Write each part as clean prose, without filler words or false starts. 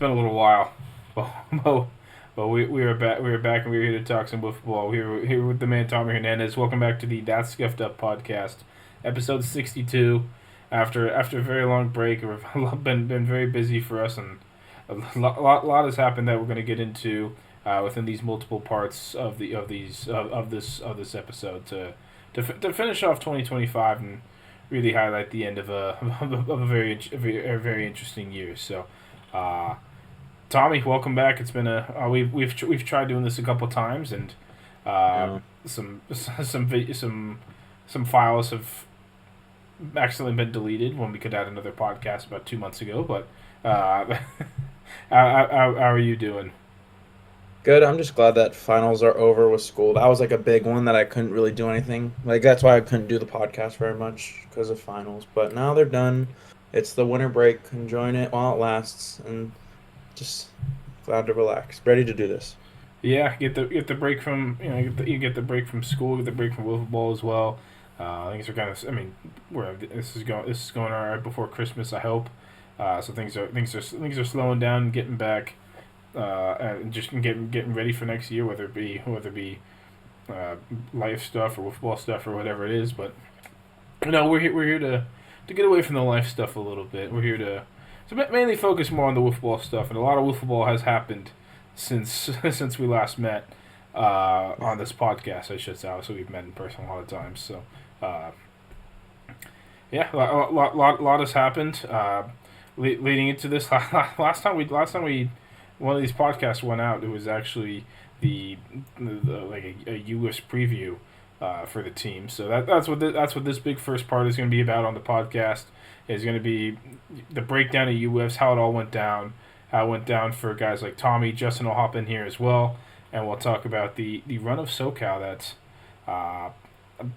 been a little while, but we are back. We are back, and we're here to talk some Wiffleball. We're here with the man Tommy Hernandez. Welcome back to the That's Scuffed Up Podcast, episode 62. After a very long break, we've been very busy for us, and a lot has happened that we're going to get into within these multiple parts of this episode to finish off 2025 and really highlight the end of a very interesting year. So, Tommy, welcome back. It's been we've tried doing this a couple times, and Yeah. some files have accidentally been deleted when we could add another podcast about 2 months ago. But how are you doing? Good. I'm just glad that finals are over with school. That was like a big one that I couldn't really do anything. Like that's why I couldn't do the podcast very much because of finals. But now they're done. It's the winter break. Enjoying it while it lasts, and just glad to relax. Ready to do this. Yeah, get the break from you get the break from school, get the break from Wiffleball as well. Things are kind of this is going all right before Christmas, I hope. So things are slowing down, getting back, and just getting ready for next year, whether it be life stuff or Wiffleball stuff or whatever it is. But we're here to get away from the life stuff a little bit. We're here to mainly focus more on the Wiffleball stuff, and a lot of Wiffleball has happened since since we last met on this podcast. I should say. So we've met in person a lot of times. So uh, yeah, lot has happened leading into this. Last time we one of these podcasts went out, it was actually the like a Uwiffs preview for the team. So that's what this big first part is going to be about on the podcast. Is going to be the breakdown of Uwiffs, how it all went down, how it went down for guys like Tommy. Justin will hop in here as well, and we'll talk about the run of Socal uh,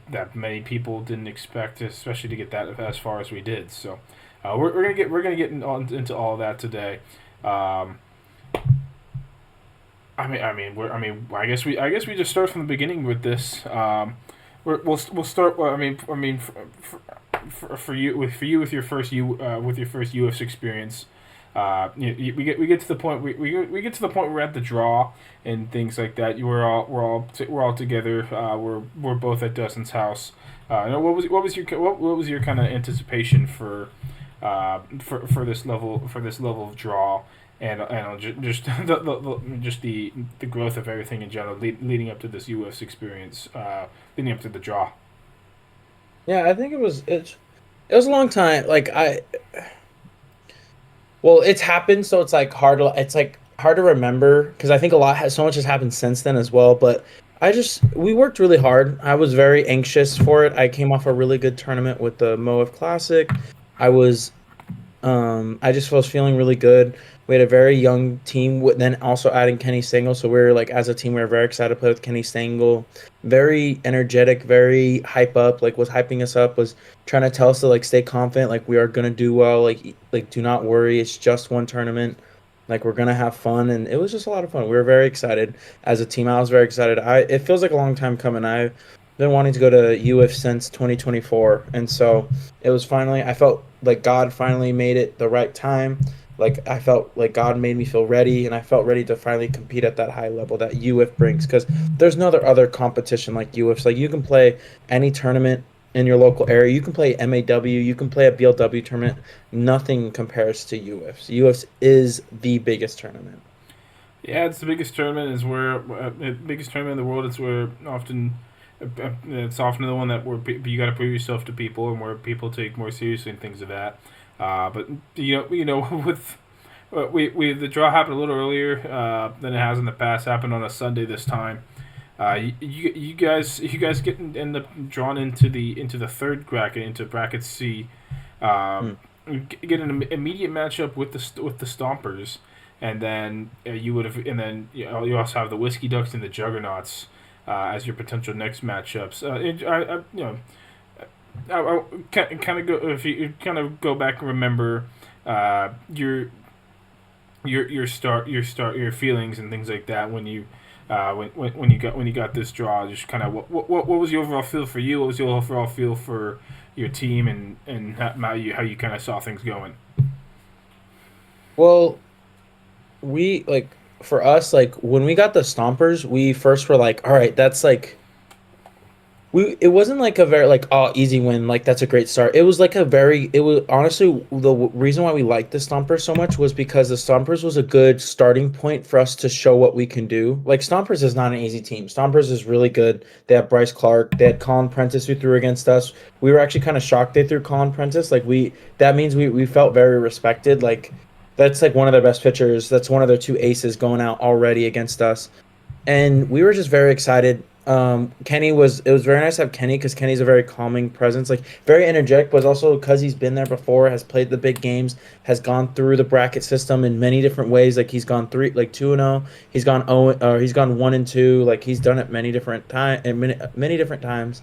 that many people didn't expect, especially to get that as far as we did. So we're gonna get into all of that today. Um, I guess we just start from the beginning with this. We'll start. Well, for you with your first Uwiffs experience. We get to the point we get to the point where we're at the draw and things like that. We're all together. We're both at Dustin's house. What was your kind of anticipation for this level of draw and just the growth of everything in general leading up to this U.S. experience, leading up to the draw. Yeah, I think it was a long time. Well, it's happened, so it's like hard to remember because I think so much has happened since then as well. But we worked really hard. I was very anxious for it. I came off a really good tournament with the Moef Classic. I was I just was feeling really good. We had a very young team, with then also adding Kenny Stengel. So we are like, as a team, we were very excited to play with Kenny Stengel. Very energetic, very hype up. Like was hyping us up, was trying to tell us to like stay confident, like we are gonna do well. Like do not worry, it's just one tournament. Like we're gonna have fun, and it was just a lot of fun. We were very excited as a team. I was very excited. It feels like a long time coming. I've been wanting to go to UF since 2024, and so it was finally. I felt like God finally made it the right time. Like I felt like God made me feel ready, and I felt ready to finally compete at that high level that UF brings. Because there's no other competition like UFs. Like you can play any tournament in your local area. You can play MAW. You can play a BLW tournament. Nothing compares to UFs. UFs is the biggest tournament. Yeah, it's the biggest tournament. Is where biggest tournament in the world. It's often the one that you got to prove yourself to people, and where people take more seriously and things of that. But with the draw happened a little earlier than it has in the past. Happened on a Sunday this time. You guys end up drawn into the third bracket, into bracket C. Hmm. Get an immediate matchup with the Stompers, and then you also have the Whiskey Ducks and the Juggernauts as your potential next matchups. I kind of go if you kind of go back and remember your feelings and things like that when you got this draw. Just kind of what was the overall feel for you? What was the overall feel for your team and how you kind of saw things going? Well, we like for us like when we got the Stompers, we first were like, all right, that's like it wasn't like a very like oh easy win like that's a great start. It was like a very it was honestly reason why we liked the Stompers so much was because the Stompers was a good starting point for us to show what we can do. Like Stompers is not an easy team. Stompers is really good. They have Bryce Clark. They had Colin Prentice who threw against us. We were actually kind of shocked they threw Colin Prentice. Like we that means we felt very respected. Like that's like one of their best pitchers. That's one of their two aces going out already against us, and we were just very excited. Kenny was it was very nice to have Kenny because Kenny's a very calming presence, like very energetic, but also because he's been there before, has played the big games, has gone through the bracket system in many different ways. Like he's gone 2-0, he's gone 0, or he's gone 1-2. Like he's done it many different many different times.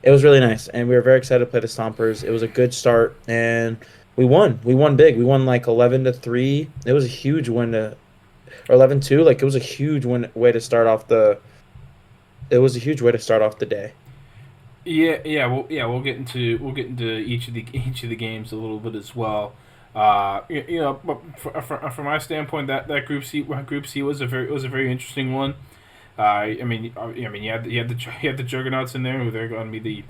It was really nice, and we were very excited to play the Stompers. It was a good start, and we won. We won big. We won like 11-3. It was a huge win to or 11-2. Like it was a huge way to start off the it was a huge way to start off the day. We'll get into each of the games a little bit as well. But from my standpoint, that Group C was a very interesting one. You had the juggernauts in there who they're going to be the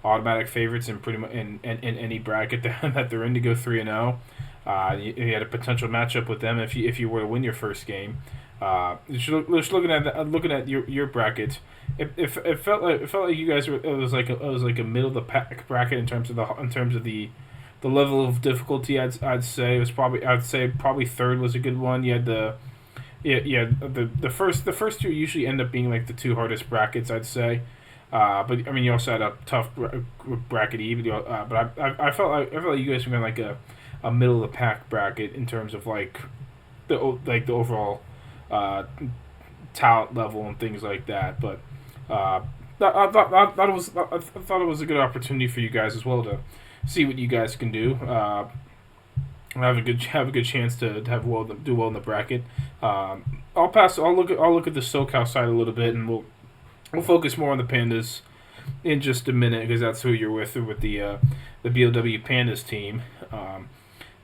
automatic favorites in pretty much in any bracket that they're in to go 3-0. You had a potential matchup with them if you were to win your first game. Just looking at your bracket, it felt like you guys were it was like a middle of the pack bracket in terms of the level of difficulty. I'd say it was probably third was a good one. You had the first two usually end up being like the two hardest brackets, I'd say. But I mean, you also had a tough bracket even. But I felt like you guys were in like a middle of the pack bracket in terms of like the overall talent level and things like that. But I thought it was a good opportunity for you guys as well to see what you guys can do. Have a good chance to do well in the bracket. I'll look at the Socal side a little bit, and we'll focus more on the Pandas in just a minute because that's who you're with the BLW Pandas team.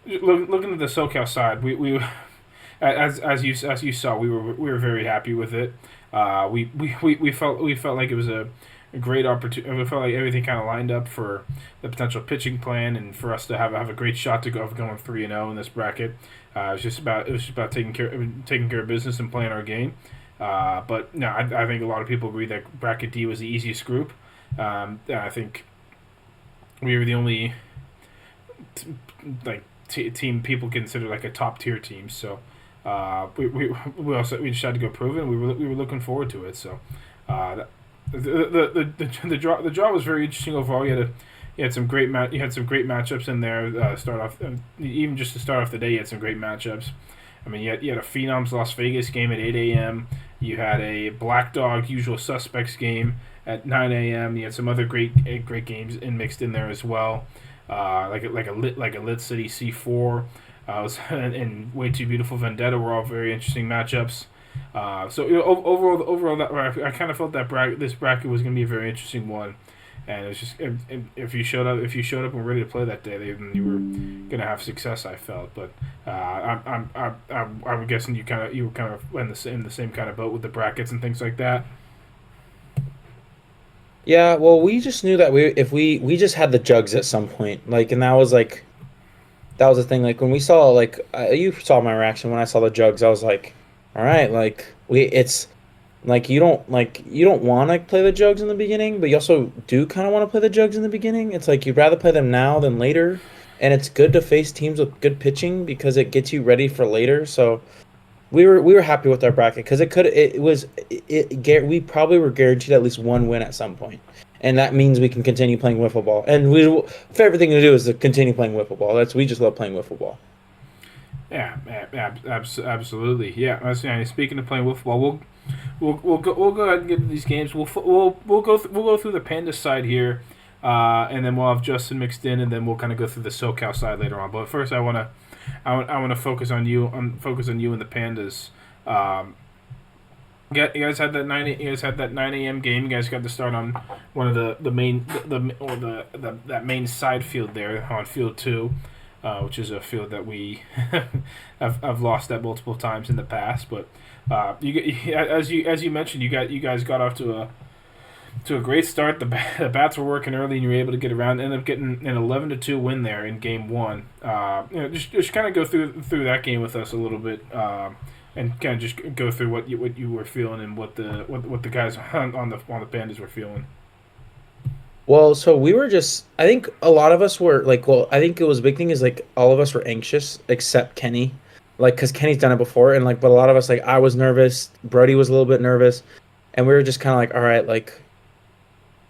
Looking at the Socal side, we as you saw, we were very happy with it. We felt like it was a great opportunity. We felt like everything kind of lined up for the potential pitching plan and for us to have a great shot to go of going 3-0 in this bracket. It was just about taking care of business and playing our game. But no, I think a lot of people agree that bracket D was the easiest group. I think we were the only team people consider like a top tier team. So we just had to go prove it. And we were looking forward to it. So the draw was very interesting overall. You had some great matchups in there. Start off even just to start off the day, you had some great matchups. I mean, you had a Phenoms Las Vegas game at 8 a.m. You had a Black Dog Usual Suspects game at 9 a.m. You had some other great games mixed in there as well. Like a Lit City C4, and Way Too Beautiful Vendetta were all very interesting matchups. Overall, I kind of felt that this bracket was going to be a very interesting one, and it was just if you showed up and were ready to play that day, then you were going to have success. I felt, but I'm guessing you were kind of in the same kind of boat with the brackets and things like that. Yeah, well, we just knew that we just had the jugs at some point, like, and that was the thing. Like when we saw you saw my reaction when I saw the jugs, I was like, all right, like it's like you don't want to play the jugs in the beginning, but you also do kind of want to play the jugs in the beginning. It's like you'd rather play them now than later, and it's good to face teams with good pitching because it gets you ready for later. So we were happy with our bracket because we probably were guaranteed at least one win at some point, and that means we can continue playing wiffle ball. And favorite thing to do is to continue playing wiffle ball. We just love playing wiffle ball. Yeah, absolutely. Yeah, speaking of playing wiffle ball, we'll go ahead and get into these games. We'll go through the Panda side here, and then we'll have Justin mixed in, and then we'll kind of go through the SoCal side later on. But first, I want to focus on you and the Pandas. You guys had that 9 a.m. game. You guys got to start on one of the main that main side field there on field 2. which is a field that we have lost at multiple times in the past. But as you mentioned, you guys got off to a great start. The bats were working early, and you were able to get around. Ended up getting an 11-2 win there in game one. Just kind of go through that game with us a little bit, and kind of just go through what you were feeling and what the guys on the Pandas were feeling. Well, so we were just, I think a lot of us were like, well, I think it was a big thing is like all of us were anxious except Kenny, like, because Kenny's done it before. And like, but a lot of us, like, I was nervous. Brody was a little bit nervous. And we were just kind of like, all right, like,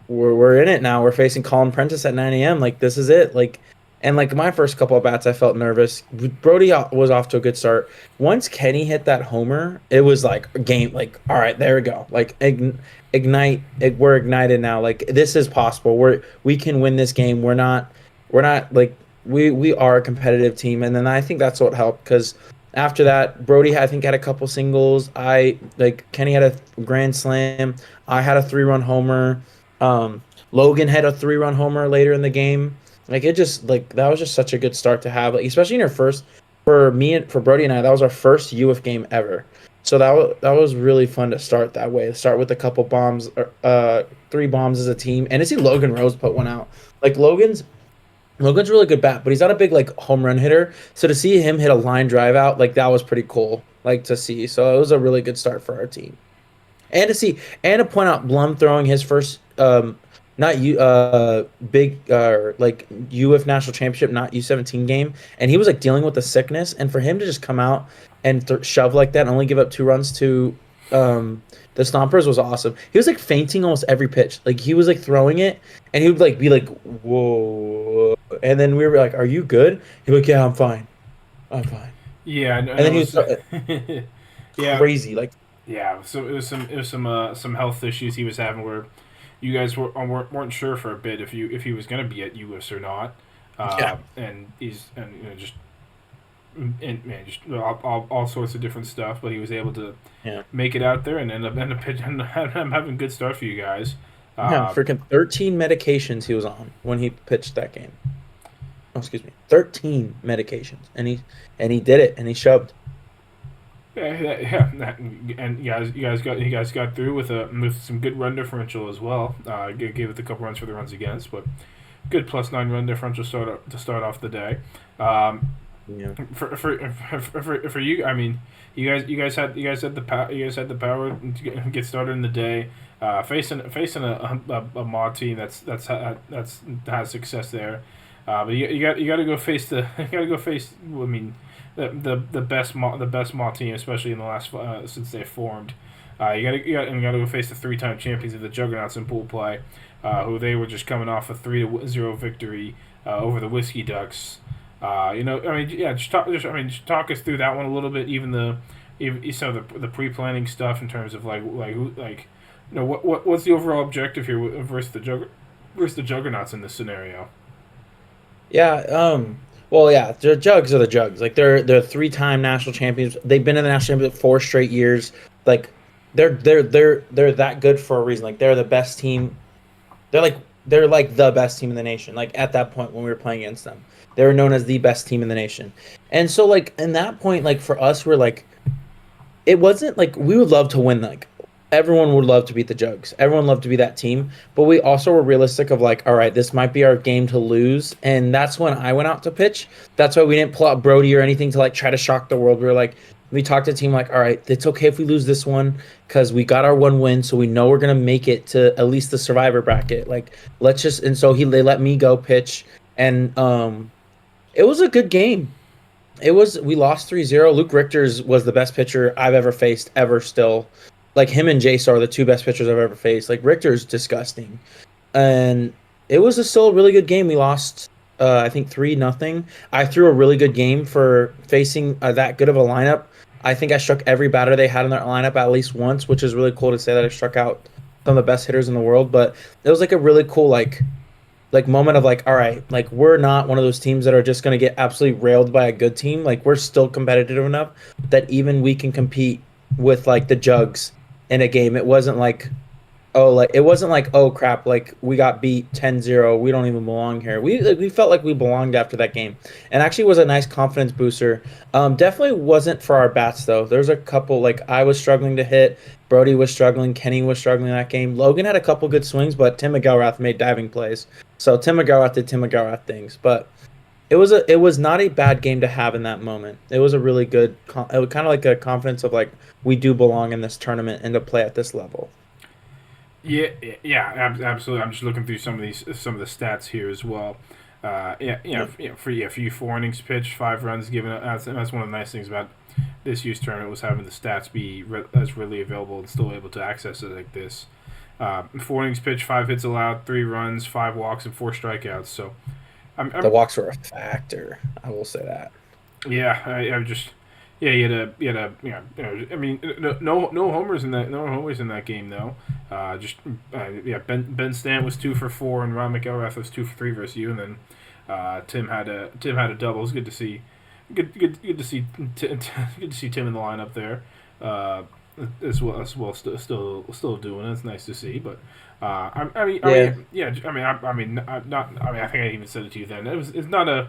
we're in it now. We're facing Colin Prentice at 9 a.m. Like, this is it. Like, and like my first couple of bats, I felt nervous. Brody was off to a good start. Once Kenny hit that homer, it was like a game. Like, all right, there we go. Like, ignite. We're ignited now. Like, this is possible. We can win this game. We're not like we are a competitive team. And then I think that's what helped because after that, Brody I think had a couple singles. Kenny had a grand slam. I had a 3-run homer. Logan had a 3-run homer later in the game. Like, it just, like, that was just such a good start to have, like, especially in your first, for me and for Brody and I, that was our first UF game ever. So that was really fun to start that way. Start with a couple bombs, 3 bombs as a team, and to see Logan Rose put one out. Like, Logan's a really good bat, but he's not a big like home run hitter. So to see him hit a line drive out, like, that was pretty cool, like, to see. So it was a really good start for our team. And to point out Blum throwing his first not big like UF national championship, not U17 game, and he was like dealing with the sickness, and for him to just come out and shove like that and only give up 2 runs to the Stompers was awesome. He was like feinting almost every pitch. Like, he was like throwing it and he would like be like, whoa, and then we were like, are you good? He'd be like, yeah, I'm fine. Yeah, and then he was yeah, crazy, like. Yeah, so it was some health issues he was having where you guys weren't sure for a bit if he was going to be at Uwiffs or not. And he's just all sorts of different stuff, but he was able to make it out there and end up having a good start for you guys. Freaking 13 medications he was on when he pitched that game. Oh, excuse me, 13 medications, and he did it, and he shoved. Yeah, and you guys got through with some good run differential as well. Gave it a couple runs for the runs against, but good +9 run differential to start off the day. For you, I mean, you guys had the power to get started in the day. Facing a mod team that's has success there. But you got to go face I mean, the best mall team, especially in the last since they formed. You got to go face the 3-time champions of the Juggernauts in pool play, who they were just coming off a 3-0 victory over the Whiskey Ducks. Just talk us through that one a little bit. Even some of the pre-planning stuff in terms of what's the overall objective here versus the Juggernauts in this scenario. Yeah. Well, yeah, the Jugs are the Jugs. Like, they're 3-time national champions. They've been in the national championship 4 straight years. Like, they're that good for a reason. Like, they're the best team. They're like the best team in the nation. Like, at that point when we were playing against them, they were known as the best team in the nation. And so, like, in that point, like, for us, we're like, it wasn't like we would love to win. Like, everyone would love to beat the Jugs. Everyone loved to be that team. But we also were realistic of like, all right, this might be our game to lose. And that's when I went out to pitch. That's why we didn't pull out Brody or anything to like try to shock the world. We talked to the team like, all right, it's okay if we lose this one because we got our 1 win. So we know we're going to make it to at least the survivor bracket. Like, let's just, and so they let me go pitch. And it was a good game. We lost 3-0. Luke Richters was the best pitcher I've ever faced ever still. Like, him and Jace are the 2 best pitchers I've ever faced. Like, Richter's disgusting. And it was still a really good game. We lost, I think, 3-0. I threw a really good game for facing that good of a lineup. I think I struck every batter they had in their lineup at least once, which is really cool to say that I struck out some of the best hitters in the world. But it was like a really cool, like moment of like, all right, like, we're not one of those teams that are just going to get absolutely railed by a good team. Like, we're still competitive enough that even we can compete with, like, the Jugs in a game. It wasn't like oh, like it wasn't like, oh crap, like we got beat 10-0, we don't even belong here. We felt like we belonged after that game, and actually was a nice confidence booster. Definitely wasn't for our bats though. There's a couple like I was struggling to hit, Brody was struggling, Kenny was struggling in that game. Logan had a couple good swings, but Tim McGilrath made diving plays. So Tim McGilrath did Tim McGilrath things, but it was not a bad game to have in that moment. It was a really good, it was kind of like a confidence of like we do belong in this tournament and to play at this level. Yeah, absolutely. I'm just looking through some of the stats here as well. For you 4 innings pitched, 5 runs given up. That's one of the nice things about this year's tournament was having the stats be as readily available and still able to access it like this. 4 innings pitched, 5 hits allowed, 3 runs, 5 walks, and 4 strikeouts. So, The walks were a factor. I will say that. yeah, I'm just. Yeah, I mean, no homers in that game though. Ben Stant was 2 for 4, and Ron McElrath was 2 for 3 versus you, and then Tim had a double. It was good to see, good to see, good to see Tim in the lineup there, as well still doing it. It's nice to see, but I think I even said it to you then. It's not a.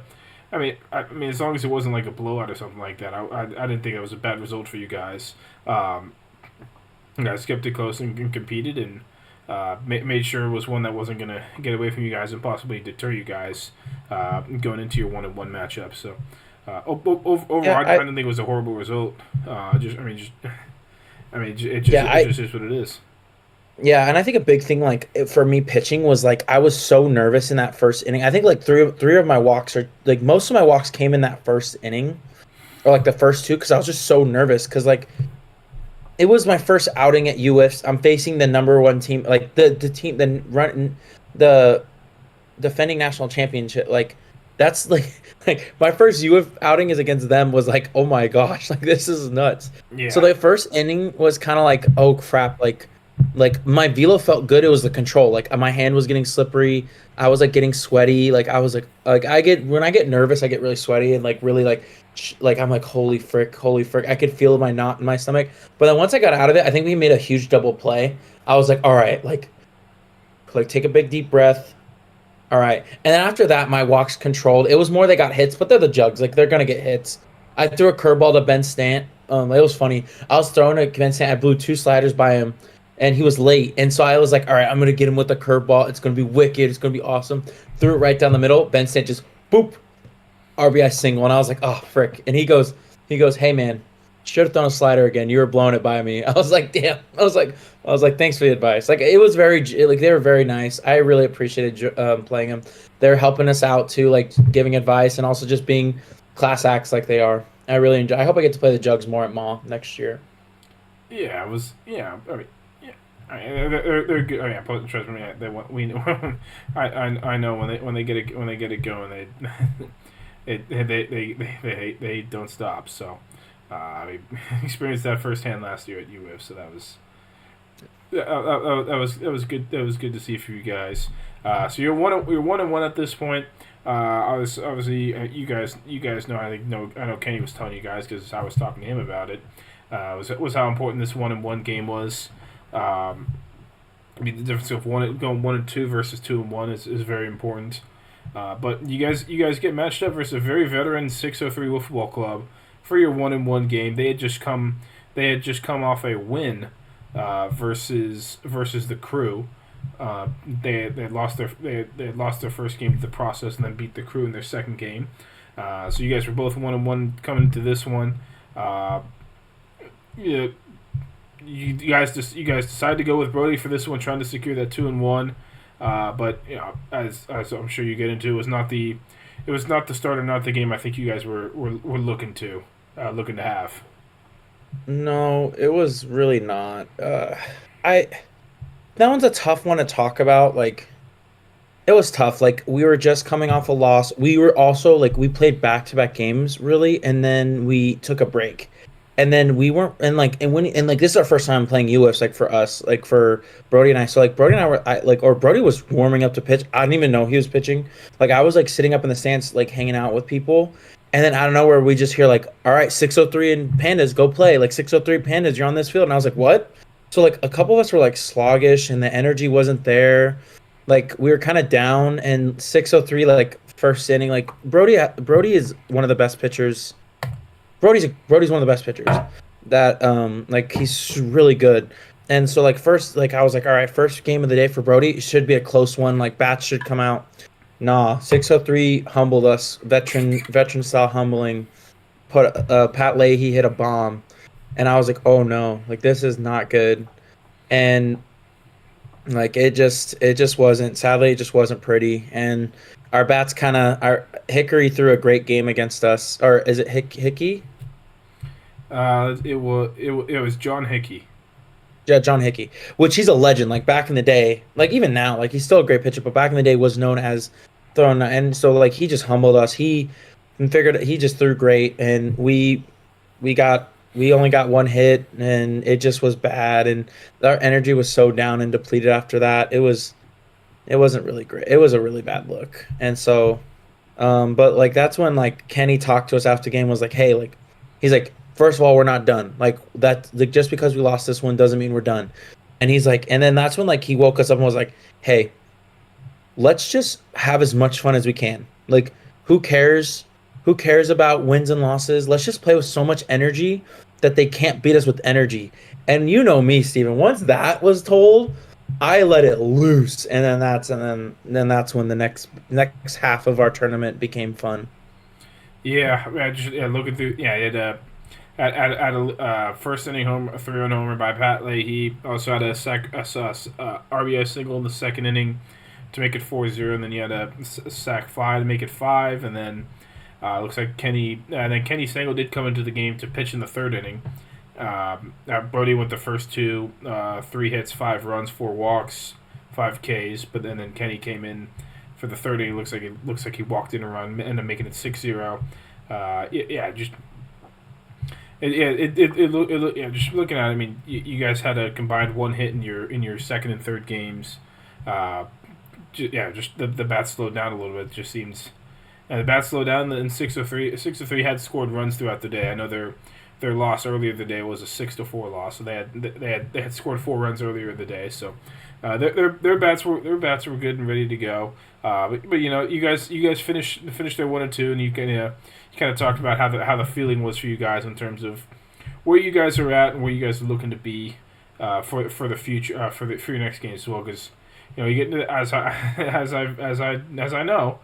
I mean, as long as it wasn't like a blowout or something like that, I didn't think it was a bad result for you guys. You guys kept it close and competed, and made sure it was one that wasn't gonna get away from you guys and possibly deter you guys going into your 1-1 matchup. So overall, I didn't think it was a horrible result. It just is what it is. Yeah, and I think a big thing like for me pitching was like I was so nervous in that first inning. I think like three of my walks are like most of my walks came in that first inning, or like the first two, because I was just so nervous because like it was my first outing at Uwiffs. I'm facing the #1 team, like the team the defending national championship. Like that's like my first UF outing is against them was like, oh my gosh, like this is nuts. Yeah. So the first inning was kind of like, oh crap, like my velo felt good. It was the control. Like my hand was getting slippery. I was like getting sweaty. Like I was like when I get nervous, I get really sweaty and like really like I'm like holy frick. I could feel my knot in my stomach. But then once I got out of it, I think we made a huge double play. I was like, all right, like take a big deep breath. All right, and then after that, my walks controlled. It was more they got hits, but they're the Jugs. Like they're gonna get hits. I threw a curveball to Ben Stant. It was funny. I was throwing a Ben Stant. I blew 2 sliders by him. And he was late, and so I was like, all right, I'm going to get him with the curveball. It's going to be wicked. It's going to be awesome. Threw it right down the middle. Ben Stant just, boop, RBI single. And I was like, oh, frick. And he goes, hey, man, should have thrown a slider again. You were blowing it by me. I was like, damn. I was like, thanks for the advice. Like, it was very, like, they were very nice. I really appreciated playing them. They're helping us out, too, like, giving advice and also just being class acts like they are. I really enjoy. I hope I get to play the Jugs more at Mall next year. Yeah, it was, yeah, I mean, they're good. Oh yeah, trust me. They want. We know. I know when they get it going, they don't stop. So I experienced that firsthand last year at Uwiffs. So that was good. That was good to see for you guys. So you're 1-1 at this point. I was obviously you guys know. I know Kenny was telling you guys because I was talking to him about it. Was how important this 1-1 game was. I mean, the difference of going 1-2 versus 2-1 is very important. But you guys get matched up versus a very veteran 603 Wiffleball club for your 1-1 game. They had just come off a win versus the Crew. They had lost their first game of the process and then beat the Crew in their second game. So you guys were both 1-1 coming into this one. You guys decided to go with Brody for this one, trying to secure that 2-1. But you know, as I'm sure you get into, it was not the start or not the game I think you guys were looking to have. No, it was really not. That one's a tough one to talk about. Like, it was tough. Like, we were just coming off a loss. We were also like we played back-to-back games really, and then we took a break. And then we weren't, and this is our first time playing Uwiffs, like for us, like for Brody and I. So like Brody and I were, Brody was warming up to pitch. I didn't even know he was pitching. Like I was like sitting up in the stands, like hanging out with people. And then out of nowhere, we just hear like, all right, 603 and Pandas, go play. Like 603 Pandas, you're on this field. And I was like, what? So like a couple of us were like sluggish and the energy wasn't there. Like we were kind of down and 603 like first inning like Brody is one of the best pitchers. Brody's one of the best pitchers. That like he's really good. And so like first like I was like all right, first game of the day for Brody, it should be a close one. Like bats should come out. Nah, 603 humbled us. Veteran style humbling. Put Pat Leahy hit a bomb and I was like, "Oh no. Like this is not good." And like it just wasn't, sadly it just wasn't pretty. And our bats kind of our Hickory threw a great game against us. Or is it Hickey? It was John Hickey. Yeah, John Hickey, which he's a legend. Like back in the day, like even now, like he's still a great pitcher, but back in the day was known as throwing. And so like he just humbled us. He figured he just threw great, and we only got one hit, and it just was bad, and our energy was so down and depleted after that. It wasn't really great. It was a really bad look, and so but like that's when like Kenny talked to us after the game was like, hey, like he's like, first of all, we're not done. Like that like just because we lost this one doesn't mean we're done. And he's like, and then that's when like he woke us up and was like, hey, let's just have as much fun as we can. Like who cares? Who cares about wins and losses? Let's just play with so much energy that they can't beat us with energy. And you know me, Steven. Once that was told, I let it loose, and then that's when the next half of our tournament became fun. Yeah, looking through. Yeah, he had at a first inning home, a 3-run homer by Pat Leahy. Also had a RBI single in the second inning to make it 4-0, and then he had a sac fly to make it 5, and then looks like Kenny Stengel did come into the game to pitch in the third inning. Brody went the first two, 3 hits, 5 runs, 4 walks, 5 Ks, but then Kenny came in for the third inning. Looks like he walked in a run, ended up making it 6-0. Just looking at it, I mean, you guys had a combined 1 hit in your second and third games. Just the bat slowed down a little bit. It just seems, and the bat slowed down. And 6-3 had scored runs throughout the day. I know their loss earlier in the day was a 6-4 loss, so they had scored 4 runs earlier in the day. So their bats were good and ready to go. But you know, you guys finished their 1-2, and you kind of talked about how the feeling was for you guys in terms of where you guys are at and where you guys are looking to be for the future for your next game as well. Because you know, you get into, as I know,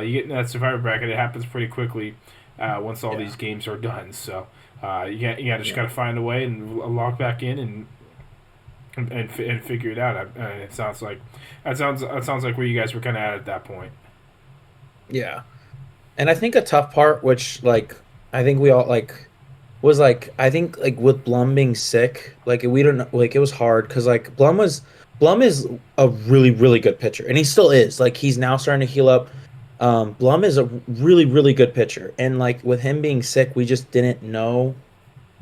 you get in that survivor bracket. It happens pretty quickly once all these games are done. So you just gotta find a way and log back in and figure it out. It sounds like where you guys were kind of at that point. Yeah. And I think a tough part, which like I think we all like, was like I think like with Blum being sick, like we don't know, like it was hard because like Blum is a really really good pitcher, and he still is. Like he's now starting to heal up. Blum is a really really good pitcher, and like with him being sick, we just didn't know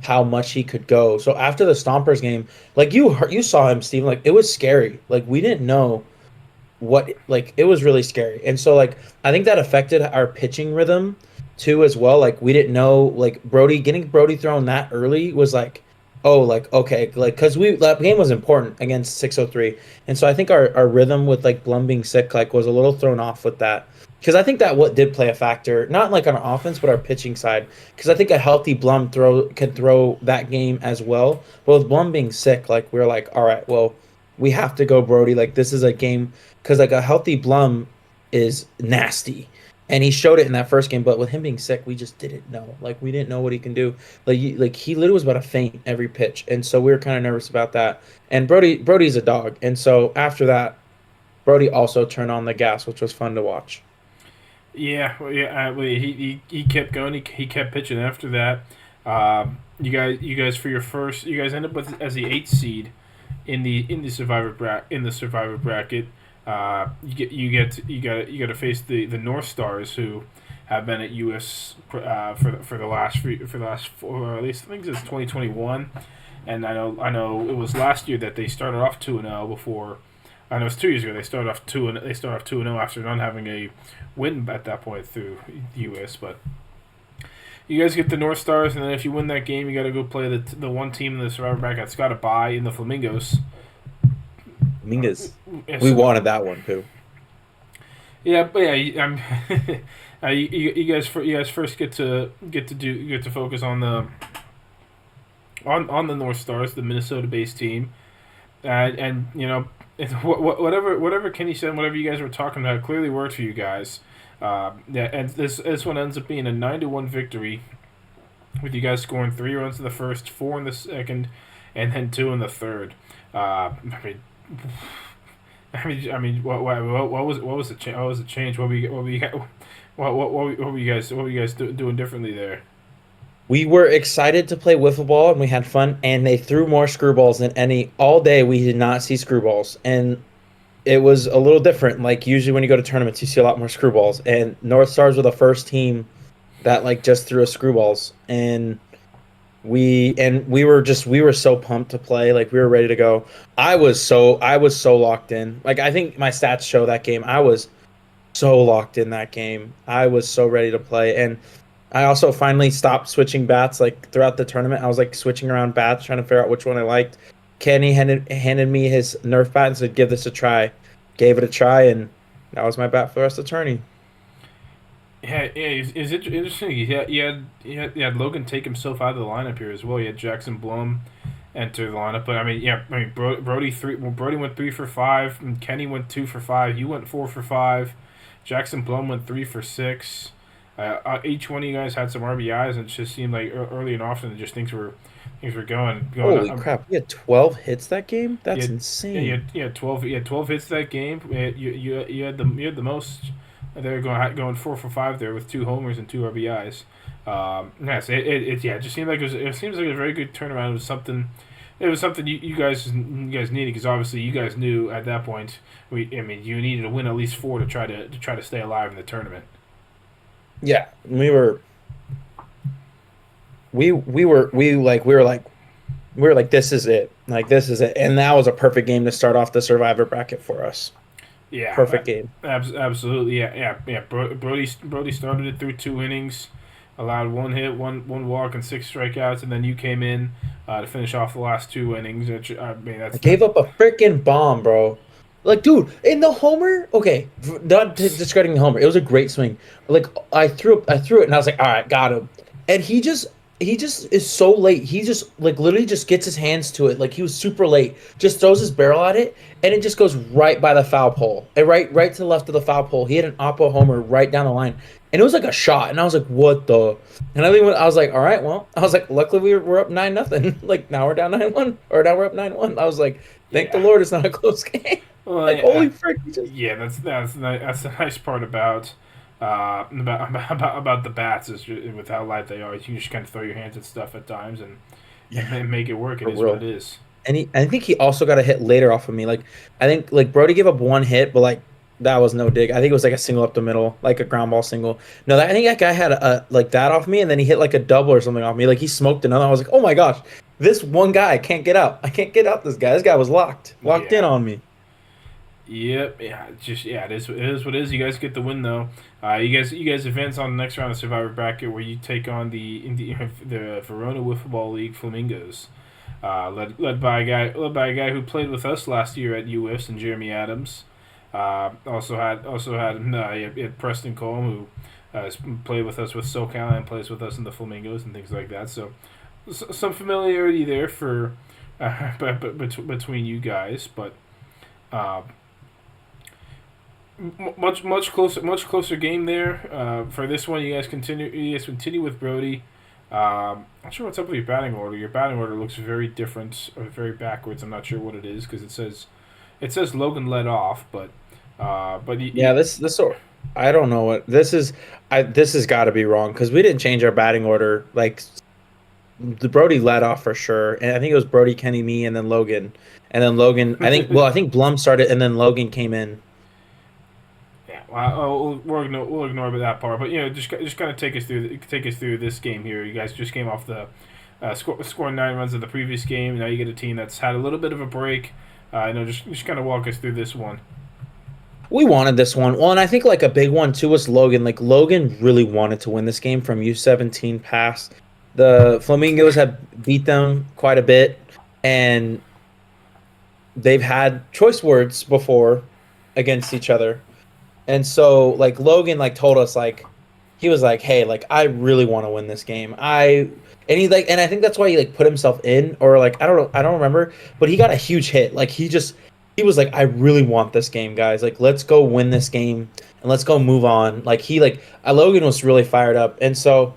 how much he could go. So after the Stompers game, like you saw him, Steven, like it was scary. Like we didn't know what, like it was really scary. And so like I think that affected our pitching rhythm too as well. Like we didn't know, like getting Brody thrown that early was like, oh, like okay, like because that game was important against 603. And so I think our rhythm with like Blum being sick like was a little thrown off with that. Because I think that what did play a factor, not like on our offense, but our pitching side. Because I think a healthy Blum could throw that game as well. But with Blum being sick, like we are like, all right, well, we have to go Brody. Like this is a game, because like a healthy Blum is nasty, and he showed it in that first game. But with him being sick, we just didn't know. Like we didn't know what he can do. Like he literally was about to faint every pitch, and so we were kind of nervous about that. And Brody's a dog, and so after that, Brody also turned on the gas, which was fun to watch. Yeah, well, yeah. He kept going. He kept pitching after that. You guys for your first, you guys end up with as the 8th seed in the survivor bracket. You got to face the North Stars, who have been at Uwiffs for the last four, at least I think it's 2021, and I know it was last year that they started off 2-0 before. I know it's 2 years ago. They started off 2-0 after not having a win at that point through the US. But You guys get the North Stars, and then if you win that game, you got to go play the one team in the survivor bracket that's got to bye in the Flamingos. Mingus. Yeah, We so- wanted that one too. Yeah, but yeah, I'm. You guys first get to focus on the North Stars, the Minnesota-based team, and you know, whatever Kenny said, whatever you guys were talking about, clearly worked for you guys. Yeah, and this one ends up being a 9-1 victory, with you guys scoring 3 runs in the first, 4 in the second, and then 2 in the third. I mean, what was the change? What was the change? What were you guys doing differently there? We were excited to play wiffle ball and we had fun, and they threw more screwballs than any all day. We did not see screwballs, and it was a little different. Like usually when you go to tournaments, you see a lot more screwballs, and North Stars were the first team that like just threw us screwballs, and we were so pumped to play. Like we were ready to go. I was so locked in. Like I think my stats show that game. I was so locked in that game. I was so ready to play, and I also finally stopped switching bats. Like throughout the tournament, I was like switching around bats, trying to figure out which one I liked. Kenny handed me his Nerf bat and said, "Give this a try." Gave it a try, and that was my bat for the rest of the tourney. Yeah, is it interesting? You had Logan take himself out of the lineup here as well. You had Jackson Blum enter the lineup, but Brody went 3 for 5, and Kenny went 2 for 5. You went 4 for 5. Jackson Blum went 3 for 6. Each one of you guys had some RBIs, and it just seemed like early and often just things were going. Holy crap! We had 12 hits that game. That's insane. Yeah, you had 12. You had 12 hits that game. You had the most. They were going 4 for 5 there with 2 homers and 2 RBIs. Yes, it just seemed like it seems like a very good turnaround. It was something you guys needed, because obviously you guys knew at that point. You needed to win at least 4 to try to stay alive in the tournament. Yeah, we were like this is it. Like this is it. And that was a perfect game to start off the survivor bracket for us. Yeah, Perfect game. Absolutely, yeah. Brody started it through 2 innings, allowed 1 hit, one walk, and 6 strikeouts, and then you came in to finish off the last 2 innings. Which, I gave up a freaking bomb, bro. Like, dude, in the homer. Okay, not discrediting the homer. It was a great swing. Like, I threw it, and I was like, all right, got him. And he just is so late. He just like literally just gets his hands to it. Like he was super late. Just throws his barrel at it, and it just goes right by the foul pole. And right to the left of the foul pole. He had an oppo homer right down the line, and it was like a shot. And I was like, what the? And I was like, all right, well, I was like, luckily we're up 9-0. Like now we're down 9-1, or now we're up 9-1. I was like, thank the Lord, it's not a close game. Well, like holy frick! That's the nice part about the bats is with how light they are. You can just kind of throw your hands at stuff at times and make it work. It is what it is. And I think he also got a hit later off of me. Like I think like Brody gave up 1 hit, but like that was no dig. I think it was like a single up the middle, like a ground ball single. No, I think that guy had a like that off me, and then he hit like a double or something off me. Like he smoked another. I was like, oh my gosh, this one guy can't get out. I can't get out. This guy was locked in on me. Yep, it is what it is. You guys get the win though. You guys advance on the next round of Survivor bracket, where you take on the Verona Wiffleball League Flamingos, led by a guy who played with us last year at Uwiffs, and Jeremy Adams. Also had Preston Colm, who has played with us with Socal and plays with us in the Flamingos and things like that. So some familiarity there for between you guys, but. Much closer game there. For this one, you guys continue with Brody. Not sure what's up with your batting order. Your batting order looks very different, or very backwards. I'm not sure what it is, because it says Logan led off, but this I don't know what this is. This has got to be wrong, because we didn't change our batting order. Like the Brody led off for sure, and I think it was Brody, Kenny, me, and then Logan. I think Blum started, and then Logan came in. We'll ignore that part, but just kind of take us through this game here. You guys just came off the scoring 9 runs in the previous game. Now you get a team that's had a little bit of a break. Just kind of walk us through this one. We wanted this one. Well, and I think like a big one too was Logan. Like Logan really wanted to win this game from U17 past. The Flamingos have beat them quite a bit, and they've had choice words before against each other. And so like Logan like told us like he was like, "Hey, like I really want to win this game. And I think that's why he like put himself in or like I don't know, I don't remember, but he got a huge hit. Like he was like, "I really want this game, guys. Like let's go win this game and let's go move on." Like Logan was really fired up. And so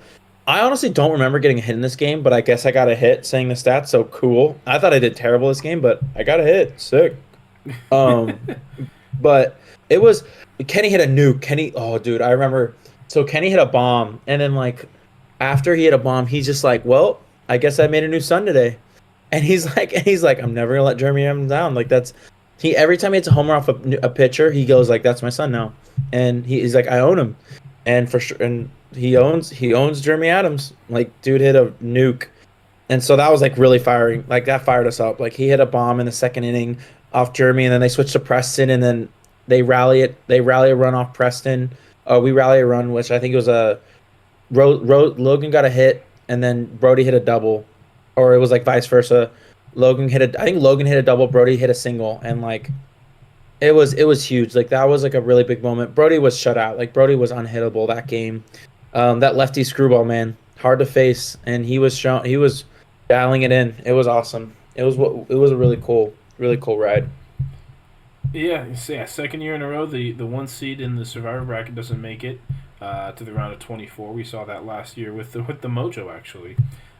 I honestly don't remember getting a hit in this game, but I guess I got a hit saying the stats, so cool. I thought I did terrible this game, but I got a hit. Sick. Um but it was Kenny hit a nuke. Oh dude, I remember. So Kenny hit a bomb, and then like after he hit a bomb, he's just like, "Well, I guess I made a new son today." And he's like, "I'm never gonna let Jeremy Adams down." Like that's he every time he hits a homer off a pitcher, he goes like, "That's my son now," and he's like, "I own him," and for sure, and he owns Jeremy Adams. Like dude hit a nuke, and so that was like really firing. Like that fired us up. Like he hit a bomb in the second inning off Jeremy, and then they switched to Preston, and then They rally a run off Preston. We rally a run, which I think it was a Logan got a hit, and then Brody hit a double, or it was like vice versa. I think Logan hit a double, Brody hit a single, and like it was huge. Like that was like a really big moment. Brody was shut out. Like Brody was unhittable that game. That lefty screwball man, hard to face, and he was dialing it in. It was awesome. It was a really cool ride. Yeah, second year in a row, the one seed in the survivor bracket doesn't make it to the round of 24. We saw that last year with the Mojo actually,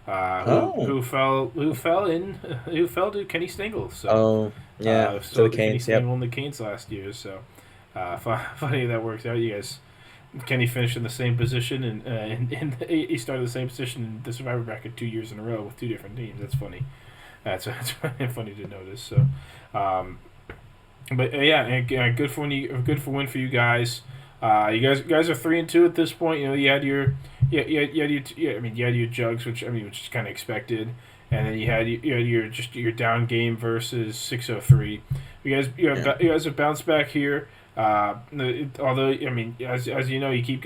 Oh, who fell to Kenny Stingle. So oh, yeah, to so the the Kenny Canes. Yep. Stingle and the Canes last year. So funny that works out. You guys, Kenny finished in the same position, and he started the same position in the survivor bracket 2 years in a row with two different teams. That's funny. That's funny to notice. So. But yeah, and good for win for you guys. You guys are 3-2 at this point. You know you had your you had your jugs, which is kind of expected, and then you had your down game versus 603. Yeah. You guys have bounced back here. Although as you know, you keep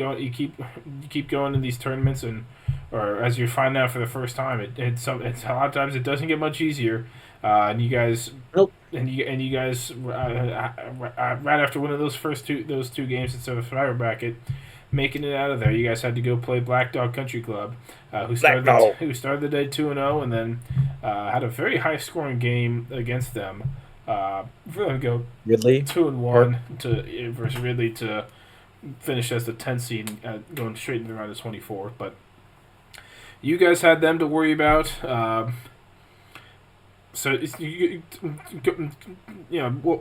going in these tournaments, and or as you're finding out for the first time, it's a lot of times it doesn't get much easier. And you guys Nope. and you guys right after winning those two games instead of Survivor bracket, making it out of there, you guys had to go play Black Dog Country Club, Black Dog. who started the day 2-0, and then had a very high scoring game against them. For them to go Ridley. two and Or one to versus Ridley to finish as the 10th seed, going straight into the round of 24. But you guys had them to worry about. So what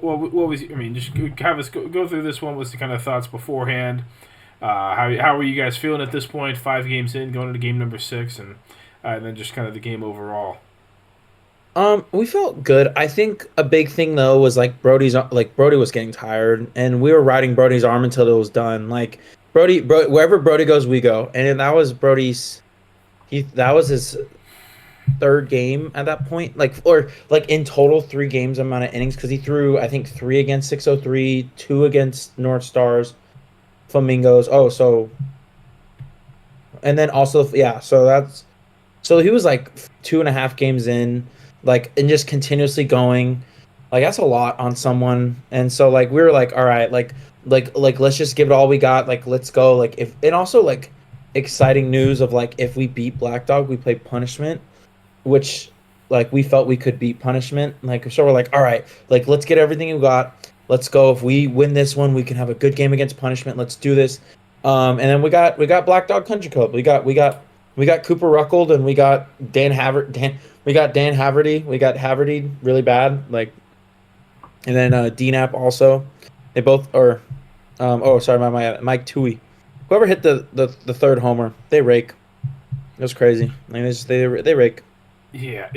was just have us go through this one. Was the kind of thoughts beforehand? How were you guys feeling at this point? 5 games in, going into game number 6, and then just kind of the game overall. we felt good. I think a big thing though was like Brody was getting tired, and we were riding Brody's arm until it was done. Like wherever Brody goes, we go, and that was that was his third game at that point, or like in total 3 games amount of innings because he threw I think 3 against 603, 2 against North Stars, Flamingos. Oh, so and then also yeah, so he was like 2.5 games in, like and just continuously going. Like that's a lot on someone, and so like we were like, all right, like let's just give it all we got. Like let's go. Like if and also like exciting news of like if we beat Black Dog, we play Punishment, which like we felt we could beat Punishment. Like so we're like, all right, like let's get everything we got. Let's go. If we win this one, we can have a good game against Punishment. Let's do this. And then we got Black Dog Country Club. We got Cooper Ruckold, and we got we got Dan Haverty. We got Haverty really bad. Like and then DNAP also. They both are oh sorry, my Mike Tui. Whoever hit the third homer, they rake. It was crazy. Like they rake. Yeah.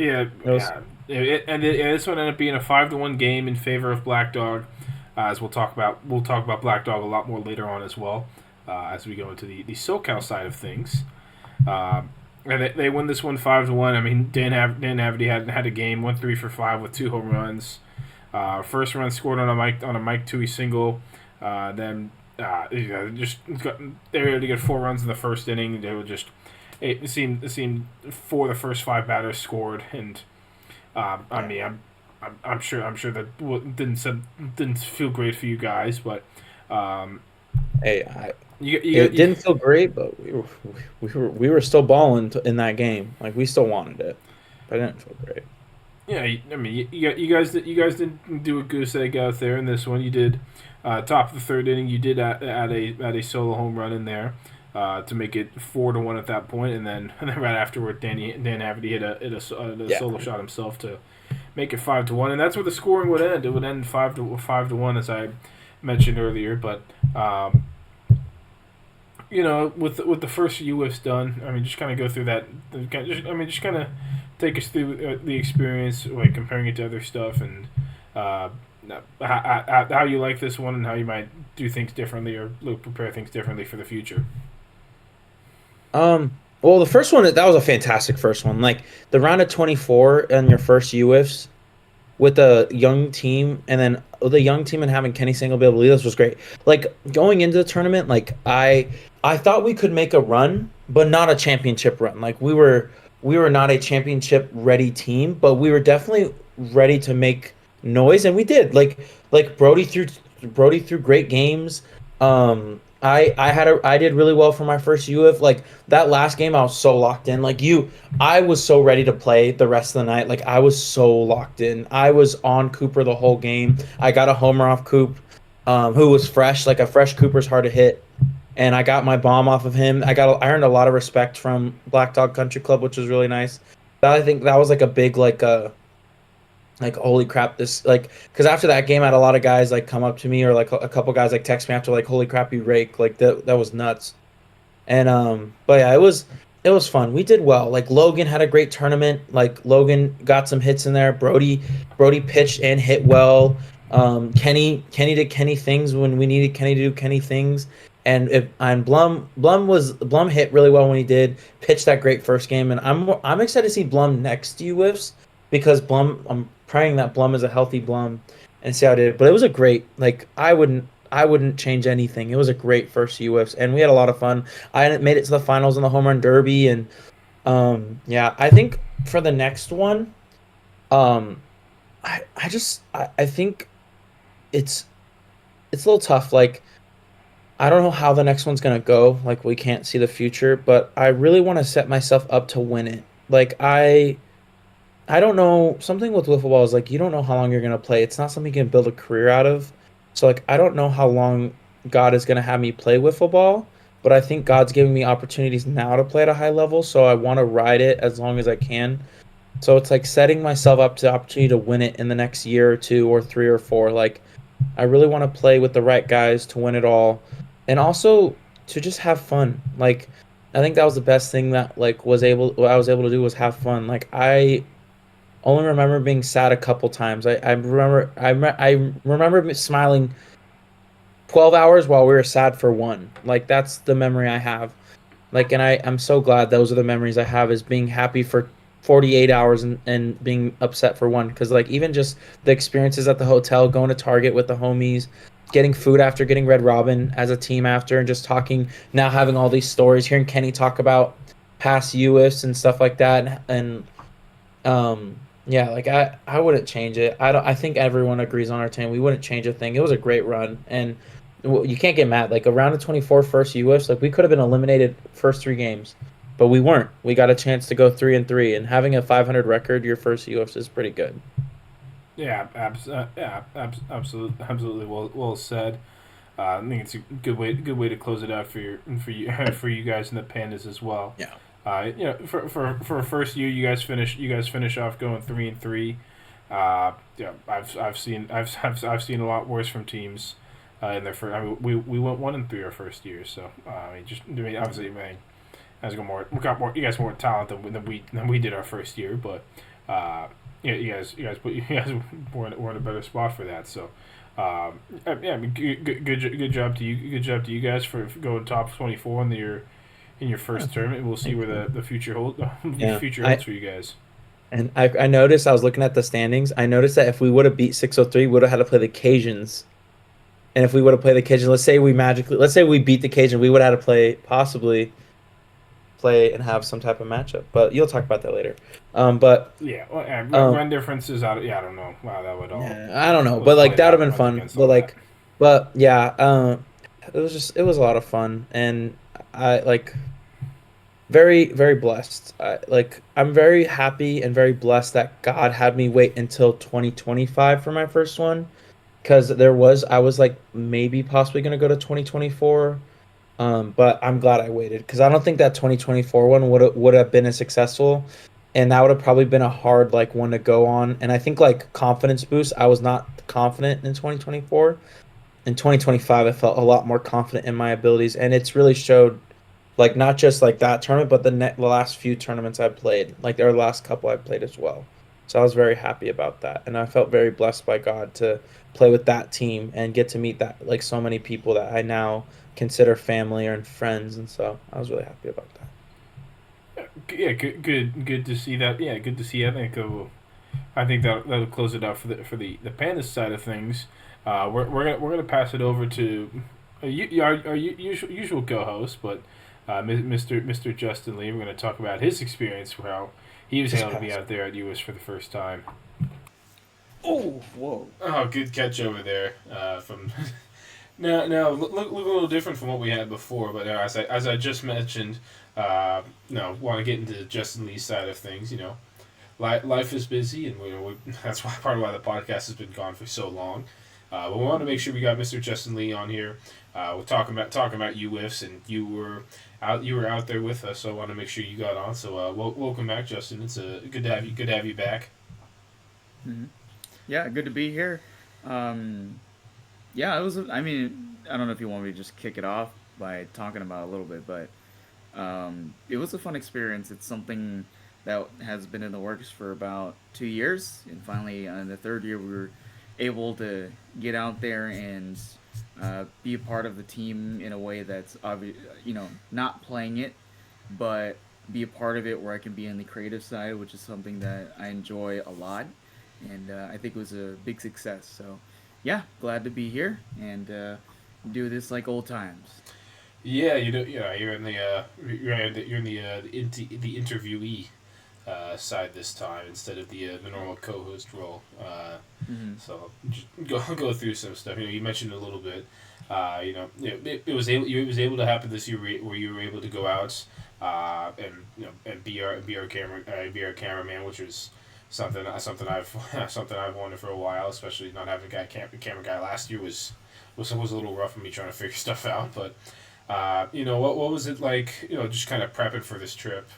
This one ended up being a 5-1 game in favor of Black Dog, as we'll talk about Black Dog a lot more later on as well, as we go into the Socal side of things. And they win this one 5-1. I mean, Dan Haverty had a game, went 3 for 5 with 2 home runs. First run scored on a Mike Tui single. Then just they were able to get 4 runs in the first inning. They were just it seemed 4 of the first 5 batters scored, and I mean I'm sure that didn't feel great for you guys, but Hey, it didn't feel great, but we were still balling in that game. Like we still wanted it, but it didn't feel great. yeah, I mean you guys didn't do a goose egg out there in this one. You did top of the third inning. You did add a solo home run in there. To make it 4-1 at that point, and then right afterward, Dan Haverty hit a solo shot himself to make it 5-1, and that's where the scoring would end. It would end 5-1, as I mentioned earlier. But with the first Uwiffs done, I mean, just kind of go through that. Just kind of take us through the experience, like comparing it to other stuff, and how you like this one, and how you might do things differently or prepare things differently for the future. Well, the first one, that was a fantastic first one. Like the round of 24 and your first UIFs with a young team, and then the young team and having Kenny Single be able to lead us was great. Like going into the tournament, like I thought we could make a run, but not a championship run. Like we were not a championship ready team, but we were definitely ready to make noise, and we did. Like Brody threw great games. I did really well for my first UF. Like that last game, I was so locked in. I was so ready to play the rest of the night. Like I was so locked in. I was on Cooper the whole game. I got a homer off Coop, who was fresh. Like a fresh Cooper's hard to hit, and I got my bomb off of him. I earned a lot of respect from Black Dog Country Club, which was really nice. But I think that was like a big holy crap, this because after that game I had a lot of guys come up to me, or a couple guys text me after holy crap, you rake, that was nuts. And but yeah, it was fun. We did well. Logan had a great tournament. Logan got some hits in there. Brody pitched and hit well. Kenny did Kenny things when we needed Kenny to do Kenny things. And Blum hit really well when he did pitch that great first game. And I'm excited to see Blum next to you, Wiffs, because Blum, I'm praying that Blum is a healthy Blum and see how it did. But it was a great, I wouldn't change anything. It was a great first UFs, and we had a lot of fun. I made it to the finals in the home run derby, and yeah, I think for the next one, I think it's a little tough. I don't know how the next one's gonna go. We can't see the future, but I really want to set myself up to win it. I don't know. Something with wiffle is you don't know how long you're gonna play. It's not something you can build a career out of. So I don't know how long God is gonna have me play wiffle ball, but I think God's giving me opportunities now to play at a high level. So I want to ride it as long as I can. So it's setting myself up to the opportunity to win it in the next year or 2 or 3 or 4. I really want to play with the right guys to win it all, and also to just have fun. I think that was the best thing that what I was able to do was have fun. I only remember being sad a couple times. I remember smiling 12 hours while we were sad for 1. That's the memory I have. And I'm so glad those are the memories I have, is being happy for 48 hours and being upset for 1. Because even just the experiences at the hotel, going to Target with the homies, getting food after, getting Red Robin as a team after, and just talking, now having all these stories, hearing Kenny talk about past UFs and stuff like that, and yeah, I wouldn't change it. I think everyone agrees on our team. We wouldn't change a thing. It was a great run, and you can't get mad. A round of 24 first UFs, we could have been eliminated first 3 games, but we weren't. We got a chance to go 3-3, and having a 500 record your first UFs is pretty good. Yeah, absolutely. Well said. I think it's a good way to close it out for you guys in the Pandas as well. Yeah. For a first year, you guys finish off going 3-3. Yeah, I've seen a lot worse from teams in their first. I mean, we went 1-3 our first year, so obviously, we got more. You guys more talent than we did our first year, but you guys were in a better spot for that. So yeah, I mean, good job to you. Good job to you guys for going top 24 in your first tournament. We'll see where the future holds. Future holds for you guys. And I noticed, I was looking at the standings. I noticed that if we would have beat 603, we would have had to play the Cajuns And if we would have played the Cajun, let's say we beat the Cajun, we would have had to possibly play and have some type of matchup. But you'll talk about that later. But Yeah, well, um, run differences out. Yeah, I don't know. Wow, that would all. yeah, I don't know, Let's but like play that would that have been runs fun. against all that. But yeah, it was a lot of fun, and I like very very blessed. I'm very happy and very blessed that God had me wait until 2025 for my first one, because I was like maybe possibly gonna go to 2024. But I'm glad I waited because I don't think that 2024 one would have been as successful, and that would have probably been a hard like one to go on. And I think like confidence boost, I was not confident in 2024. In 2025, I felt a lot more confident in my abilities, and it's really showed, like not just like that tournament, but the last few tournaments I played, like the last couple I played as well. So I was very happy about that, and I felt very blessed by God to play with that team and get to meet that like so many people that I now consider family and friends, and so I was really happy about that. Yeah, good to see that. Yeah, good to see. I think that'll close it out for the Pandas side of things. We're gonna pass it over to our usual co-host, but Mr. Justin Lee. We're gonna talk about his experience, how he was Just able to be pass. out there at US for the first time. Oh, whoa. Oh, good catch over there. From now look a little different from what we had before, but as I just mentioned, no, want to get into Justin Lee's side of things. Life is busy, and that's why part of why the podcast has been gone for so long. But we want to make sure we got Mr. Justin Lee on here. We're talking about Uwiffs, and you were out there with us, so I want to make sure you got on. So welcome back, Justin. It's good to have you back. hmm Yeah, good to be here. Um, yeah, it was. I mean, I don't know if you want me to just kick it off by talking about it a little bit, but it was a fun experience. It's something that has been in the works for about 2 years, and finally, in the third year, we were able to get out there and be a part of the team in a way that's not playing it, but be a part of it where I can be on the creative side, which is something that I enjoy a lot, and I think it was a big success. So, yeah, glad to be here and do this like old times. Yeah, you're in the the interviewee side this time instead of the normal co-host role. hmm So just go through some stuff. You mentioned a little bit. It was able to happen this year where you were able to go out and and be our cameraman, which was something I've something I've wanted for a while. Especially not having a camera guy last year was a little rough for me trying to figure stuff out. But what was it like? Just kind of prepping for this trip.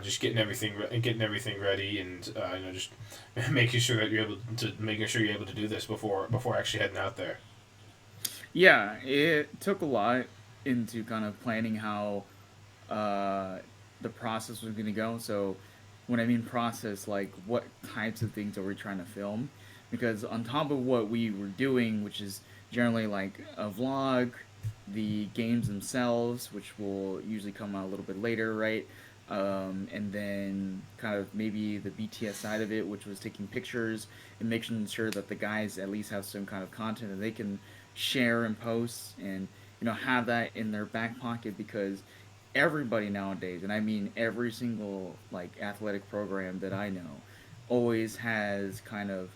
Just getting everything ready, and just making sure you're able to do this before actually heading out there. Yeah, it took a lot into kind of planning how uh, the process was going to go. So, when I mean process, like what types of things are we trying to film? Because on top of what we were doing, which is generally like a vlog, the games themselves, which will usually come out a little bit later, right? And then kind of maybe the BTS side of it, which was taking pictures and making sure that the guys at least have some kind of content that they can share and post and have that in their back pocket because everybody nowadays, and I mean every single like athletic program that I know, always has kind of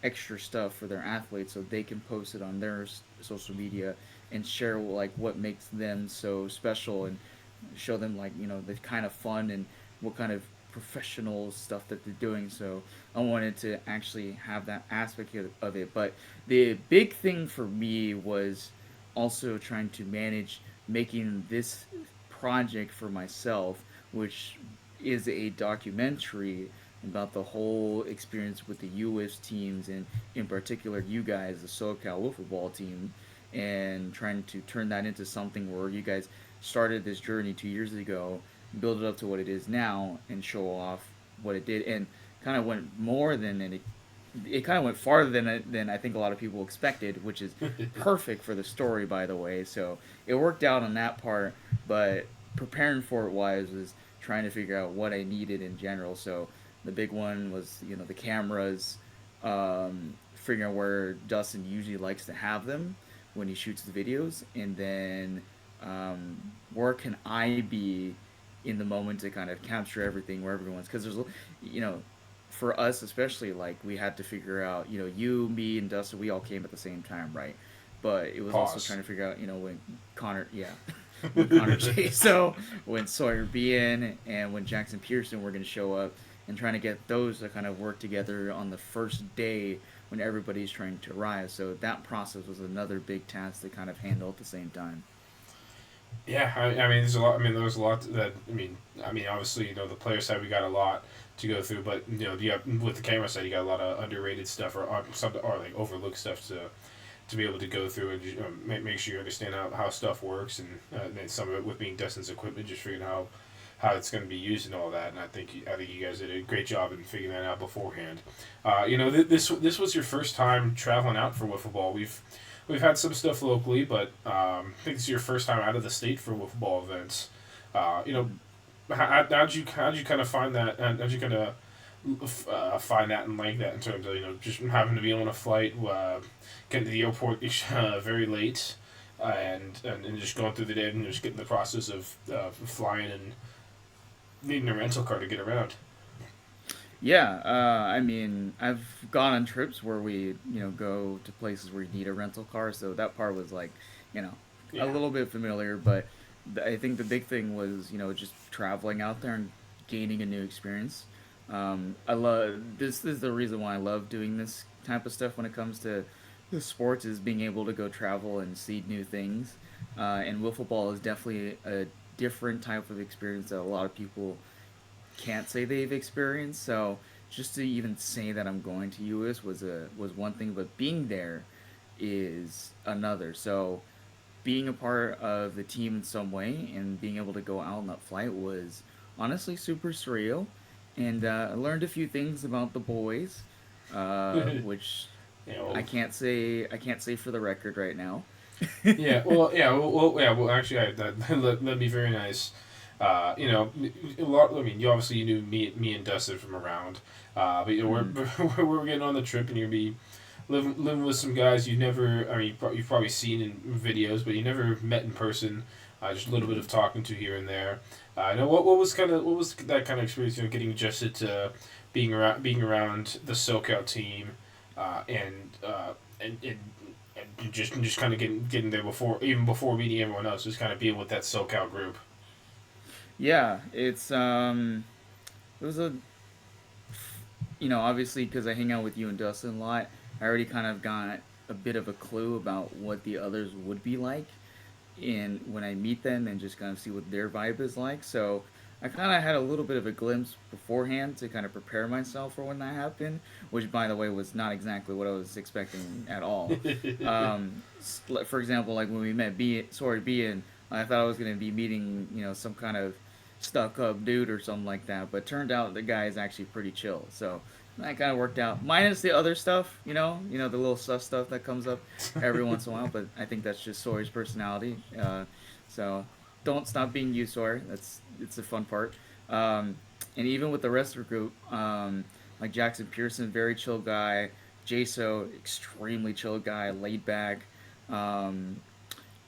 extra stuff for their athletes so they can post it on their social media and share like what makes them so special and show them like the kind of fun and what kind of professional stuff that they're doing. So I wanted to actually have that aspect of it. But the big thing for me was also trying to manage making this project for myself, which is a documentary about the whole experience with the Uwiffs teams and in particular you guys, the Socal Wiffleball team, and trying to turn that into something where you guys started this journey 2 years ago, build it up to what it is now, and show off what it did, and kind of went more than it kind of went farther than I think a lot of people expected, which is perfect for the story, by the way. So it worked out on that part, but preparing for it was trying to figure out what I needed in general. So the big one was the cameras, figuring out where Dustin usually likes to have them, when he shoots the videos, and then where can I be in the moment to kind of capture everything where everyone's, because there's, you know, for us especially, like we had to figure out, you know, you, me, and Dustin, we all came at the same time, right? But it was also Pause. trying to figure out, you know, when Connor, yeah, when Connor J. So when Sawyer Bien and when Jackson Pearson were going to show up, and trying to get those to kind of work together on the first day when everybody's trying to arrive. So that process was another big task to kind of handle at the same time. Yeah, I mean, there's a lot. I mean, there was a lot that. Obviously, you know, the player side we got a lot to go through, but you know, with the camera side, you got a lot of underrated stuff or some or like overlooked stuff to be able to go through and make sure you understand how stuff works, and then some of it with being Dustin's equipment, just figuring how it's going to be used and all that. And I think you guys did a great job in figuring that out beforehand. You know, this was your first time traveling out for Wiffleball. We've had some stuff locally, but I think it's your first time out of the state for Wiffleball events. You know, how'd you kind of find that? And how'd you kind of find that and like that in terms of, you know, just having to be on a flight, getting to the airport very late, and just going through the day and just getting the process of flying and needing a rental car to get around. Yeah, I mean, I've gone on trips where we, you know, go to places where you need a rental car, so that part was like, you know, a Yeah. little bit familiar, but I think the big thing was, you know, just traveling out there and gaining a new experience. I love this. Is the reason why I love doing this type of stuff when it comes to the sports, is being able to go travel and see new things. And wiffle ball is definitely a different type of experience that a lot of people can't say they've experienced. So just to even say that I'm going to US was one thing, but being there is another. So being a part of the team in some way and being able to go out on that flight was honestly super surreal. And I learned a few things about the boys, which You know, I can't say for the record right now. Actually, that'd be very nice. You know, a lot. I mean, you obviously you knew me and Dustin from around, but you know, Mm. we're getting on the trip, and you're be living with some guys you never. I mean, you've probably seen in videos, but you never met in person. Just a little bit of talking to here and there. You know, what was that kind of experience? You know, getting adjusted to being around the Socal team, uh, and uh, and, and and just kind of getting there before meeting everyone else, just kind of being with that SoCal group. Yeah, it was a, you know, obviously because I hang out with you and Dustin a lot, I already kind of got a bit of a clue about what the others would be like, and when I meet them and just kind of see what their vibe is like. So I kind of had a little bit of a glimpse beforehand to kind of prepare myself for when that happened, which by the way was not exactly what I was expecting at all. For example, like when we met B and I thought I was gonna be meeting, you know, some kind of stuck up dude or something like that, but turned out the guy is actually pretty chill. So that kind of worked out. Minus the other stuff, the little sus stuff that comes up every once in a while. But I think that's just Sawyer's personality. So don't stop being you, Sawyer. It's the fun part. And even with the rest of the group, like Jackson Pearson, very chill guy. Jaso, extremely chill guy, laid back. Um,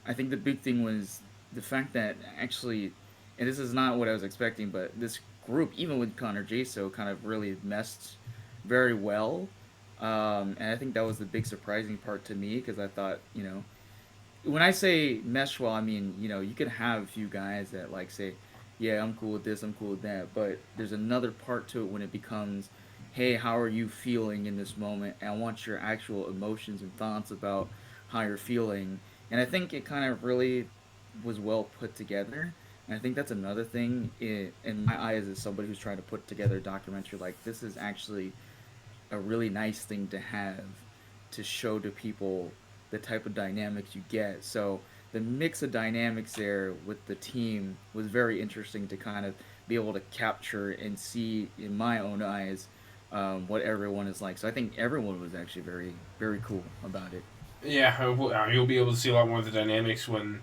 I think the big thing was the fact that actually, and this is not what I was expecting, but this group, even with Connor Jaso, kind of really messed very well. And I think that was the big surprising part to me because I thought, when I say mesh well, I mean, you could have a few guys that like say, yeah, I'm cool with this, I'm cool with that, but there's another part to it when it becomes, hey, how are you feeling in this moment? And I want your actual emotions and thoughts about how you're feeling. And I think it kind of really was well put together. And I think that's another thing in my eyes as somebody who's trying to put together a documentary like this is actually a really nice thing to have to show to people the type of dynamics you get. So the mix of dynamics there with the team was very interesting to kind of be able to capture and see in my own eyes what everyone is like. So I think everyone was actually very, very cool about it. Yeah, you'll be able to see a lot more of the dynamics when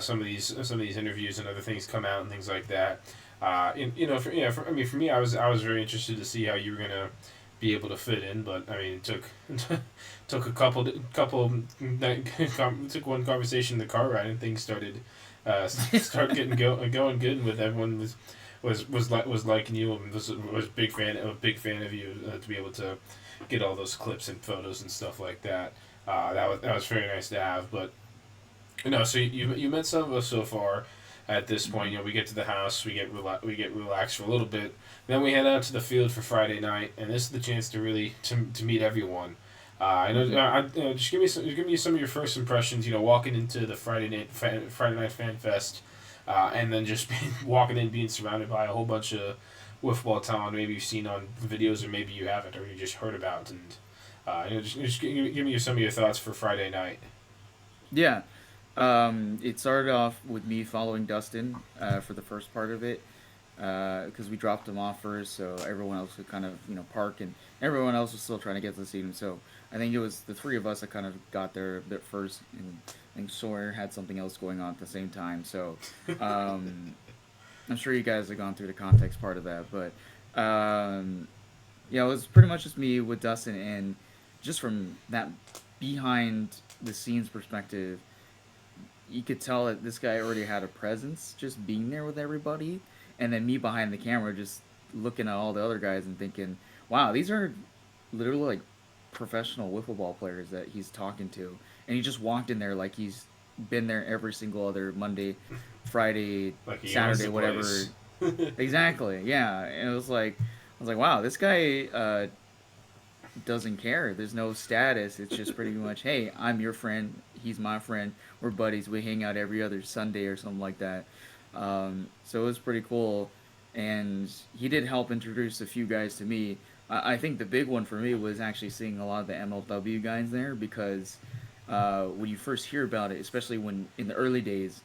some of these interviews and other things come out and things like that. For me, I was very interested to see how you were gonna be able to fit in. But I mean, it took a couple took one conversation in the car ride, and things started start getting going good with everyone was liking you and was a big fan of you to be able to get all those clips and photos and stuff like that. That was very nice to have. But so you met some of us so far. At this point, we get to the house, we get relaxed for a little bit, then we head out to the field for Friday night, and this is the chance to really to meet everyone. I know. Just give me some of your first impressions. Walking into the Friday night fan fest, and then just walking in, being surrounded by a whole bunch of Wiffleball talent. Maybe you've seen on videos, or maybe you haven't, or you just heard about. And just give me some of your thoughts for Friday night. Yeah. It started off with me following Dustin for the first part of it because we dropped him off first, so everyone else could kind of park, and everyone else was still trying to get to see him. So I think it was the three of us that kind of got there a bit first, and I think Sawyer had something else going on at the same time. So I'm sure you guys have gone through the context part of that, but it was pretty much just me with Dustin, and just from that behind the scenes perspective, you could tell that this guy already had a presence just being there with everybody, and then me behind the camera just looking at all the other guys and thinking, wow, these are literally like professional wiffle ball players that he's talking to. And he just walked in there like he's been there every single other Monday, Friday, like Saturday, whatever. Exactly, yeah. And I was like, wow, this guy doesn't care. There's no status. It's just pretty much, hey, I'm your friend. He's my friend. We're buddies. We hang out every other Sunday or something like that. So it was pretty cool. And he did help introduce a few guys to me. I think the big one for me was actually seeing a lot of the MLW guys there, because when you first hear about it, especially when in the early days,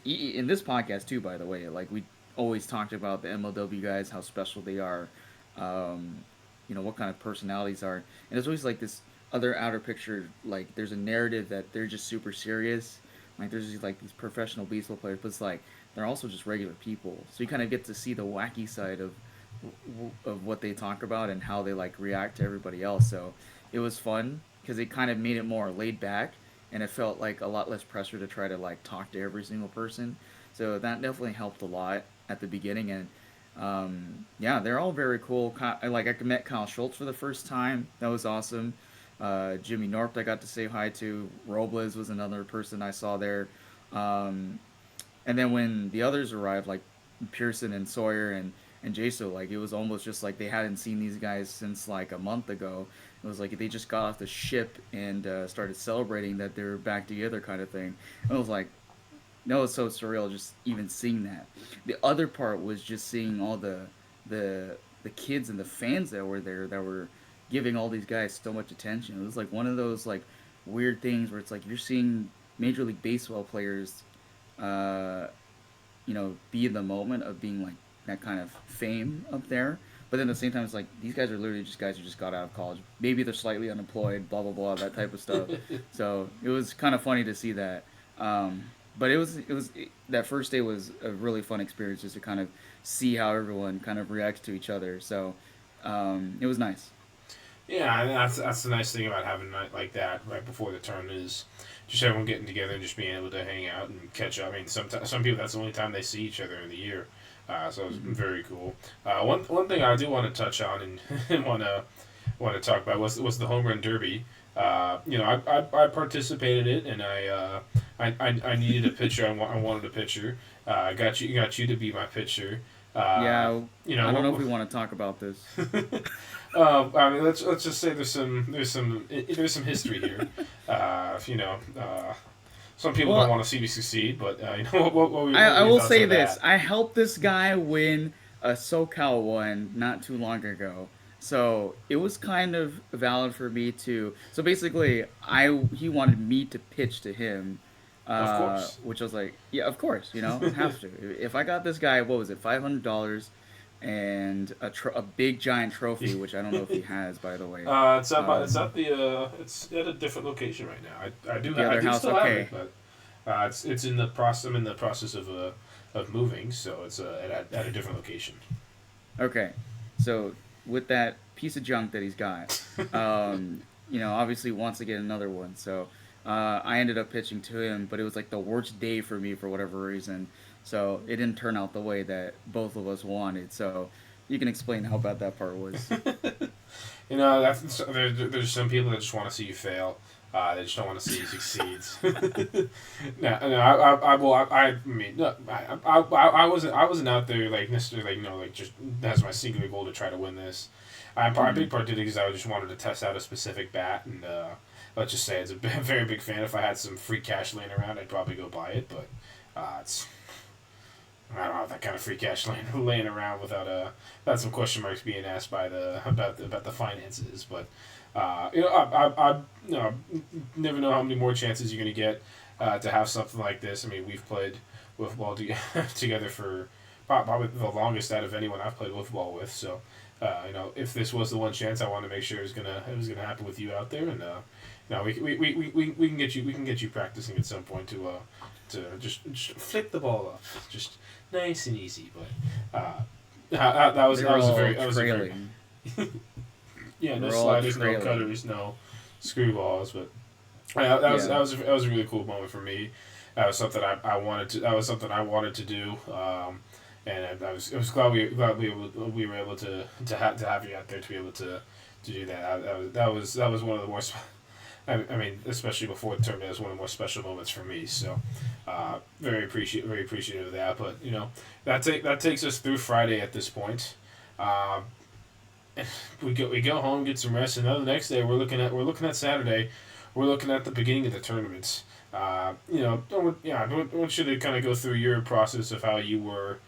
in this podcast too, by the way, like we always talked about the MLW guys, how special they are, what kind of personalities are. And it's always like this other outer picture, like there's a narrative that they're just super serious. Like there's these professional baseball players, but it's like they're also just regular people. So you kind of get to see the wacky side of what they talk about and how they react to everybody else. So it was fun because it kind of made it more laid back, and it felt like a lot less pressure to try to talk to every single person. So that definitely helped a lot at the beginning. And they're all very cool. I met Kyle Schultz for the first time. That was awesome. Jimmy Norp I got to say hi to. Robles was another person I saw there. And then when the others arrived, like Pearson and Sawyer and Jaso, it was almost just like they hadn't seen these guys since a month ago. It was like they just got off the ship and started celebrating that they're back together kind of thing. And it was like, no, it's so surreal just even seeing that. The other part was just seeing all the kids and the fans that were there that were giving all these guys so much attention. It was one of those weird things where it's you're seeing Major League Baseball players be in the moment of being that kind of fame up there, but then at the same time it's these guys are literally just guys who just got out of college. Maybe they're slightly unemployed, blah blah blah, that type of stuff. So it was kind of funny to see that. But it was that first day was a really fun experience, just to kind of see how everyone kind of reacts to each other. So it was nice. Yeah, and that's the nice thing about having a night like that right before the tournament, is just everyone getting together and just being able to hang out and catch up. I mean, some people, that's the only time they see each other in the year, so it was very cool. One thing I do want to touch on and want to talk about was the home run derby. I participated in it, and I needed a pitcher. I wanted a pitcher. I got you to be my pitcher. I don't know if we want to talk about this. I mean, let's just say there's some history here. Some people don't want to see me succeed, but I will say this: I helped this guy win a Socal one not too long ago, so it was kind of valid for me to. So basically, he wanted me to pitch to him. Of course. Which I was like, yeah, of course, have to. If I got this guy, what was it, $500, and a big giant trophy, which I don't know if he has, by the way. It's at a different location right now. I do still have it, but it's in the process. I'm in the process of moving, so it's at a different location. Okay, so with that piece of junk that he's got. Obviously wants to get another one. So I ended up pitching to him, but it was like the worst day for me for whatever reason. So it didn't turn out the way that both of us wanted. So you can explain how bad that part was. There's some people that just want to see you fail. They just don't want to see you succeed. I wasn't out there like necessarily just that's my singular goal to try to win this. A big part did it because I just wanted to test out a specific bat, and let's just say it's a very big fan. If I had some free cash laying around, I'd probably go buy it, but I don't have that kind of free cash laying around without some question marks being asked about the finances. But I never know how many more chances you're gonna get to have something like this. I mean, we've played Wiffleball together for probably the longest out of anyone I've played Wiffleball with. So if this was the one chance, I want to make sure it was gonna happen with you out there, and we can get you practicing at some point to just flick the ball up, just nice and easy. But that was a very yeah, no sliders, no cutters, no screw balls, but that was a really cool moment for me. That was something I wanted to do, and I was glad we were able to have you out there to be able to do that. That was one of the more. I mean, especially before the tournament, it was one of the more special moments for me. So, very appreciative of that. But that takes us through Friday at this point. We go home, get some rest, and then the next day we're looking at Saturday. We're looking at the beginning of the tournament. I want you to kind of go through your process of how you were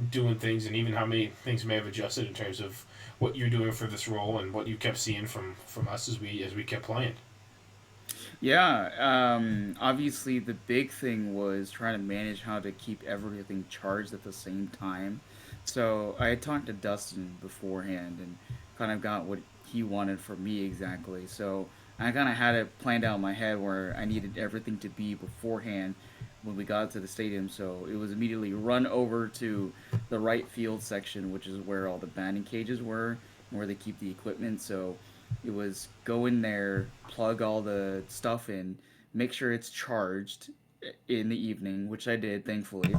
doing things, and even how many things may have adjusted in terms of what you're doing for this role and what you kept seeing from us as we kept playing. Yeah, obviously the big thing was trying to manage how to keep everything charged at the same time. So I had talked to Dustin beforehand and kind of got what he wanted from me exactly. So I kind of had it planned out in my head where I needed everything to be beforehand when we got to the stadium. So it was immediately run over to the right field section, which is where all the batting cages were and where they keep the equipment. So it was go in there, plug all the stuff in, make sure it's charged in the evening, which I did, thankfully,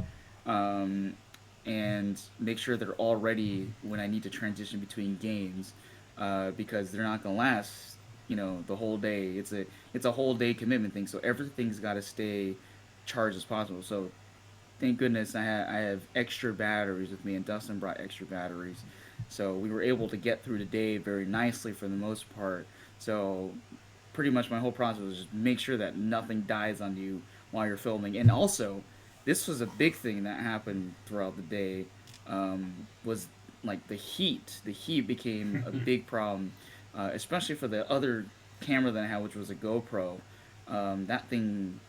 and make sure they're all ready when I need to transition between games, because they're not gonna last, the whole day. It's a whole day commitment thing, so everything's got to stay charged as possible. So thank goodness I have extra batteries with me, and Dustin brought extra batteries. So we were able to get through the day very nicely for the most part. So pretty much my whole process was just make sure that nothing dies on you while you're filming. And also, this was a big thing that happened throughout the day, was like the heat. The heat became a big problem, especially for the other camera that I had, which was a GoPro. That thing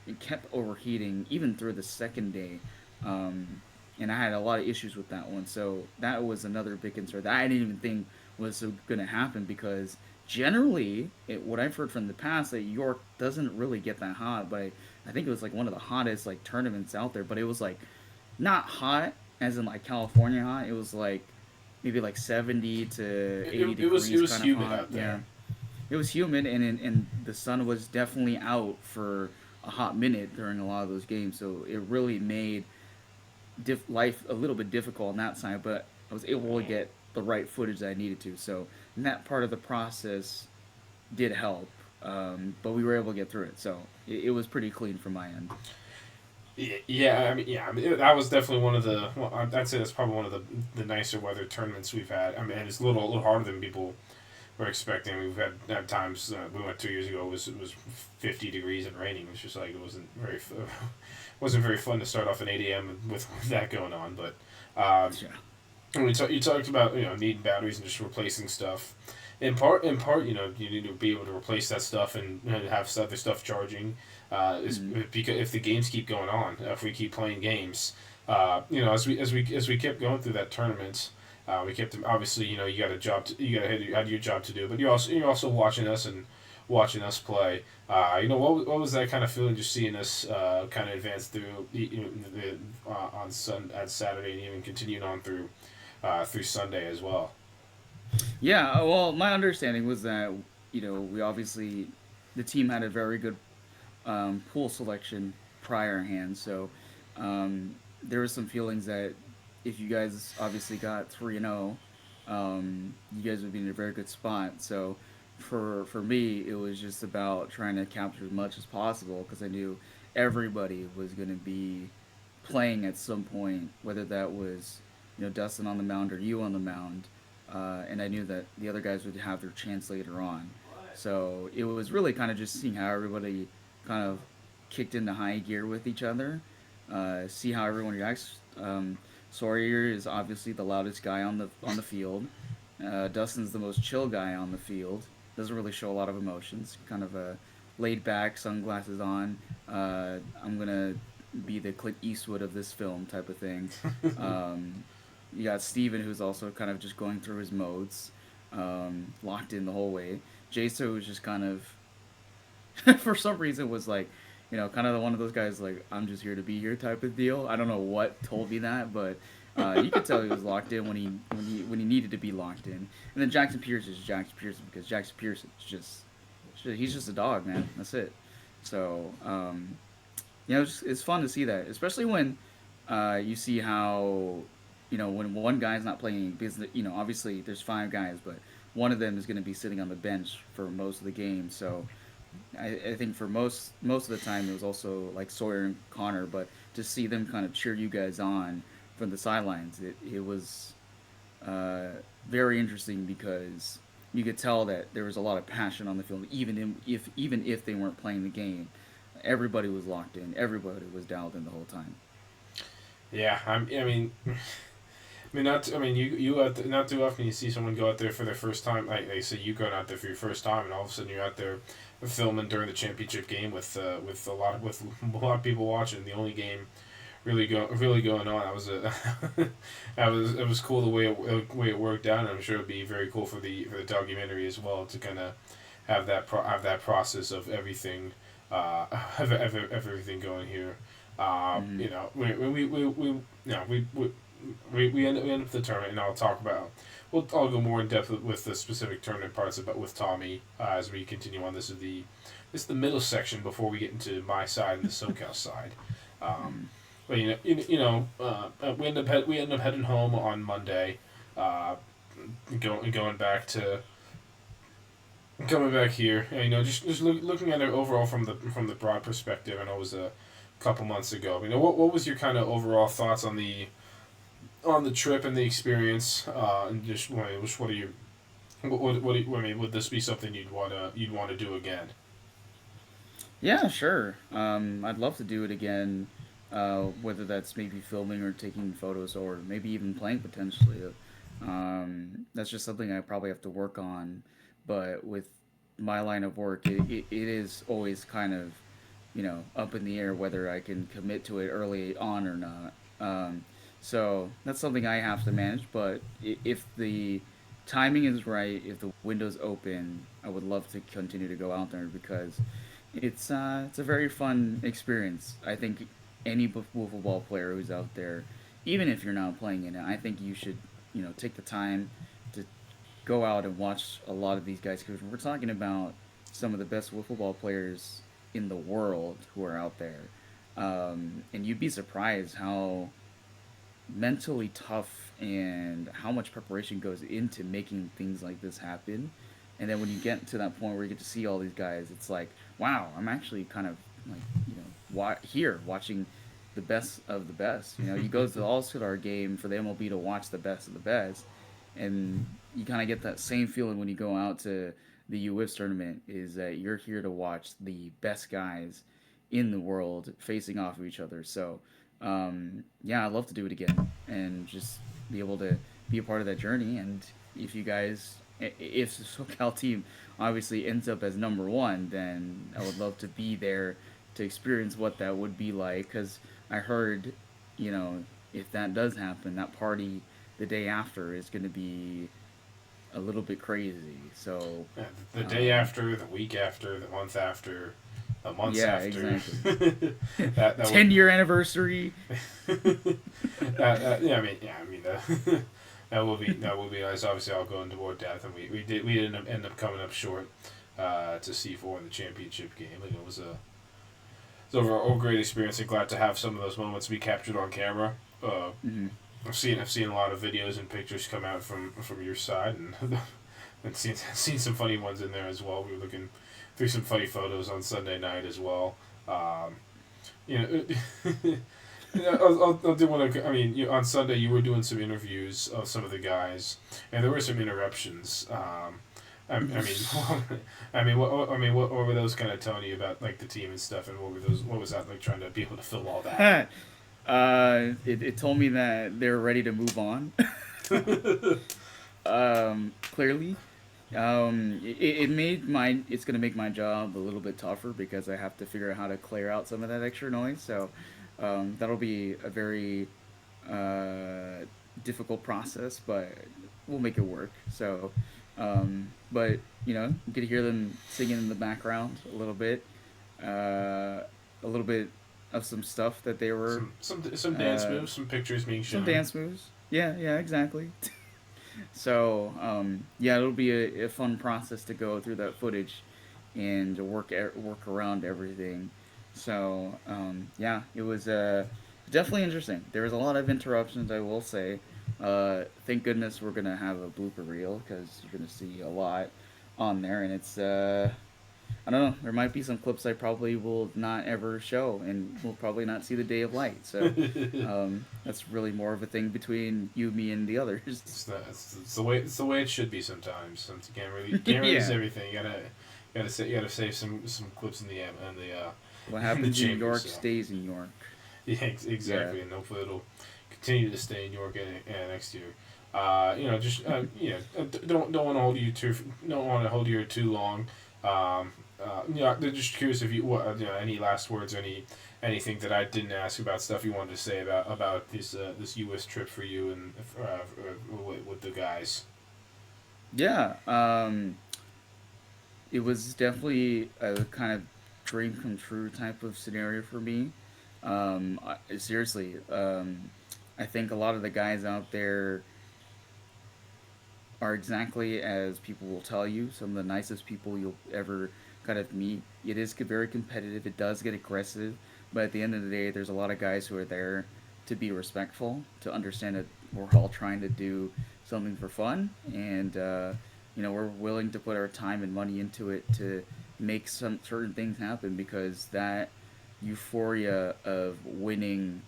it kept overheating even through the second day, and I had a lot of issues with that one. So that was another big concern that I didn't even think was going to happen, because generally, what I've heard from the past, that York doesn't really get that hot, but I think it was like one of the hottest like tournaments out there. But it was like not hot as in like California hot. It was like maybe like 70 to 80 degrees. It was kind humid of hot. out there. Yeah. It was humid, and the sun was definitely out for a hot minute during a lot of those games. So it really made life a little bit difficult on that side. But I was able to get the right footage that I needed to. So that part of the process did help. But we were able to get through it. So it was pretty clean from my end. Yeah, I mean, that was definitely one of the. Well, I'd say that's probably one of the nicer weather tournaments we've had. I mean, and it's a little harder than people were expecting. We've had times we went 2 years ago. It was 50 degrees and raining. It was just like it wasn't very fun to start off at 8 a.m. with that going on. But when you talked about needing batteries and just replacing stuff. In part, you need to be able to replace that stuff and have other stuff charging. Because if the games keep going on, if we keep playing games, as we kept going through that tournament, we kept obviously you got a job had your job to do, but you're also watching us play. What was that kind of feeling, just seeing us kind of advance through on Saturday and even continuing on through Sunday as well. Yeah, well, my understanding was that we obviously the team had a very good pool selection prior hand, so there was some feelings that if you guys obviously got 3-0, you guys would be in a very good spot. So for me, it was just about trying to capture as much as possible because I knew everybody was going to be playing at some point, whether that was Dustin on the mound or you on the mound, and I knew that the other guys would have their chance later on. So it was really kind of just seeing how everybody kind of kicked into high gear with each other, see how everyone reacts. Sawyer is obviously the loudest guy on the field. Dustin's the most chill guy on the field. Doesn't really show a lot of emotions. Kind of a laid back, sunglasses on. I'm gonna be the Clint Eastwood of this film type of thing. You got Steven, who's also kind of just going through his modes, locked in the whole way. Jaso was just kind of, for some reason, was like, kind of one of those guys like, I'm just here to be here type of deal. I don't know what told me that, but you could tell he was locked in when he needed to be locked in. And then Jackson Pierce is Jackson Pearson because Jackson Pierce is he's just a dog, man. That's it. So it's fun to see that, especially when you see how when one guy's not playing because obviously there's 5 guys, but one of them is going to be sitting on the bench for most of the game. So I think for most of the time it was also like Sawyer and Connor, but to see them kind of cheer you guys on from the sidelines, it was very interesting because you could tell that there was a lot of passion on the field, even if they weren't playing the game. Everybody was locked in. Everybody was dialed in the whole time. Yeah, you out there, not too often you see someone go out there for their first time. Like they say, you going out there for your first time, and all of a sudden you're out there filming during the championship game with a lot of people watching. The only game really going on. It was cool the way it worked out, and I'm sure it'd be very cool for the documentary as well to kind of have that process of everything, have everything going here. We end up the tournament, and I'll go more in depth with the specific tournament parts with Tommy as we continue on. This is the middle section before we get into my side and the Socal side. But we end up heading home on Monday, going back here. And, just looking at it overall from the broad perspective. I know it was a couple months ago. What was your kind of overall thoughts on the trip and the experience? And just what are you? Would this be something you'd want to do again? Yeah, sure. I'd love to do it again. Whether that's maybe filming or taking photos or maybe even playing potentially. That's just something I probably have to work on. But with my line of work, it is always kind of, up in the air whether I can commit to it early on or not. So that's something I have to manage. But if the timing is right, if the window's open, I would love to continue to go out there because it's a very fun experience. I think any wiffleball player who's out there, even if you're not playing in it, I think you should, take the time to go out and watch a lot of these guys because we're talking about some of the best wiffleball players in the world who are out there, and you'd be surprised how mentally tough and how much preparation goes into making things like this happen. And then when you get to that point where you get to see all these guys, it's like, wow, I'm actually kind of like, here watching the best of the best. You go to the All-Star game for the MLB to watch the best of the best, and you kind of get that same feeling when you go out to the Uwiffs tournament, is that you're here to watch the best guys in the world facing off of each other. So, I'd love to do it again and just be able to be a part of that journey. And if the SoCal team obviously ends up as number 1, then I would love to be there to experience what that would be like, because I heard, if that does happen, that party the day after is going to be a little bit crazy. So the day after, the week after, the month after, the months after. Exactly. 10-year anniversary. that will be nice. Obviously, I'll go into more depth, and we didn't end up coming up short to C4 in the championship game. Like, it was overall a great experience, and glad to have some of those moments be captured on camera. Mm-hmm. I've seen a lot of videos and pictures come out from your side, and and seen some funny ones in there as well. We were looking through some funny photos on Sunday night as well. You know, I do want to. I mean, on Sunday you were doing some interviews of some of the guys, and there were some interruptions. I mean, what were those kind of telling you about, like, the team and stuff, and what were those? What was that like, trying to be able to fill all that? It told me that they're ready to move on. Clearly, it's gonna make my job a little bit tougher because I have to figure out how to clear out some of that extra noise. So, that'll be a very difficult process, but we'll make it work. So, but you get to hear them singing in the background a little bit of some stuff that they were some dance moves, some pictures being shown. some dance moves. Yeah, exactly. So, yeah, it'll be a fun process to go through that footage and to work around everything. So, yeah, it was definitely interesting. There was a lot of interruptions, I will say. Thank goodness we're gonna have a blooper reel because you're gonna see a lot on there, and it's I don't know. There might be some clips I probably will not ever show, and will probably not see the day of light. So that's really more of a thing between you, me, and the others. It's the way it should be sometimes. You can't release Yeah. everything. You gotta save some clips in the What happens in chamber, York so. stays in York. Yeah, exactly, Yeah. and hopefully it'll continue to stay in York next year. Don't want to hold you too long. They're just curious if any last words, anything that I didn't ask about, stuff you wanted to say about this U.S. trip for you and with the guys. Yeah. It was definitely a kind of dream come true type of scenario for me. Seriously, I think a lot of the guys out there are exactly as people will tell you. Some of the nicest people you'll ever kind of meet. It is very competitive. It does get aggressive, but at the end of the day, there's a lot of guys who are there to be respectful, to understand that we're all trying to do something for fun, and we're willing to put our time and money into it to make some certain things happen because that euphoria of winning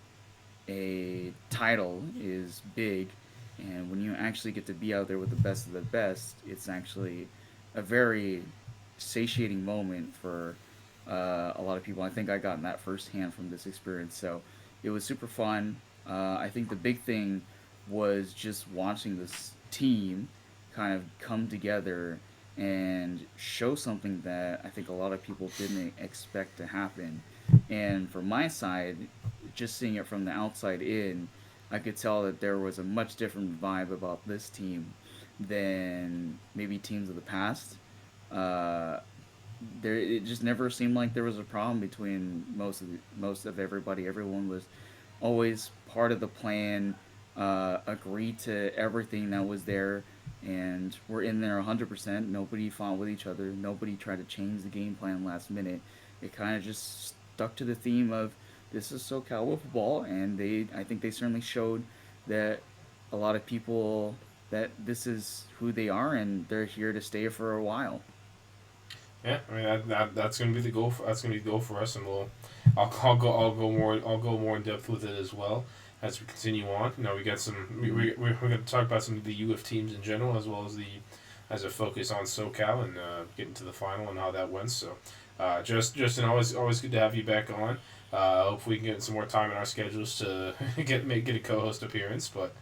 a title is big, and when you actually get to be out there with the best of the best, it's actually a very satiating moment for a lot of people. I think I got that firsthand from this experience, so it was super fun. I think the big thing was just watching this team kind of come together and show something that I think a lot of people didn't expect to happen. And from my side, just seeing it from the outside in, I could tell that there was a much different vibe about this team than maybe teams of the past. It just never seemed like there was a problem between most of everybody. Everyone was always part of the plan, agreed to everything that was there, and we're in there 100%. Nobody fought with each other. Nobody tried to change the game plan last minute. It kind of just stuck to the theme of this is SoCal Wiffleball, and I think they certainly showed that a lot of people that this is who they are, and they're here to stay for a while. Yeah, I mean that's gonna be the goal. That's gonna be the goal for us, and I'll go more in depth with it as well as we continue on. We got we're gonna talk about some of the UF teams in general, as well as a focus on SoCal and getting to the final and how that went. So, Justin, always good to have you back on. Hopefully we can get some more time in our schedules to get a co-host appearance, but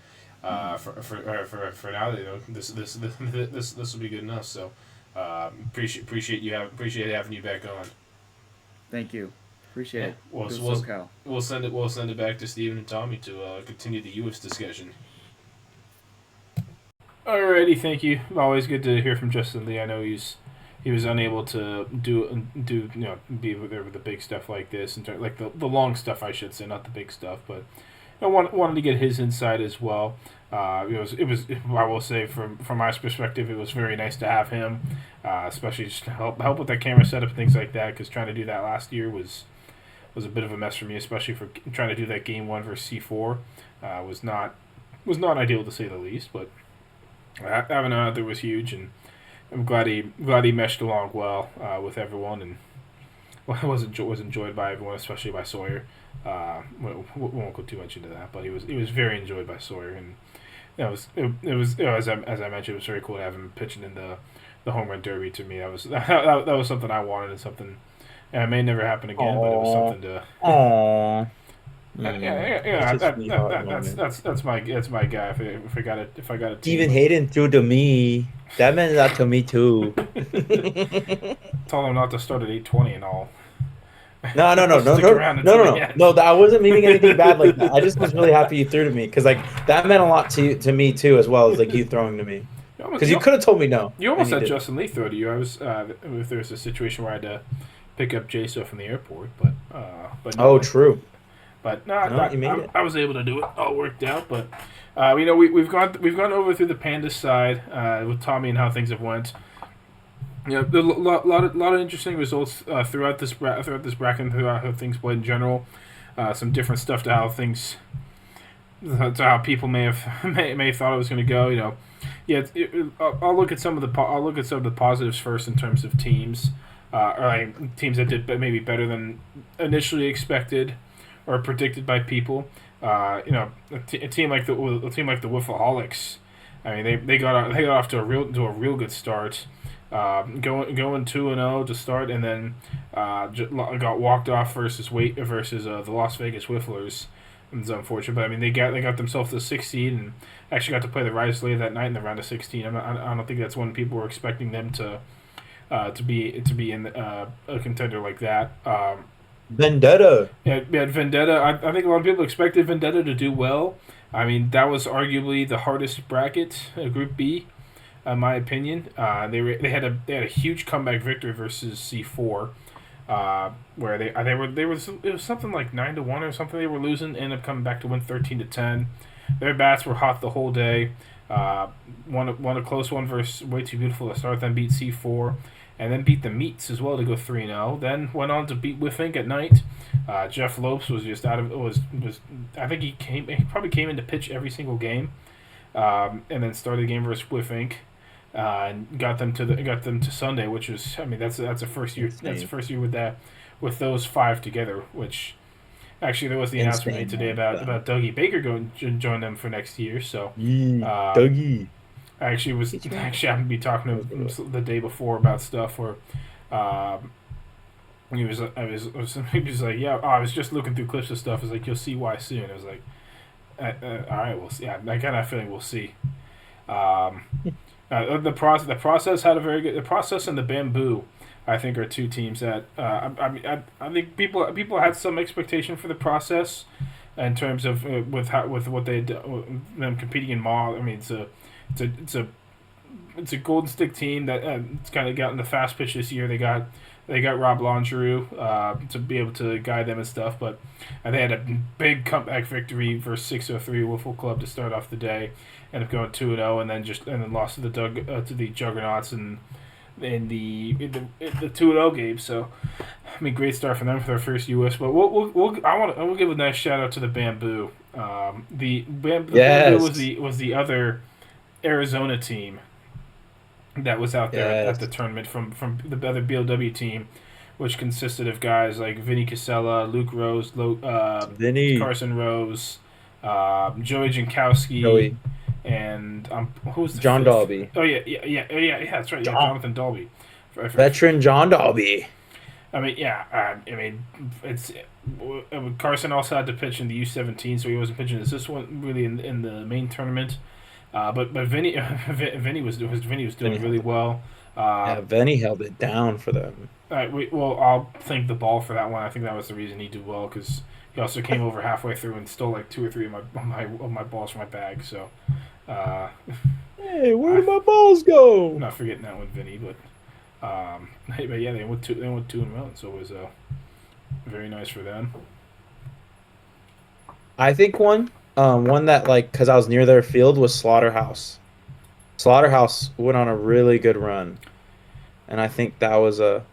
for now, this will be good enough. So. Appreciate having you back on. Thank you. Appreciate it. We'll send it back to Steven and Tommy to continue the Uwiffs discussion. Alrighty, thank you. Always good to hear from Justin Lee. I know he was unable to be there with the big stuff like this, and like the long stuff, I should say, not the big stuff, but I wanted to get his insight as well. It was I will say from my perspective, it was very nice to have him, especially just to help with that camera setup and things like that. Because trying to do that last year was a bit of a mess for me, especially for trying to do that game one versus C4. Was not ideal to say the least, but having him out there was huge, and I'm glad he meshed along well with everyone, and was enjoyed by everyone, especially by Sawyer. We won't go too much into that, but he was very enjoyed by Sawyer, and it was as I mentioned, it was very cool to have him pitching in the home run derby. To me, that was something I wanted, and something, and it may never happen again, but it was something to. Aww. That's my guy. If I got a team. Steven Hayden threw to me. That meant that to me too. Told him not to start at 8:20 and all. No. I wasn't meaning anything bad like that. I just was really happy you threw to me because like that meant a lot to me too, as well as like you throwing to me. Because you could have told me no. You almost had Justin Lee throw to you. I was if there was a situation where I had to pick up Jaso from the airport, but no, true. But you made it. I was able to do it. All worked out. But we've gone over through the Pandas side with Tommy and how things have went. Yeah, a lot of interesting results throughout this bracket and throughout how things played in general. Some different stuff to how people may have thought it was going to go. I'll look at some of the positives first in terms of teams, or like teams that did maybe better than initially expected or predicted by people. A team like the Wiffleholics. I mean, they got off to a real good start. Going 2-0 to start, and then got walked off versus the Las Vegas Wifflers. It's unfortunate, but I mean they got themselves the 6th seed and actually got to play the Rise later that night in the round of 16. I don't think that's when people were expecting them to be in a contender like that. Vendetta. Yeah, Vendetta. I think a lot of people expected Vendetta to do well. I mean, that was arguably the hardest bracket, Group B, in my opinion. They had a huge comeback victory versus C4, where it was something like 9-1 or something they were losing, ended up coming back to win 13-10. Their bats were hot the whole day. Won a close one versus Way Too Beautiful to start, then beat C4. And then beat the Meats as well to go 3-0. Then went on to beat Wiffink at night. Jeff Lopes was just out of I think he probably came in to pitch every single game, and then started the game versus Wiffink, and got them to Sunday, which was that's a first year with those 5 together. Which actually there was the announcement made today about Dougie Baker going to join them for next year. So Dougie. I actually happened to be talking to him the day before about stuff where he was like, yeah, I was just looking through clips of stuff. I was like, you'll see why soon. I was like, all right, we'll see. I kind of feeling we'll see. The process had a very good. The process and the Bamboo, I think, are two teams that I think people had some expectation for the process in terms of with what they them competing in Maw. I mean, it's a Golden Stick team that it's kind of gotten the fast pitch this year. They got Rob Longeroux to be able to guide them and stuff, but they had a big comeback victory versus 603 Wiffle Club to start off the day, ended up going 2-0, and then lost to the Juggernauts in the 2-0 game. So, I mean, great start for them for their first US. But we'll give a nice shout out to the Bamboo. The Bamboo was the other Arizona team that was out there at the tournament from the other BLW team, which consisted of guys like Vinny Casella, Luke Rose, Carson Rose, Joey Jankowski, and who's the John fifth? Dalby. Oh yeah, that's right. Yeah, Jonathan Dalby, veteran John Dalby. It's Carson also had to pitch in the U17, so he wasn't pitching this one really in the main tournament. But Vinny was doing really well. Vinny held it down for them. I'll thank the ball for that one. I think that was the reason he did well, because he also came over halfway through and stole like 2 or 3 of my balls from my bag. So, hey, where did my balls go? I'm not forgetting that one, Vinny. But yeah, they went 2-1, so it was very nice for them. I think one that like because I was near their field was Slaughterhouse. Slaughterhouse went on a really good run, and I think that was a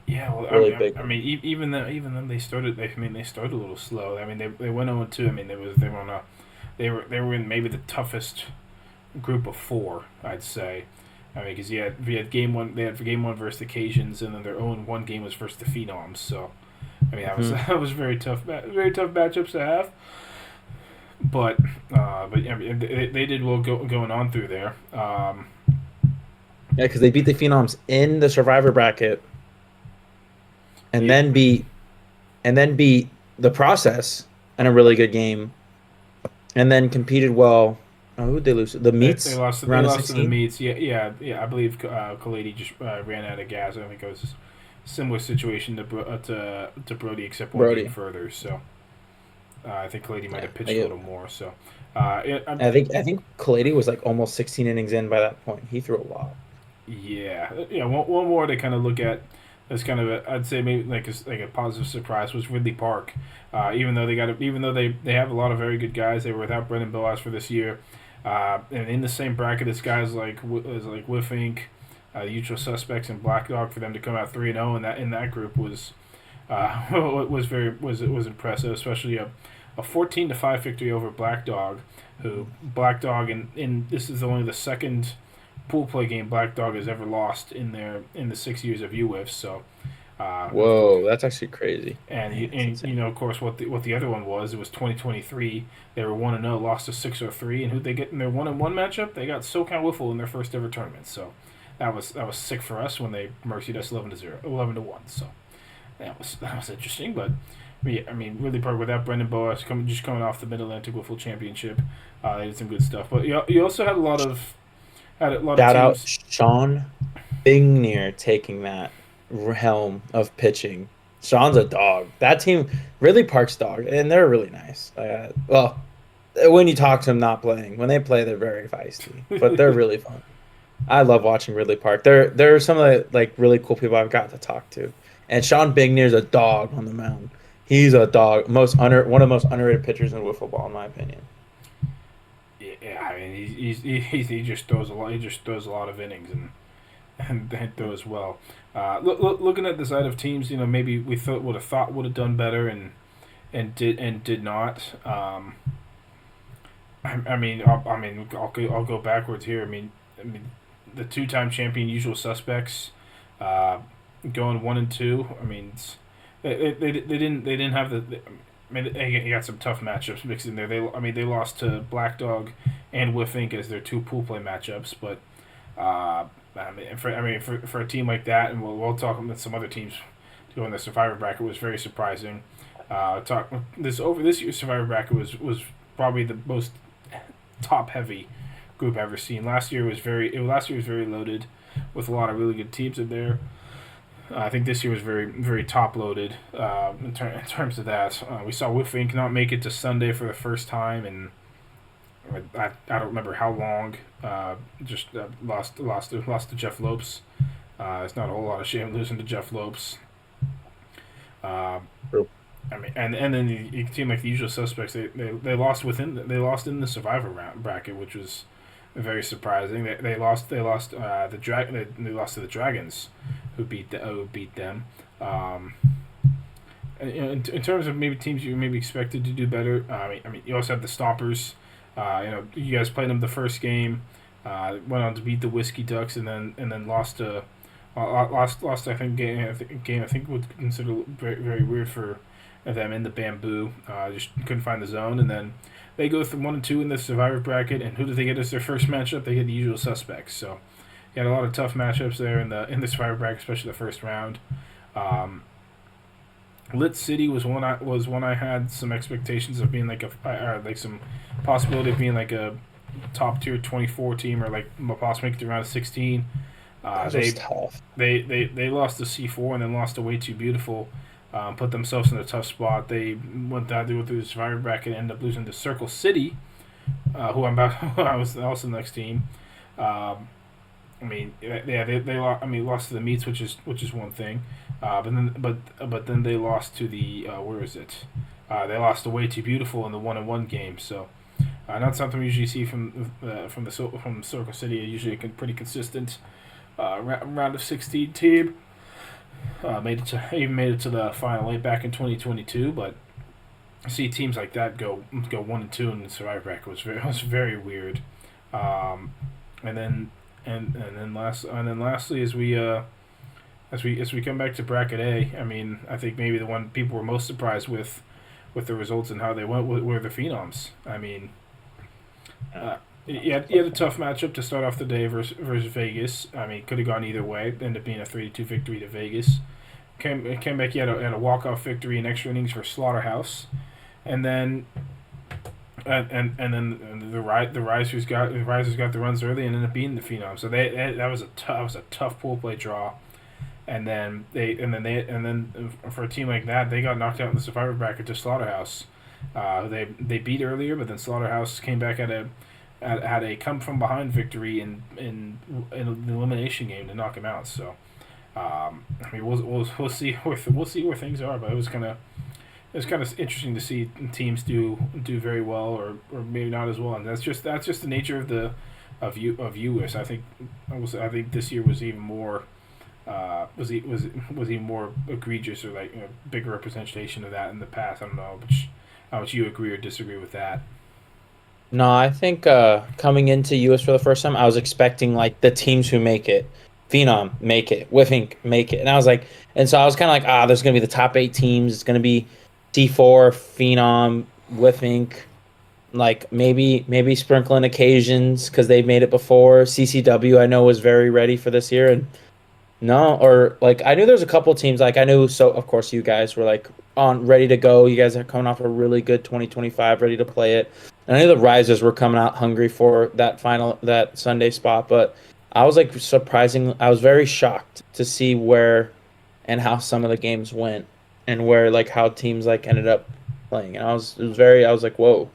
Yeah, well, really big I one. mean, even then they started. I mean, they started a little slow. I mean, they went 0-2. I mean, they were on a they were in maybe the toughest group of four, I'd say. I mean, because we had game one. They had game one versus the Cajuns, and then their own one game was versus the Phenoms. So, I mean, that was Hmm. that was very tough matchups to have. But yeah, I mean, they did well going on through there. Yeah, because they beat the Phenoms in the Survivor bracket, and Yeah, then beat the Process in a really good game, and then competed well. Oh, who did they lose? The they Meats lost round of to the 16. meets. Yeah. I believe Kaladi just ran out of gas. I think it was a similar situation to Brody, except one game Brody. further. So I think Kaladi might Yeah, have pitched a like little more. So I think Kaladi was like almost 16 innings in by that point. He threw a lot. yeah. One more to kind of look at as kind of I'd say maybe like a positive surprise was Ridley Park. Even though they have a lot of very good guys, they were without Brendan Boas for this year. And in the same bracket as guys like Wiff Inc., Usual Suspects, and Black Dog, for them to come out 3-0 in that group was was impressive, especially a 14-5 victory over Black Dog, who Black Dog in this is only the second pool play game Black Dog has ever lost in the 6 years of Uwiffs. So, of course, Whoa, that's actually crazy. Man, that's and insane. of course what the other one was, it was 2023. They were 1-0, lost to 6-3, and who they get in their 1-1 matchup? They got Socal Wiffle in their first ever tournament. So that was sick for us when they mercied us 11-0, 11-1. So that was interesting, but. Yeah, I mean, really, part without Brendan Boas coming off the Mid Atlantic Wiffle Championship, they did some good stuff. But you also had a lot of Shout out teams. Sean Bingnier taking that helm of pitching. Sean's a dog. That team really Park's dog, and they're really nice. Well, when you talk to them not playing, when they play, they're very feisty, but they're really fun. I love watching Ridley Park. They're some of the like really cool people I've got to talk to. And Sean Bignier's a dog on the mound. He's a dog. One of the most underrated pitchers in wiffle ball, in my opinion. Yeah, I mean, he just throws a lot. He just throws a lot of innings and throws well. Looking at the side of teams, maybe we thought would have done better and did not. I'll go backwards here. I mean, the two-time champion Usual Suspects, uh, going 1-2. I mean, they didn't have I mean, they got some tough matchups mixed in there. They lost to Black Dog and Whiff Inc. as their two pool play matchups, but for a team like that, and we'll talk about some other teams to go in the Survivor bracket, was very surprising. This year's Survivor bracket was probably the most top heavy group I've ever seen. Last year was very loaded with a lot of really good teams in there. I think this year was very top loaded in terms of that. We saw Whiff Inc. not make it to Sunday for the first time, and I don't remember how long. Just lost to Jeff Lopes. It's not a whole lot of shame losing to Jeff Lopes. Uh, True. I mean, and then you team like the Usual Suspects, they lost they lost in the Survivor bracket, which was very surprising. They lost they lost to the Dragons, who beat them. In terms of maybe teams you maybe expected to do better, you also have the Stompers. You guys played them the first game, went on to beat the Whiskey Ducks, and then lost to lost I think game I think would consider very weird for them in the Bamboo. Just couldn't find the zone, and then they go from 1-2 in the Survivor bracket. And who do they get as their first matchup? They get the Usual Suspects. So you had a lot of tough matchups there in the Survivor bracket, especially the first round. Um, Lit City was one I had some expectations of being like some possibility of being like a top tier 24 team, or like possibly make it to round of 16. Uh, That was they tough. they lost to C4 and then lost to Way Too Beautiful. Put themselves in a tough spot. They went through the Survivor bracket and ended up losing to Circle City, who I'm about. I was also the next team. Um, lost to the Meats, which is one thing, but then they lost to the where is it? They lost to Way Too Beautiful in the 1-1 game. So not something we usually see from Circle City. Usually a pretty consistent round of 16 team. Made it to the final 8 back in 2022, but see teams like that go 1-2 in the Survivor bracket was very weird. And then lastly, as we come back to bracket A, I mean, I think maybe the one people were most surprised with the results and how they went were the Phenoms. I mean, you had a tough matchup to start off the day versus Vegas. I mean, could have gone either way. Ended up being a 3-2 victory to Vegas. Came back. You had a walk-off victory in extra innings for Slaughterhouse, and then the Risers got the runs early and ended up beating the Phenoms. So that was a tough pool play draw. And then for a team like that, they got knocked out in the Survivor bracket to Slaughterhouse. They beat earlier, but then Slaughterhouse came back had a come from behind victory in the elimination game to knock him out. So I mean we'll see where things are, but it was kind of interesting to see teams do very well or maybe not as well, and that's just the nature of Uwiffs. I think this year was even more. Was even more egregious or like a bigger representation of that in the past? I don't know how much you agree or disagree with that. No, I think coming into US for the first time, I was expecting like the teams who make it, Phenom make it, Wiffink make it, and I was like, and so I was kind of like, there's gonna be the top 8 teams. It's gonna be C4, Phenom, Wiffink, like maybe sprinkling occasions because they've made it before. CCW I know was very ready for this year, and no, or like I knew there was a couple teams like I knew. So of course you guys were like on ready to go. You guys are coming off a really good 2025, ready to play it. And I knew the Risers were coming out hungry for that Sunday spot. But I was like I was very shocked to see where and how some of the games went and where like how teams like ended up playing. And I was like, whoa,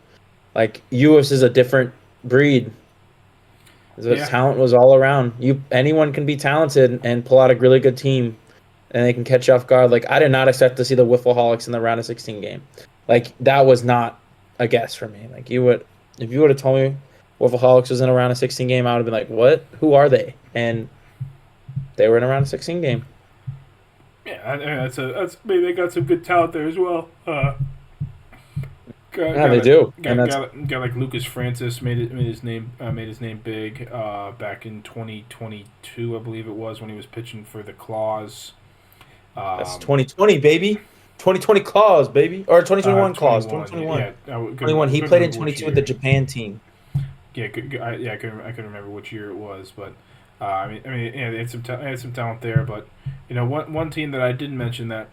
like Uwiffs is a different breed. The talent was all around. Anyone can be talented and pull out a really good team, and they can catch you off guard. Like I did not expect to see the Wiffleholics in the round of 16 game. Like that was not a guess for me. Like if you would have told me Wiffleholics was in a round of 16 game, I would have been like, what? Who are they? And they were in a round of 16 game. Yeah, that's maybe they got some good talent there as well. They do. Got like Lucas Francis made his name big back in 2022, I believe it was, when he was pitching for the Claws. That's 2020, baby. 2020 Claws, baby, or 2021 Claws. 2021. Yeah, 21. He played in 22 with the Japan team. Yeah, I couldn't remember which year it was, but I mean, yeah, they had some talent there. But you know, one team that I didn't mention that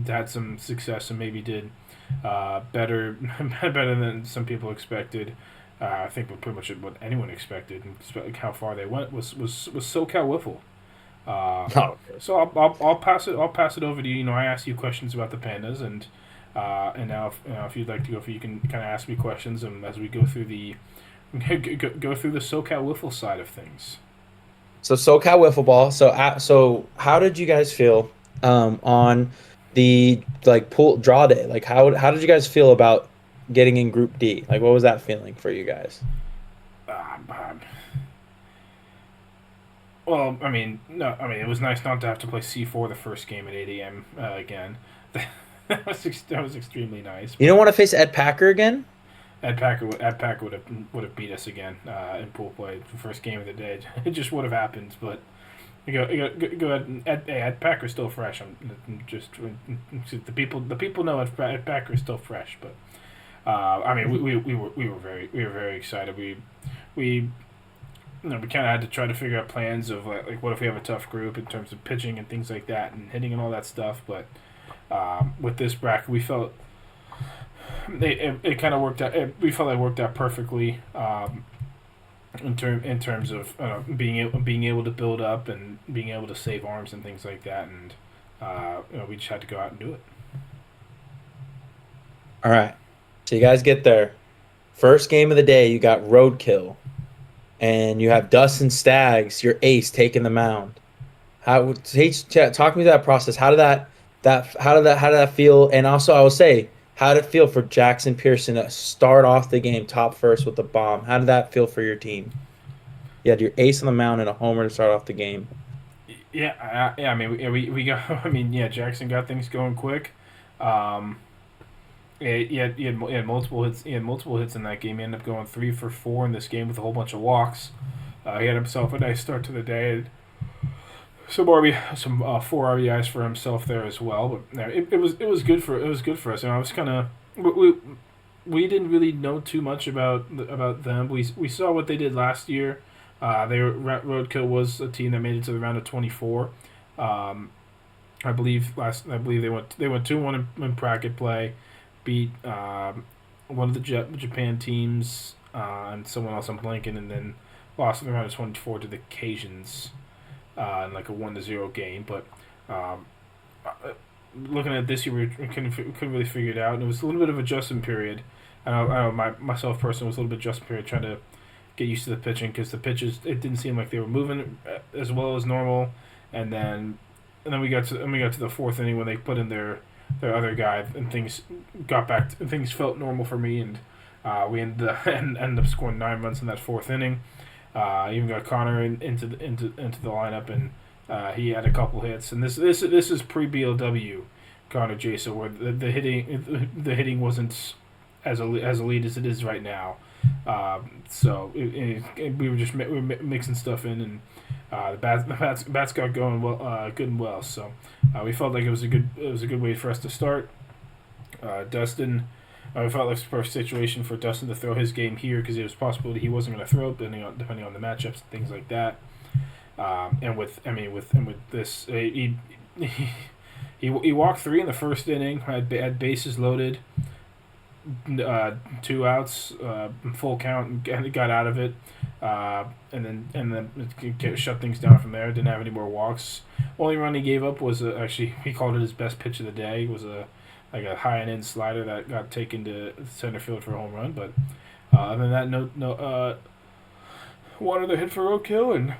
had some success and maybe did better than some people expected. I think pretty much what anyone expected, and how far they went was Socal Wiffle. So I'll pass it over to you. You know, I asked you questions about the Pandas, and now if you'd like to go through, you can kind of ask me questions, and as we go through the Socal Wiffle side of things. So Socal Wiffleball. So how did you guys feel on the like pool draw day? Like how did you guys feel about getting in Group D? Like what was that feeling for you guys? Well, I mean, it was nice not to have to play C4 the first game at 8 a.m. Again. that was extremely nice. You don't want to face Ed Packer again? Ed Packer would have beat us again in pool play the first game of the day. It just would have happened, but go ahead. Ed Packer's still fresh. I'm just the people know Ed Packer's still fresh, but I mean we were very excited. We kind of had to try to figure out plans of like what if we have a tough group in terms of pitching and things like that and hitting and all that stuff. But with this bracket, we felt it kind of worked out. We felt it worked out perfectly in terms of being able to build up and being able to save arms and things like that. And we just had to go out and do it. All right, so you guys get there. First game of the day, you got Roadkill. And you have Dustin Staggs, your ace, taking the mound. Talk me through that process. How did that feel? And also, I will say, How did it feel for Jackson Pearson to start off the game top first with the bomb? How did that feel for your team? You had your ace on the mound and a homer to start off the game. Yeah. I mean, we got. I mean, yeah. Jackson got things going quick. Um, he had multiple hits. He had multiple hits in that game. He ended up going 3 for 4 in this game with a whole bunch of walks. He had himself a nice start to the day. Some 4 RBIs for himself there as well. But no, it was good for us. And I was kind of we didn't really know too much about them. We saw what they did last year. Roadkill was a team that made it to the round of 24. I believe they went 2-1 in bracket play, beat one of the Japan teams and someone else I'm blanking, and then lost in the round of 24 to the Cajuns in like a 1-0 game. But looking at this year, we couldn't really figure it out, and it was a little bit of adjustment period. I know myself personally was a little bit adjustment period trying to get used to the pitching because the pitches, it didn't seem like they were moving as well as normal, and then we got to the fourth inning when they put in their other guy and things got back things felt normal for me, and we ended up scoring 9 runs in that fourth inning. Even got Connor into the lineup, and he had a couple hits, and this is pre BLW Connor Jason, where the hitting wasn't as elite as it is right now. So we were mixing stuff in, and the bats got going well, good and well. So we felt like it was a good way for us to start. Dustin, we felt like the first situation for Dustin to throw his game here because it was possible that he wasn't going to throw depending on the matchups and things like that. And with this, he walked 3 in the first inning, had bases loaded. 2 outs, full count, and got out of it, and then shut things down from there. Didn't have any more walks. Only run he gave up was actually he called it his best pitch of the day. It was a high and in slider that got taken to center field for a home run. But other than that, one other hit for Roadkill and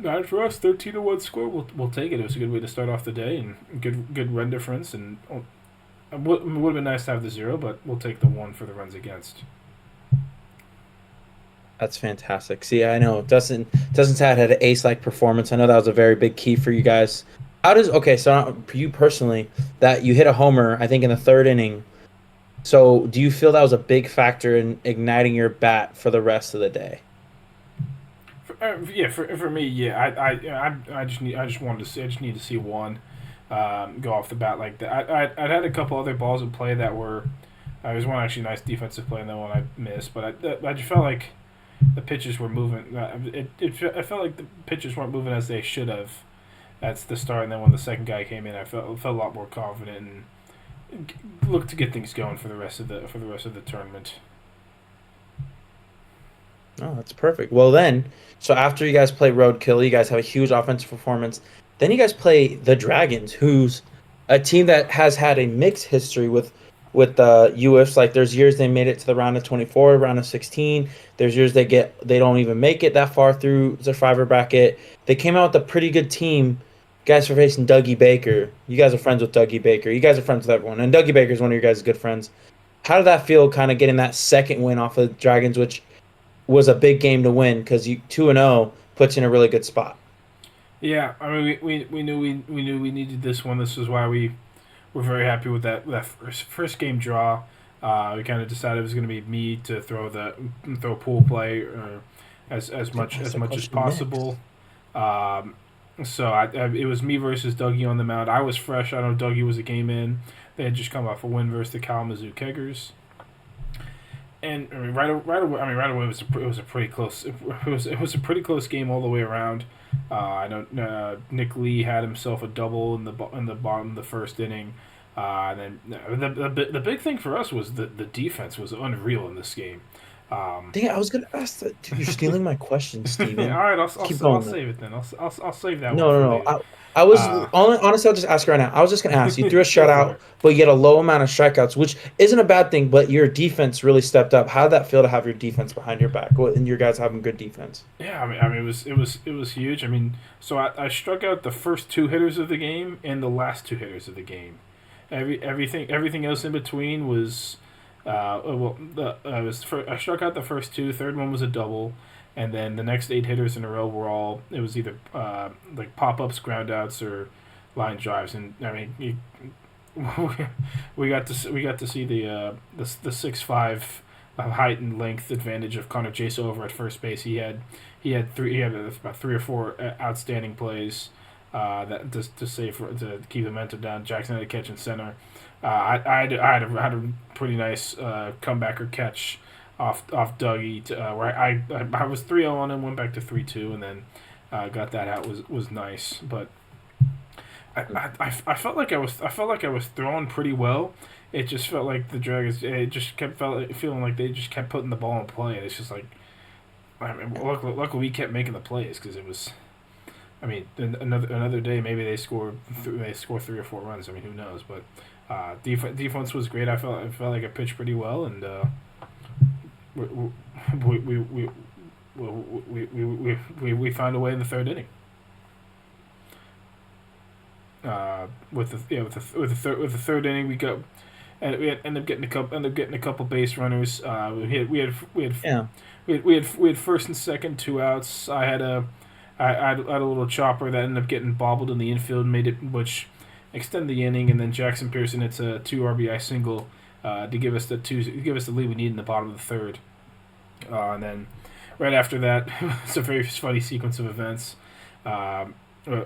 9 for us. 13-1 score. We'll take it. It was a good way to start off the day and good run difference and. It would have been nice to have the 0, but we'll take the 1 for the runs against. That's fantastic. See, I know Dustin's had an ace-like performance. I know that was a very big key for you guys. So for you personally, that you hit a homer, I think in the 3rd inning. So do you feel that was a big factor in igniting your bat for the rest of the day? For me, yeah. I just need to see 1. Go off the bat like that. I'd had a couple other balls in play that were. There was one actually nice defensive play and then one I missed, but I just felt like the pitches were moving. I felt like the pitches weren't moving as they should have. That's the start, and then when the second guy came in, I felt a lot more confident and looked to get things going for the rest of the tournament. Oh, that's perfect. Well then, so after you guys play Roadkill, you guys have a huge offensive performance. Then you guys play the Dragons, who's a team that has had a mixed history with the Uwiffs. Like there's years they made it to the round of 24, round of 16. There's years they don't even make it that far through the Survivor bracket. They came out with a pretty good team. You guys are facing Dougie Baker. You guys are friends with Dougie Baker. You guys are friends with everyone, and Dougie Baker is one of your guys' good friends. How did that feel, kind of getting that second win off of the Dragons, which was a big game to win because 2-0 puts you in a really good spot? Yeah, I mean, we knew we needed this one. This is why we were very happy with that first game draw. We kind of decided it was going to be me to throw pool play as much as possible. So it was me versus Dougie on the mound. I was fresh. I know Dougie was a game in. They had just come off a win versus the Kalamazoo Keggers. And I mean, right away it was a pretty close. It was a pretty close game all the way around. I know Nick Lee had himself a double in the bottom of the first inning. And then the big thing for us was the defense was unreal in this game. Dang it, I was gonna ask that. Dude, you're stealing my question, Steven. All right, I'll save it then. I'll save that. No. I was honestly, I'll just ask you right now. I was just gonna ask. You threw a shutout, but you get a low amount of strikeouts, which isn't a bad thing. But your defense really stepped up. How did that feel to have your defense behind your back, and your guys having good defense? Yeah, I mean, it was huge. I mean, so I struck out the first 2 hitters of the game and the last 2 hitters of the game, Everything else in between was, I struck out the first two. Third one was a double, and then the next 8 hitters in a row were all. It was either like pop ups, ground outs, or line drives. And I mean, we got to see the 6'5" height and length advantage of Connor Chase over at first base. He had about 3 or 4 outstanding plays that to keep the momentum down. Jackson had a catch in center. I had a pretty nice comebacker catch off Dougie where I was 3-0 on him, went back to 3-2, and then got that out. Was nice, but I felt like I was throwing pretty well. It just felt like the Dragons. It just kept feeling like they just kept putting the ball in play. And it's just like, I mean, luckily we kept making the plays because it was. I mean, another day maybe they score 3 or 4 runs. I mean, who knows? But defense was great. I felt like I pitched pretty well, and we found a way in the third inning. With the third inning we got, and we ended up getting a couple base runners. We had first and second, 2 outs. I had a little chopper that ended up getting bobbled in the infield, which extended the inning, and then Jackson Pearson hits a 2 RBI single to give us the lead we need in the bottom of the third. And then right after that, it's a very funny sequence of events.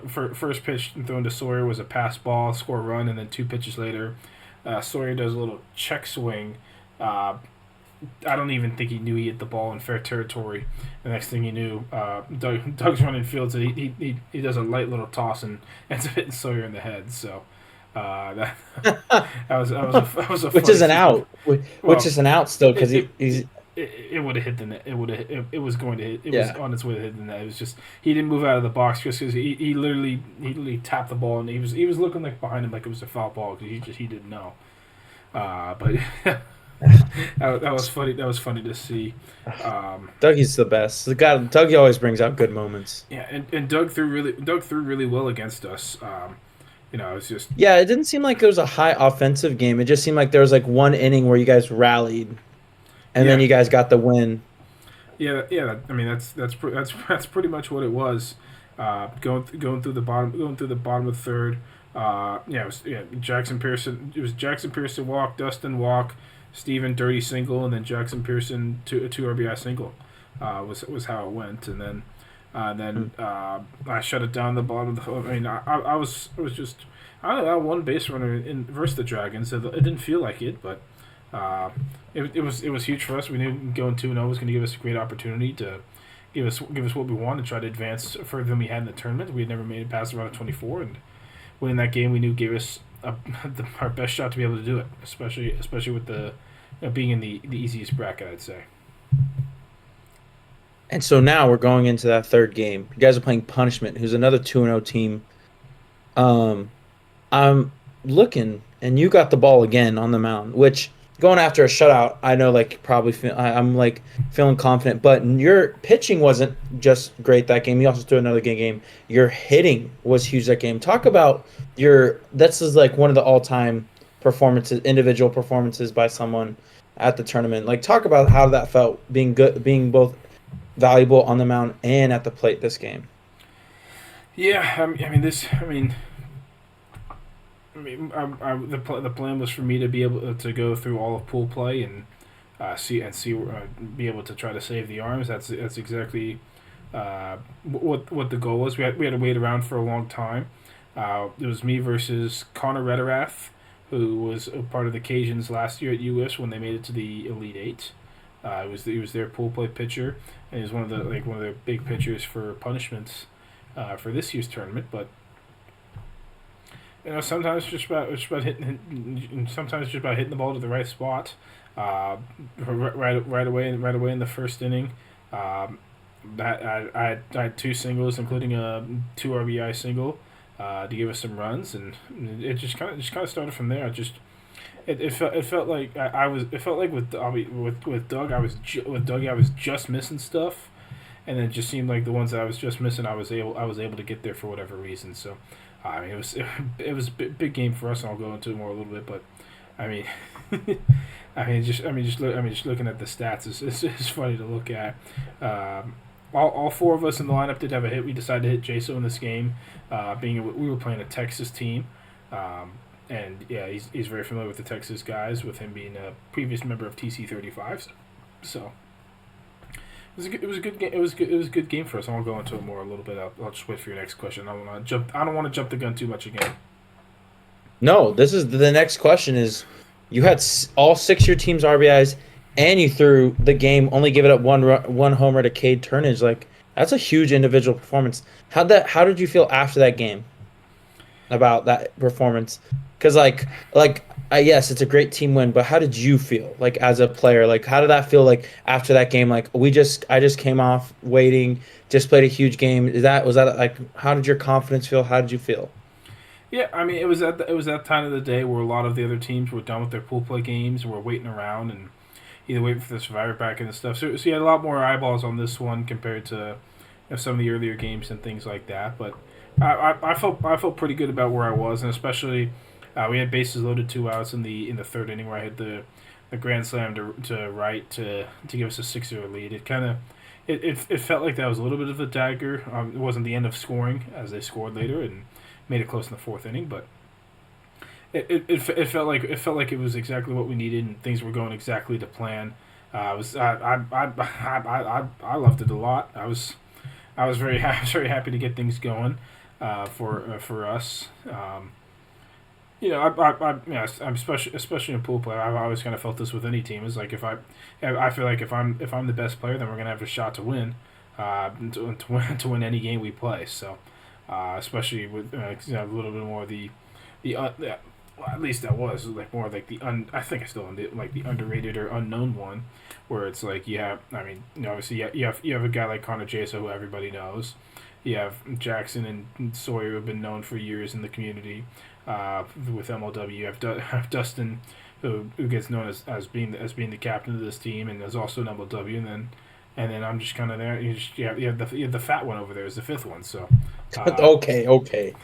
First pitch thrown to Sawyer was a pass ball, score a run, and then 2 pitches later, Sawyer does a little check swing. I don't even think he knew he hit the ball in fair territory. The next thing he knew, Doug's running field, so he does a light little toss and ends up hitting Sawyer in the head. So that was a which is an out, which is an out still because he's. It would have hit the net. It was going to hit. It was on its way to hit the net. It was just he didn't move out of the box just because he literally tapped the ball, and he was looking like behind him like it was a foul ball because he didn't know. But that was funny. That was funny to see. Dougie's the best. Dougie always brings out good moments. Yeah, and Doug threw really well against us. It's just it didn't seem like there was a high offensive game. It just seemed like there was like one inning where you guys rallied. And then you guys got the win. Yeah. I mean, that's pretty much what it was. Going through the bottom of the third. Jackson Pearson. It was Jackson Pearson walk, Dustin walk, Steven dirty single, and then Jackson Pearson a 2 RBI single. Was how it went, and then I shut it down the bottom of the. I mean, I was just I had 1 base runner in versus the Dragons. So it didn't feel like it, but. It was huge for us. We knew going 2-0 was going to give us a great opportunity to give us what we want and try to advance further than we had in the tournament. We had never made it past the round of 24, and winning that game we knew gave us our best shot to be able to do it, especially with the being in the easiest bracket, I'd say. And so now we're going into that third game. You guys are playing Punishment, who's another 2-0 team. I'm looking, and you got the ball again on the mound, which. Going after a shutout, I know, like, probably I'm, like, feeling confident. But your pitching wasn't just great that game. You also threw another good game. Your hitting was huge that game. Talk about this is, like, one of the all-time individual performances by someone at the tournament. Like, talk about how that felt, being both valuable on the mound and at the plate this game. Yeah, the plan was for me to be able to go through all of pool play and be able to try to save the arms. That's exactly what the goal was. We had to wait around for a long time. It was me versus Connor Rederath, who was a part of the Cajuns last year at Uwiffs when they made it to the Elite Eight. He was their pool play pitcher, and he was one of their big pitchers for punishments for this year's tournament, but. Sometimes it's just about hitting. Sometimes it's just about hitting the ball to the right spot, right away in the first inning. I had 2 singles, including a 2 RBI single, to give us some runs, and it just kind of started from there. It felt like with Doug I was just missing stuff, and then it just seemed like the ones that I was just missing, I was able to get there for whatever reason. So, I mean, it was a big game for us, and I'll go into it more a little bit. But, I mean, just looking at the stats is funny to look at. All four of us in the lineup did have a hit. We decided to hit Jaso in this game, being we were playing a Texas team. And yeah, he's very familiar with the Texas guys, with him being a previous member of TC35. So it was a good game. It was a good game for us. I'll go into it more a little bit. I'll just wait for your next question. I don't want to jump the gun too much again. No, this is the next question. Is you had all 6 of your team's RBIs, and you threw the game, only give it up one homer to Cade Turnage. Like, that's a huge individual performance. How did you feel after that game about that performance? Because yes, it's a great team win, but how did you feel, like, as a player? Like, how did that feel, like, after that game? Like, I just came off waiting, just played a huge game. Was that like, how did your confidence feel? How did you feel? Yeah, I mean, it was that time of the day where a lot of the other teams were done with their pool play games and were waiting around and either waiting for the survivor back and stuff. So you had a lot more eyeballs on this one compared to some of the earlier games and things like that. But I felt pretty good about where I was, and especially we had bases loaded, 2 outs in the third inning where I had the grand slam to right to give us a 6-0 lead. It felt like that was a little bit of a dagger. It wasn't the end of scoring, as they scored later and made it close in the 4th inning, but it felt like it was exactly what we needed, and things were going exactly to plan. I loved it a lot. I was very happy to get things going for us. I'm especially in pool play. I've always kind of felt this with any team. Is like I feel like if I'm the best player, then we're gonna have a shot to win, to win any game we play. So, especially with a little bit more at least that was like more like I think I still like the underrated or unknown one, where it's like obviously you have a guy like Connor Jaso, who everybody knows. You have Jackson and Sawyer, who have been known for years in the community. With MLW, you have Dustin, who gets known as being the captain of this team, and is also an MLW, and then I'm just kind of there. You have the fat one over there is the 5th one. So okay.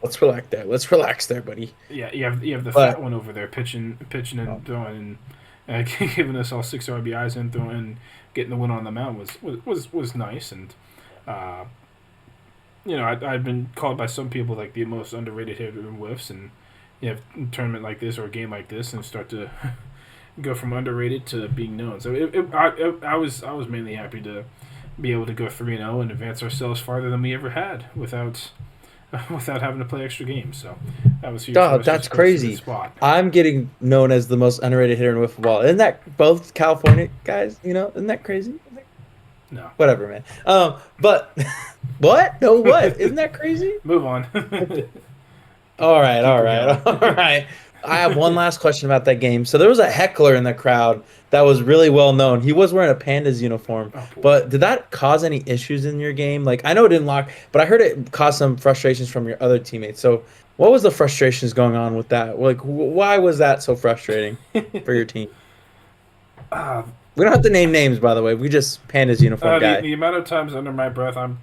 Let's relax there. Let's relax there, buddy. Yeah, you have the fat one over there pitching and throwing, and giving us all 6 RBIs and throwing, getting the win on the mound was nice. And I've been called by some people like the most underrated hitter in Uwiffs, and you have a tournament like this or a game like this and start to go from underrated to being known. So I was mainly happy to be able to go 3-0 and advance ourselves farther than we ever had without having to play extra games. So that was huge. That's crazy. I'm getting known as the most underrated hitter in Wiffleball. Isn't that both California guys? Isn't that crazy? No. Whatever, man. But what? No, what? Isn't that crazy? Move on. All right. I have one last question about that game. So there was a heckler in the crowd that was really well known. He was wearing a Pandas uniform. But did that cause any issues in your game? Like, I know it didn't lock, but I heard it caused some frustrations from your other teammates. So what was the frustrations going on with that? Like, why was that so frustrating for your team? We don't have to name names, by the way. We just Pandas uniform guy. The amount of times under my breath I'm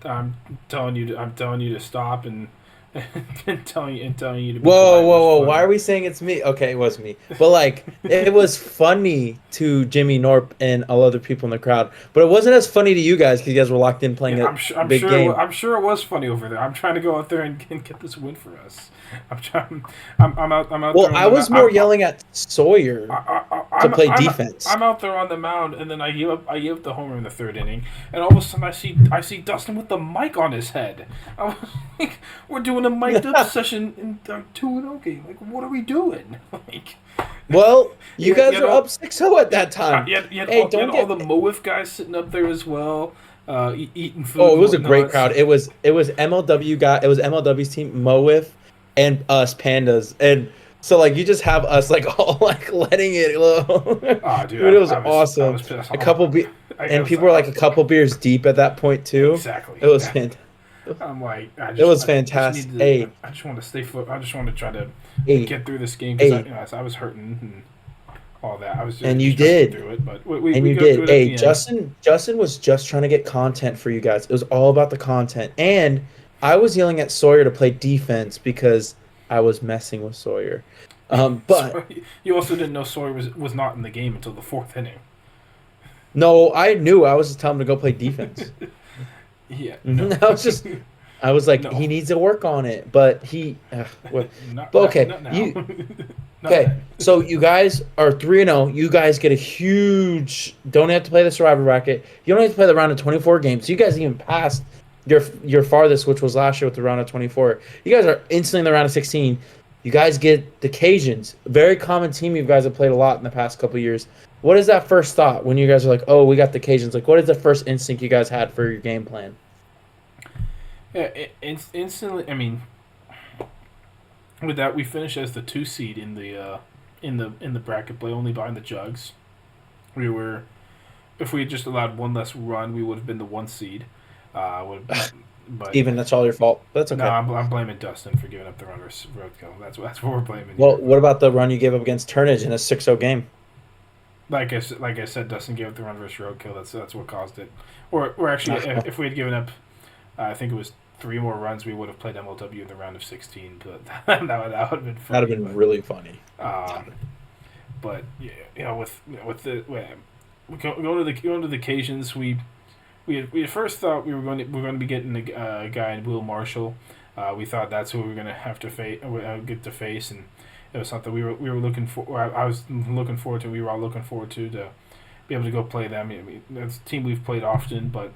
telling you to stop and telling you to be whoa. Why are we saying it's me? Okay, it was me. But like, it was funny to Jimmy Norp and all other people in the crowd. But it wasn't as funny to you guys because you guys were locked in playing a big game. I'm sure it was funny over there. I'm trying to go out there and get this win for us. I'm out. Well, I was more yelling at Sawyer to play defense. I'm out there on the mound, and then I give up the homer in the 3rd inning, and all of a sudden I see Dustin with the mic on his head. I was like, we're doing a mic'd up session in the 2-0 game. Like, what are we doing? Like, well, you guys are up 6-0 at that time. You had all the Mowiff guys sitting up there as well, eating food. Oh, it was a great crowd. It was MLW guy. It was MLW's team, Mowiff, and us Pandas, and so like you just have us like all like letting it low. Oh, dude, it was awesome. A couple people were like a couple beers deep at that point too. Exactly. It was fantastic. I'm like, it was fantastic. I just want to stay I just want to try to get through this game because I was hurting. all that. I was And you just trying to get did. through it, but we And you got through did. it at Hey, the end. Justin was just trying to get content for you guys. It was all about the content. And I was yelling at Sawyer to play defense because I was messing with Sawyer. But So, you also didn't know Sawyer was not in the game until the 4th inning. no, I knew. I was just telling him to go play defense. Yeah, no, I was like, no, he needs to work on it. But not, but not, okay, not now. Not okay. now. So you guys are 3-0. You guys get a huge. Don't have to play the survivor bracket. You don't have to play the round of 24 games. So you guys even passed your farthest, which was last year with the round of 24. You guys are instantly in the round of 16. You guys get the Cajuns, a very common team. You guys have played a lot in the past couple of years. What is that first thought when you guys are like, oh, we got the Cajuns? Like, what is the first instinct you guys had for your game plan? Yeah, instantly. I mean, with that, we finished as the 2 seed in the bracket play, only behind the Jugs. We were, if we had just allowed one less run, we would have been the 1 seed. But Even that's all your fault. That's okay. no, I'm blaming Dustin for giving up the runner's roadkill. That's what we're blaming. Well, here. what about the run you gave up against Turnage in a 6-0 game? Like I said, Dustin gave up the run versus roadkill. That's what caused it. Or actually, if we had given up, I think it was 3 more runs, we would have played MLW in the round of 16. But that would have been funny. That'd have been really funny. But yeah, with the going to the Cajuns, we had first thought we were going to be getting a guy in Will Marshall. We thought that's who we were going to have to get to face, and it was something we were looking for. I was looking forward to. We were all looking forward to be able to go play them. I mean, it's a team we've played often, but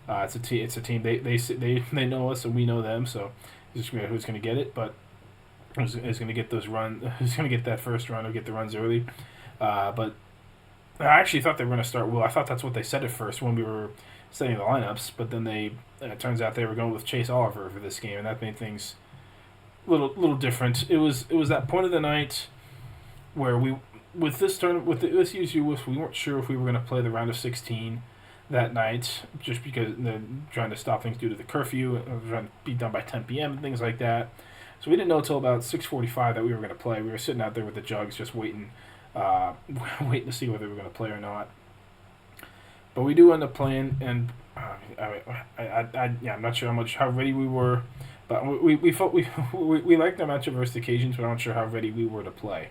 it's a team they know us and we know them. So who's going to get it? But who's going to get those run? Who's going to get that first run or get the runs early? But I actually thought they were going to start Will. I thought that's what they said at first when we were setting the lineups, but then it turns out they were going with Chase Oliver for this game, and that made things a little different. It was that point of the night where with this year's Uwiffs, we weren't sure if we were going to play the round of 16 that night, just because they're trying to stop things due to the curfew, trying to be done by 10 p.m. and things like that. So we didn't know until about 6:45 that we were going to play. We were sitting out there with the Jugs, just waiting to see whether we were going to play or not. But we do end up playing, and I'm not sure how ready we were, but we felt we liked our matchup versus the Cajuns, but I'm not sure how ready we were to play.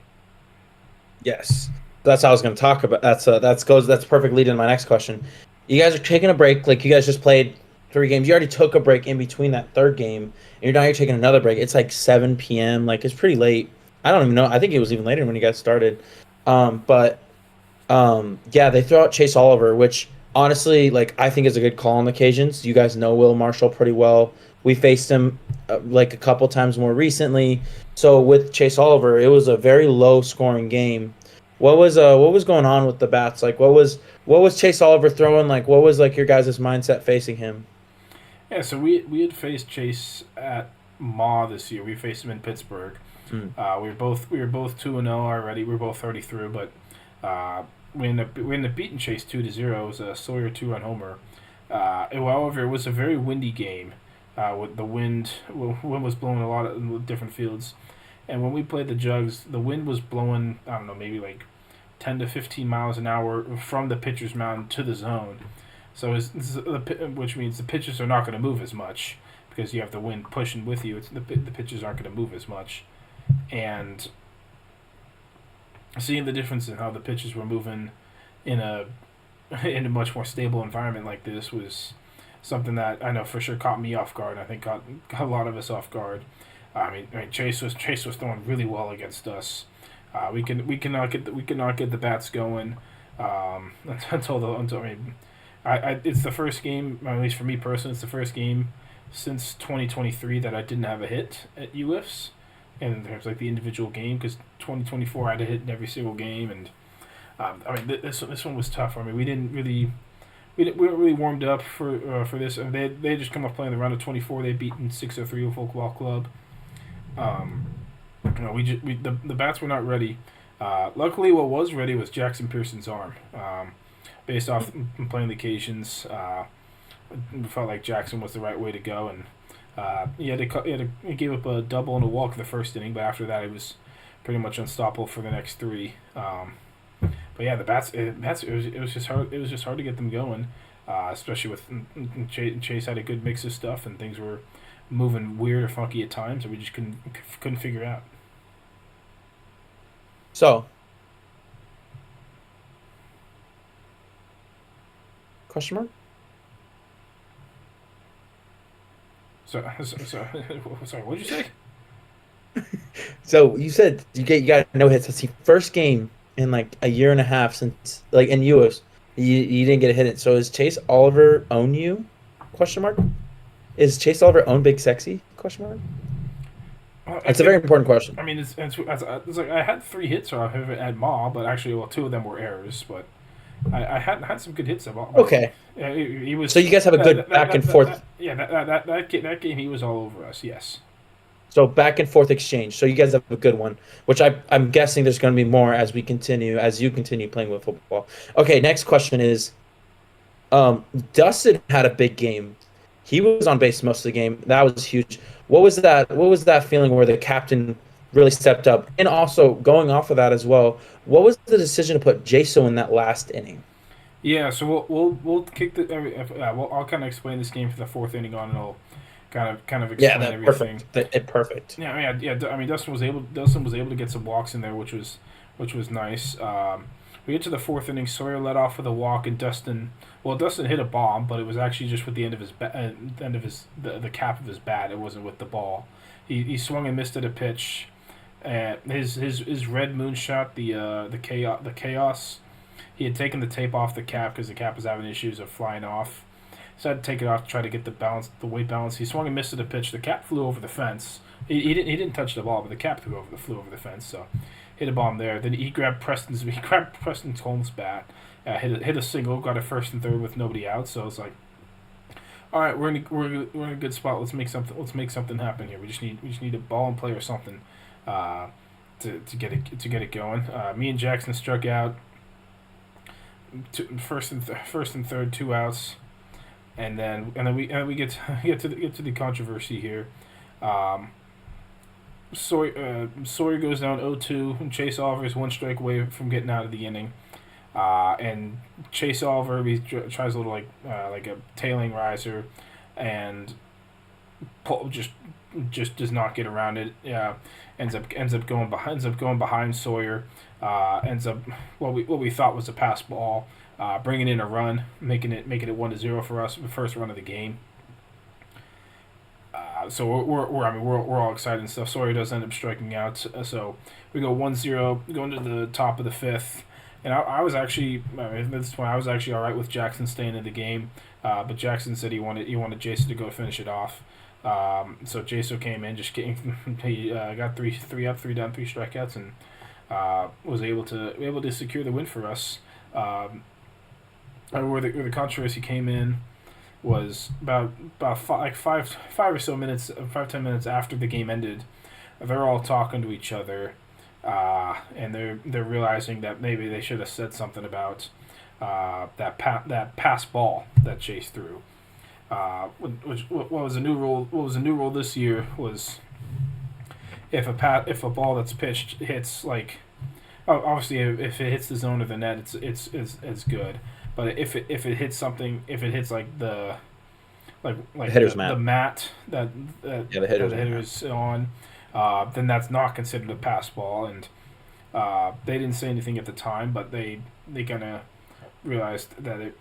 Yes, that's how I was going to talk about. That's a perfect lead into my next question. You guys are taking a break, like you guys just played 3 games. You already took a break in between that 3rd game, and you're taking another break. It's like 7 p.m. Like it's pretty late. I don't even know. I think it was even later when you guys started. Yeah, they throw out Chase Oliver, which honestly, like I think is a good call on the Cajuns. You guys know Will Marshall pretty well. We faced him like a couple times more recently. So with Chase Oliver, it was a very low scoring game. What was going on with the bats? Like what was Chase Oliver throwing? Like what was like your guys' mindset facing him? Yeah, so we had faced Chase at Ma this year. We faced him in Pittsburgh. We were both 2-0 already. We were both 30 through, but we ended up beating Chase 2-0. It was a Sawyer 2-run homer. However, it was a very windy game. With the wind was blowing a lot of different fields, and when we played the Jugs, the wind was blowing, I don't know, maybe like 10 to 15 miles an hour from the pitcher's mound to the zone. So which means the pitchers are not going to move as much because you have the wind pushing with you. The pitchers aren't going to move as much, and seeing the difference in how the pitchers were moving in a much more stable environment like this was something that I know for sure caught me off guard. I think caught a lot of us off guard. I mean Chase was throwing really well against us. We cannot get the bats going it's the first game, at least for me personally, it's the first game since 2023 that I didn't have a hit at Uwiffs, and there's like the individual game because 2024 I had a hit in every single game, and this one was tough. I mean we weren't really warmed up for this. They just come off playing the round of 24. They beaten 6-3 Wiffleball Club. The bats were not ready. Luckily, what was ready was Jackson Pearson's arm. Based off playing the Cajuns, we felt like Jackson was the right way to go, and he gave up a double and a walk the first inning, but after that, he was pretty much unstoppable for the next 3. But yeah, the bats. It was just hard. It was just hard to get them going, especially with Chase had a good mix of stuff, and things were moving weird or funky at times that we just couldn't figure out. So, question mark? Sorry, what did you say? So you said you got no hits. That's the first game in like a year and a half since like in Uwiffs. You didn't get a hit. So is Chase Oliver own you? Question mark. Is Chase Oliver own Big Sexy? Question mark. It's a very important question. I mean, it's like I had 3 hits off of it at Ma, but actually, well, 2 of them were errors. But I had some good hits. Okay. He was. So you guys have a good back and forth. That game he was all over us. Yes. So back and forth exchange. So you guys have a good one, which I'm guessing there's going to be more as you continue playing with football. Okay, next question is, Dustin had a big game. He was on base most of the game. That was huge. What was that feeling where the captain really stepped up? And also going off of that as well, what was the decision to put Jaso in that last inning? Yeah, so we'll kick the. I'll kind of explain this game for the 4th inning on, and I'll kind of explain everything. Perfect. I mean, Dustin was able to get some walks in there, which was nice. We get to the 4th inning. Sawyer led off with a walk, and Dustin hit a bomb, but it was actually just with the end of the cap of his bat. It wasn't with the ball. He swung and missed at a pitch. His red moonshot, the chaos. He had taken the tape off the cap because the cap was having issues of flying off. So I had to take it off to try to get the weight balance. He swung and missed at a pitch. The cap flew over the fence. He didn't touch the ball, but the cap flew over the fence. So hit a bomb there. Then he grabbed Preston Holmes' bat, hit a single, got a first and third with nobody out. So it's like, all right, we're in a good spot. Let's make something happen here. We just need a ball in play or something to get it going. Me and Jackson struck out. First and third, 2 outs, and then we get to the controversy here. Sawyer goes down 0-2, and Chase Oliver is 1 strike away from getting out of the inning. And Chase Oliver, he tries a little like a tailing riser, and just does not get around it. Ends up going behind Sawyer. Ends up what we thought was a pass ball, bringing in a run, making it 1-0 for us, the first run of the game. So we're all excited and stuff. Sawyer does end up striking out, so we go 1-0, going to the top of the 5th. And I was actually at this point I was actually all right with Jackson staying in the game, but Jackson said he wanted Jason to go finish it off. So Jason came in, he got 3 up, 3 down, 3 strikeouts, and was able to secure the win for us. Where the controversy came in was about 5 or so minutes, 5-10 minutes after the game ended. They're all talking to each other, and they're realizing that maybe they should have said something about that pass ball that Chase threw. What was a new rule? What was a new rule this year was if a ball that's pitched hits obviously if it hits the zone or the net, it's good. But if it hits something, if it hits the hitter's the mat that the hitter's on, then that's not considered a pass ball. And they didn't say anything at the time, but they kind of realized that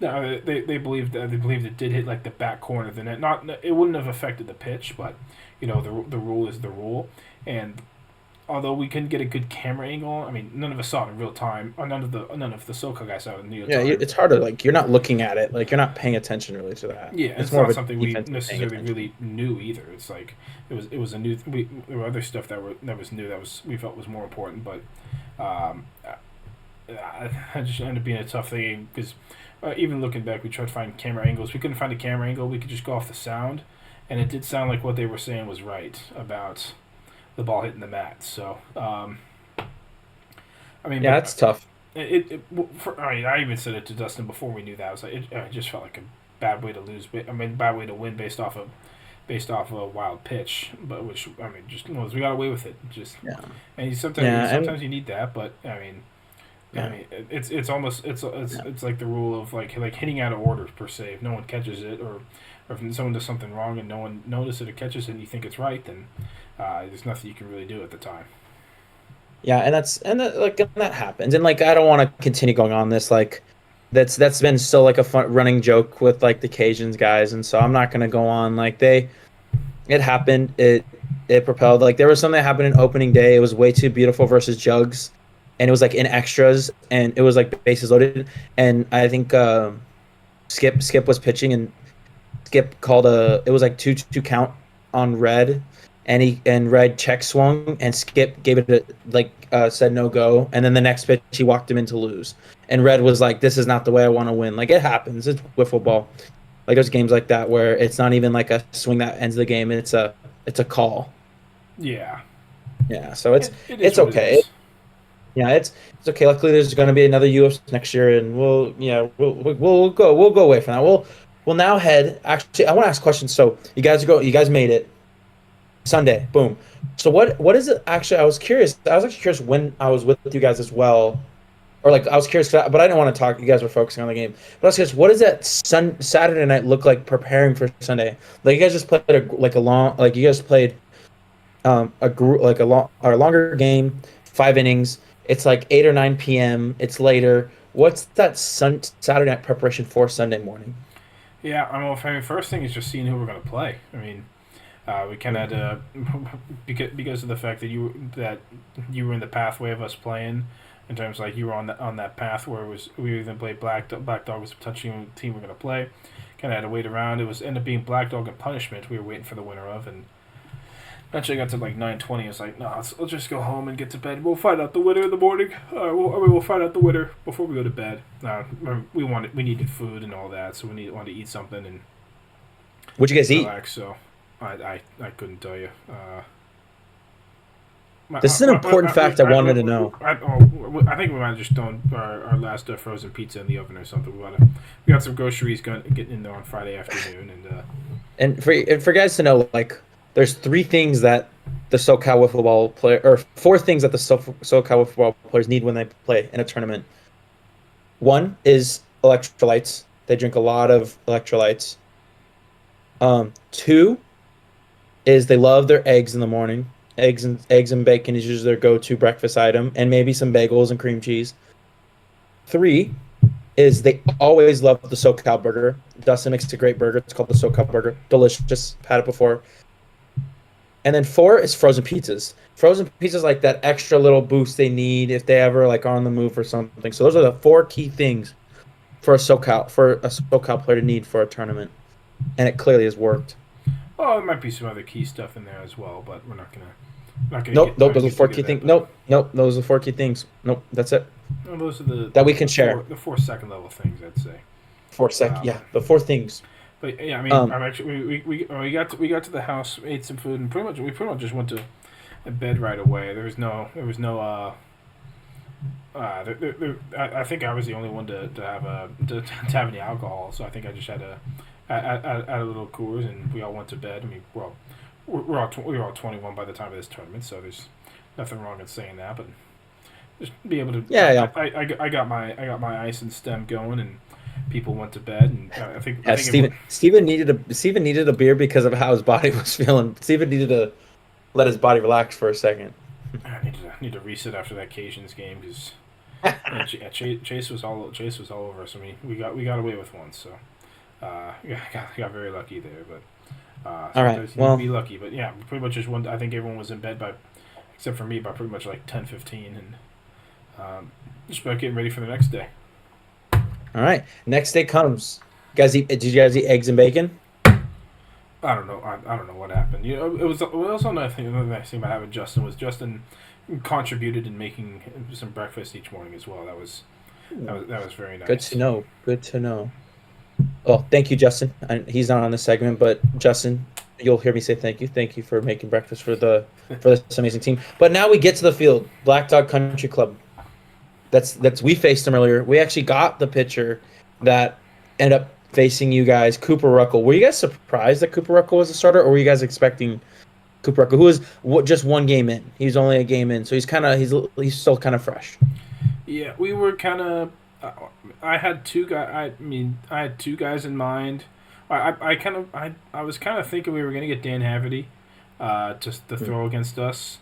they believed it did hit the back corner of the net. It wouldn't have affected the pitch, but the rule is the rule. And although we couldn't get a good camera angle, I mean, none of us saw it in real time. Or none of the Socal guys saw it in real time. Yeah, it's harder. You're not looking at it. You're not paying attention really to that. Yeah, it's more not something we necessarily really knew either. It's it was a new. There were other stuff that was new that we felt was more important, but it just ended up being a tough thing because even looking back, we tried to find camera angles. We couldn't find a camera angle. We could just go off the sound, and it did sound like what they were saying was right about the ball hitting the mat. So, I mean, yeah, it's tough. I even said it to Dustin before we knew that. I was like, it just felt like a bad way to lose. Bad way to win based off of a wild pitch. But we got away with it. And sometimes you need that. But I mean, I mean, it's almost it's like the rule of like hitting out of order per se. If no one catches it, or if someone does something wrong and no one notices it or catches it, and you think it's right, then there's nothing you can really do at the time. Yeah, and that happens, and like I don't want to continue going on this like. That's been still like a fun running joke with like the Cajuns guys, and so I'm not gonna go on like it happened. It propelled. Like there was something that happened in opening day. It was Way Too Beautiful versus Jugs, and it was like in extras, and it was like bases loaded. And I think Skip was pitching, and Skip called it was like 2-2 count on Red, and Red check swung, and Skip gave it said no go, and then the next pitch he walked him in to lose, and Red was like, "This is not the way I want to win." Like it happens. It's Wiffleball. Like there's games like that where it's not even like a swing that ends the game, and it's a call. Yeah. Yeah. So it's what okay. It's okay. Luckily, there's going to be another Uwiffs next year, and we'll go away from that. We'll now head. Actually, I want to ask questions. So you guys made it Sunday. Boom. So what is it? Actually, I was curious. I was actually curious when I was with you guys as well, or like I was curious, but I didn't want to talk. You guys were focusing on the game. But I was curious, what does that Saturday night look like preparing for Sunday? Like you guys just played a longer game, 5 innings. It's like 8 or 9 p.m. It's later. What's that Saturday night preparation for Sunday morning? Yeah, I mean, first thing is just seeing who we're going to play. I mean, we kind of had because of the fact that you were in the pathway of us playing, in terms of like you were on that path where we even played Black Dog was potentially the team we're going to play. Kind of had to wait around. It was ended up being Black Dog and Punishment we were waiting for the winner of, and eventually got to like 9:20. It's like, no, let's just go home and get to bed. We'll find out the winner in the morning. We'll find out the winner before we go to bed. We needed food and all that, so wanted to eat something and what'd you guys relax, eat? So I couldn't tell you. This is an important fact I wanted to know. I think we might have just done our last frozen pizza in the oven or something. We got some groceries getting in there on Friday afternoon, and for guys to know, like, there's 3 things that the Socal Wiffleball player, or 4 things that the Socal Wiffleball players need when they play in a tournament. 1 is electrolytes. They drink a lot of electrolytes. 2 is they love their eggs in the morning. Eggs and bacon is usually their go-to breakfast item, and maybe some bagels and cream cheese. 3 is they always love the Socal burger. Dustin makes a great burger. It's called the Socal burger. Delicious. Had it before. And then 4 is frozen pizzas. Frozen pizzas like that extra little boost they need if they ever like are on the move or something. So those are the 4 key things for a Socal player to need for a tournament, and it clearly has worked. Well, there might be some other key stuff in there as well, but we're not gonna. Nope, those are 4 key things. Nope, those are 4 key things. Nope, that's it. No, those are that we can share. The 4 second level things, I'd say. 4 second, the 4 things. But yeah, I mean, I'm actually we got to the house, ate some food, and we pretty much just went to bed right away. There was no I think I was the only one to have any alcohol, so I think I just had a little Coors, and we all went to bed. I mean, we were all 21 by the time of this tournament, so there's nothing wrong in saying that. But just be able to. Yeah. I got my ice and stem going, and people went to bed, and I think. Steven needed a beer because of how his body was feeling. Steven needed to let his body relax for a second. I need to reset after that Cajuns game because Chase was all over us. I mean, we got away with one, so got very lucky there. But all right, well, be lucky. But yeah, pretty much just one. I think everyone was in bed except for me, by pretty much like 10:15, and just about getting ready for the next day. All right, next day comes. Did you guys eat eggs and bacon? I don't know. I don't know what happened. You know, it was also another nice thing about having Justin contributed in making some breakfast each morning as well. That was very nice. Good to know. Well, thank you, Justin. He's not on this segment, but Justin, you'll hear me say thank you. Thank you for making breakfast for this amazing team. But now we get to the field, Black Dog Country Club. We faced them earlier. We actually got the pitcher that ended up facing you guys, Cooper Ruckle. Were you guys surprised that Cooper Ruckle was a starter, or were you guys expecting Cooper Ruckle, who was just 1 game in? He's only a game in, so he's still kind of fresh. Yeah, we were kind of. I had two guys. I had two guys in mind. I was kind of thinking we were gonna get Dan Haverty, just to throw against us.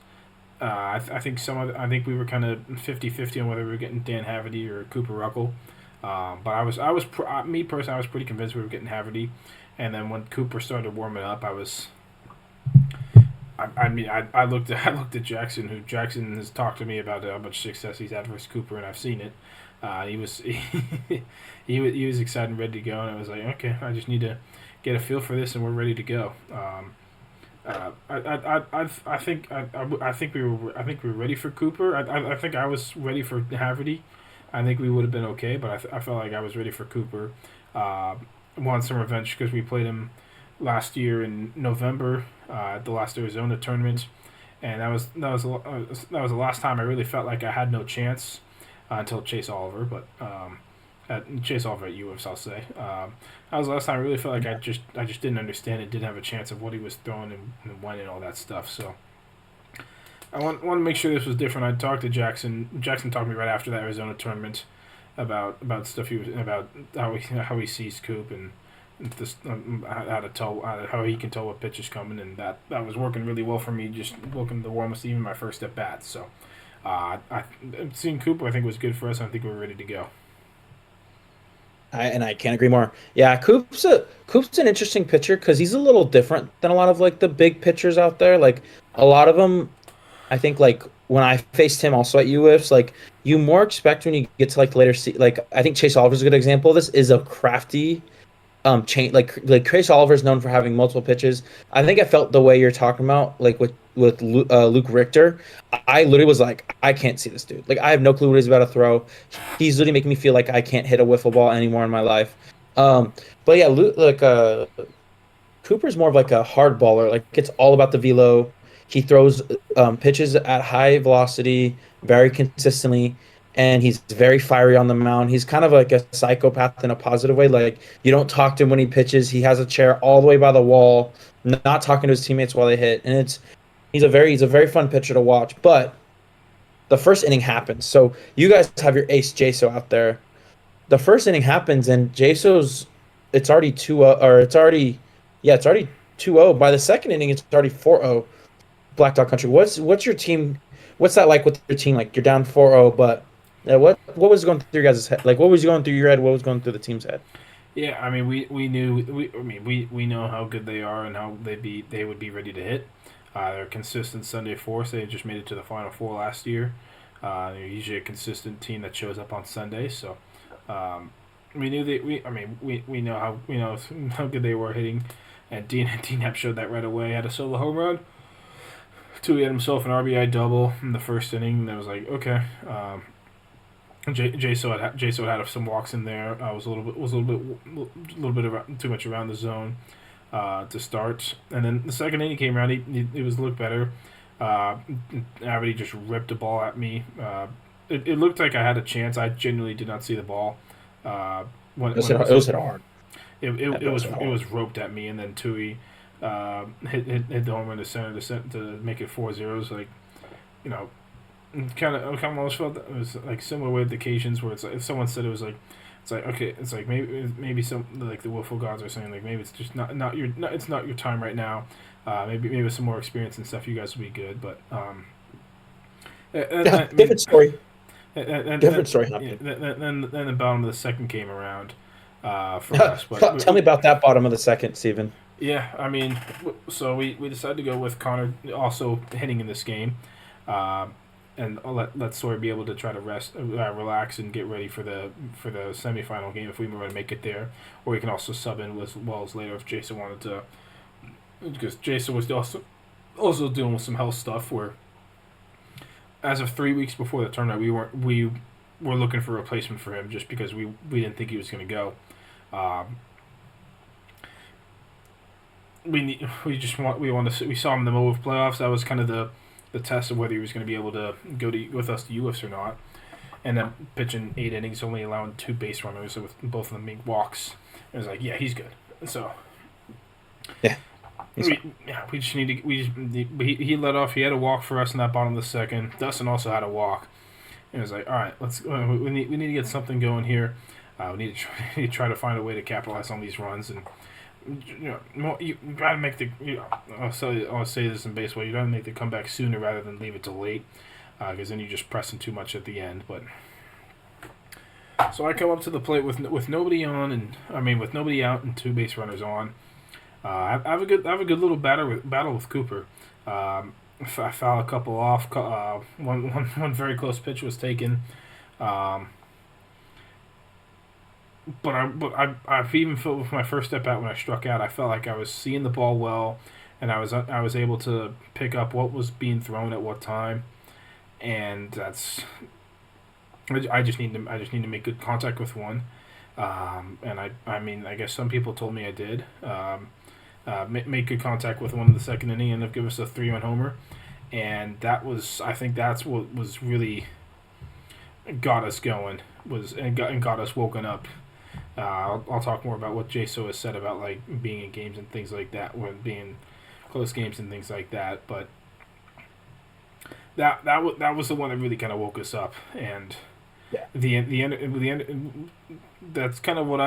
I think I think we were kind of 50-50 on whether we were getting Dan Haverty or Cooper Ruckle. But me personally, I was pretty convinced we were getting Haverty, and then when Cooper started warming up, I looked at Jackson, who Jackson has talked to me about how much success he's had versus Cooper, and I've seen it. He was he was excited and ready to go, and I was like, okay, I just need to get a feel for this, and we're ready to go. I think we were ready for Cooper. I think I was ready for Haverty. I think we would have been okay, but I felt like I was ready for Cooper. Won some revenge because we played him last year in November at the last Arizona tournament, and that was the last time I really felt like I had no chance until Chase Oliver, but Chase Oliver at Uwiffs, I'll say. That was the last time I really felt like I just didn't understand it, didn't have a chance of what he was throwing and when and all that stuff. So I want to make sure this was different. I talked to Jackson. Jackson talked to me right after that Arizona tournament about stuff about how he sees Coop and this how he can tell what pitch is coming, and that was working really well for me. Just looking the warmest, even my first at bat. So seeing Cooper, I think was good for us. I think we're ready to go. I can't agree more. Yeah, Coop's an interesting pitcher because he's a little different than a lot of like the big pitchers out there. Like a lot of them, I think like when I faced him also at UIFs, like you more expect when you get to like the later like I think Chase Oliver's a good example of this, is a crafty chain like Chase Oliver's known for having multiple pitches. I think I felt the way you're talking about like with Luke Richter. I literally was like, I can't see this dude. Like I have no clue what he's about to throw. He's literally making me feel like I can't hit a wiffle ball anymore in my life. But yeah, Cooper's more of like a hard baller. Like it's all about the velo. He throws pitches at high velocity very consistently, and he's very fiery on the mound. He's kind of like a psychopath in a positive way. Like you don't talk to him when he pitches. He has a chair all the way by the wall, not talking to his teammates while they hit, and he's a very fun pitcher to watch. But the first inning happens. So you guys have your ace Jaso out there. The first inning happens, and it's already 2-0, or it's already 2-0. By the second inning, it's already 4-0. Black Dog Country. What's your team? What's that like with your team? Like you're down 4-0, but what was going through your guys' head? Like what was going through your head? What was going through the team's head? Yeah, I mean we know how good they are and how they would be ready to hit. They're a consistent Sunday force. They just made it to the Final Four last year. They're usually a consistent team that shows up on Sundays. So we knew that we know how good they were hitting, and Dean Knapp showed that right away. Had a solo home run. He had himself an RBI double in the first inning. And I was like, okay. Jaso had some walks in there. Was a little bit around, too much around the zone to start. And then the second inning came around. He was looked better. Abity just ripped the ball at me. It looked like I had a chance. I genuinely did not see the ball. It was hit hard. It was roped at me, and then Tui hit the home run to center to make it 4-0. Like, you know, kind of almost felt that it was like similar with occasions where it's like if someone said it was like, it's like okay, it's like maybe some like the Wiffle gods are saying like maybe it's just not your time right now. Maybe with some more experience and stuff, you guys will be good. But different story. Different story. Then the bottom of the second came around for us. But tell me about that bottom of the second, Steven. Yeah, I mean, so we decided to go with Connor also hitting in this game, and let Sawyer be able to try to rest, relax, and get ready for the semifinal game if we were to make it there, or we can also sub in as well as later if Jason wanted to, because Jason was also dealing with some health stuff where, as of 3 weeks before the tournament, we were looking for a replacement for him just because we didn't think he was going to go. We saw him in the middle of playoffs. That was kind of the test of whether he was going to be able to go with us to Uwiffs or not. And then pitching 8 innings, only allowing 2 base runners with both of them being walks. It was like, yeah, he's good. So yeah, we just need to. He led off. He had a walk for us in that bottom of the second. Dustin also had a walk, And it was like, all right, we need to get something going here. We need to try to find a way to capitalize on these runs, and you gotta make the. I'll say this in baseball: you gotta make the comeback sooner rather than leave it till late, because then you're just pressing too much at the end. But so I come up to the plate with nobody on, with nobody out and 2 base runners on. I have a good little battle with Cooper. I foul a couple off. One very close pitch was taken. But I've even felt with my first step out when I struck out, I felt like I was seeing the ball well, and I was able to pick up what was being thrown at what time, and I just need to make good contact with one, and I guess some people told me I did. Make good contact with one in the second inning, and give us a 3-run homer, and I think that's what was really got us going and got us woken up. I'll talk more about what Jaso has said about like being in games and things like that, when being close games and things like that. But that was the one that really kind of woke us up, and the end. That's kind of what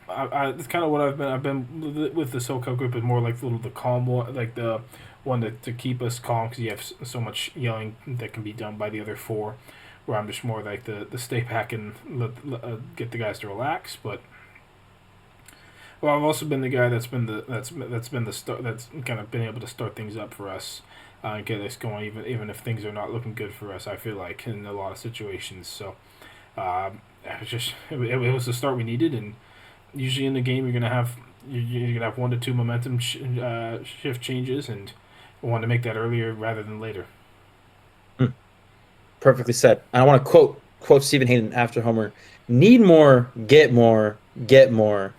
it's kind of what I've been with the Socal group, is more like the calm one, like the one to keep us calm, because you have so much yelling that can be done by the other 4. Where I'm just more like the stay back and get the guys to relax. But I've also been the guy that's been the start, that's kind of been able to start things up for us, and get us going, even if things are not looking good for us. I feel like in a lot of situations. So it was the start we needed, and usually in the game you're gonna have 1 to 2 momentum shift changes, and we want to make that earlier rather than later. Perfectly said. I want to quote Stephen Hayden after homer: "Need more, get more, need more."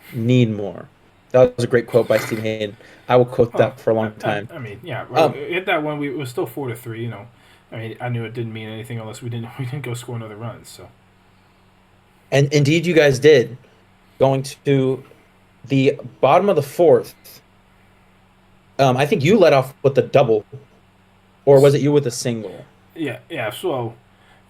That was a great quote by Stephen Hayden. I will quote that for a long time. Hit that one. It was still 4-3. I knew it didn't mean anything unless we didn't go score another run. So, and indeed, you guys did. Going to the bottom of the 4th. I think you led off with the double, or was it you with a single? Yeah. So,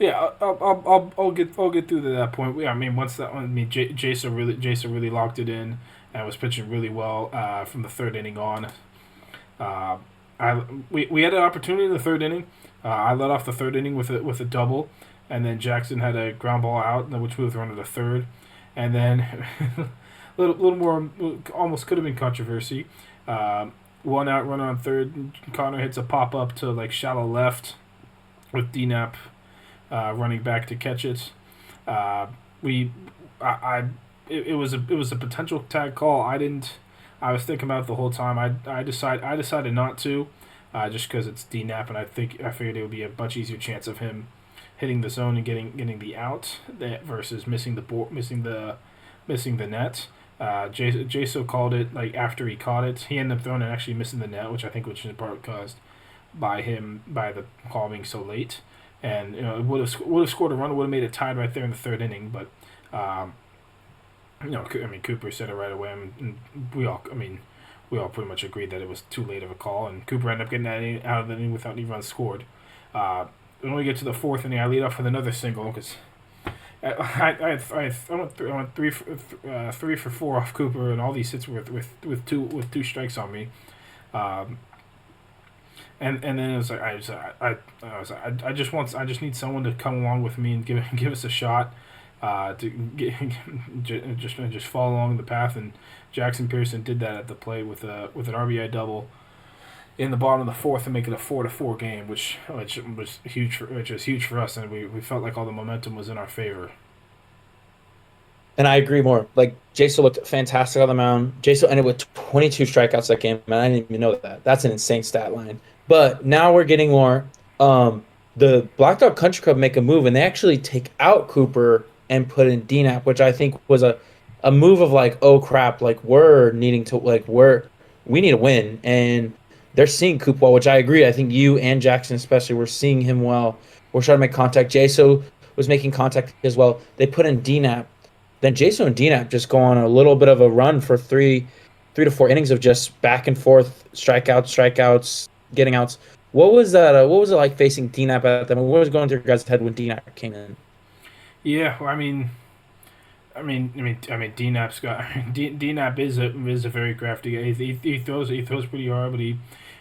I'll get through to that point. Once that one, Jason really locked it in and was pitching really well from the 3rd inning on. We had an opportunity in the 3rd inning. I led off the 3rd inning with a double, and then Jackson had a ground ball out, which moved run to the 3rd, and then little more, almost could have been controversy. 1 out, run on 3rd. Connor hits a pop up to like shallow left, with DNAP running back to catch it. It was a potential tag call. I was thinking about it the whole time. I decided not to, just because it's DNAP, and I figured it would be a much easier chance of him hitting the zone and getting the out versus missing the net. Jaso called it like after he caught it. He ended up throwing and actually missing the net, which I think was in part caused by the call being so late, and it would have scored a run, would have made it tied right there in the 3rd inning. But Cooper said it right away, and we all pretty much agreed that it was too late of a call, and Cooper ended up getting that out of the inning without any runs scored. When we get to the 4th inning, I lead off with another single, because I went 3 for 4 off Cooper, and all these hits were with 2 strikes on me. And then it was like I just need someone to come along with me and give us a shot, to just follow along the path, and Jackson Pearson did that at the plate with an RBI double in the bottom of the 4th to make it a 4-4 game, which was huge for us, and we felt like all the momentum was in our favor. And I agree more. Like, Jason looked fantastic on the mound. Jason ended with 22 strikeouts that game, and I didn't even know that. That's an insane stat line. But now we're getting more. The Black Dog Country Club make a move, and they actually take out Cooper and put in DNAP, which I think was a move of like, oh crap, like we need to win, and they're seeing Coop well, which I agree. I think you and Jackson especially were seeing him well. We're trying to make contact. Jaso was making contact as well. They put in DNAP. Then Jaso and DNAP just go on a little bit of a run for 3 to 4 innings of just back and forth, strikeouts, getting outs. What was that? What was it like facing D-Nap at that? What was going through your guys' head when D-Nap came in? Yeah, well, DNAP's got DNAP is a very crafty guy. He throws pretty hard, but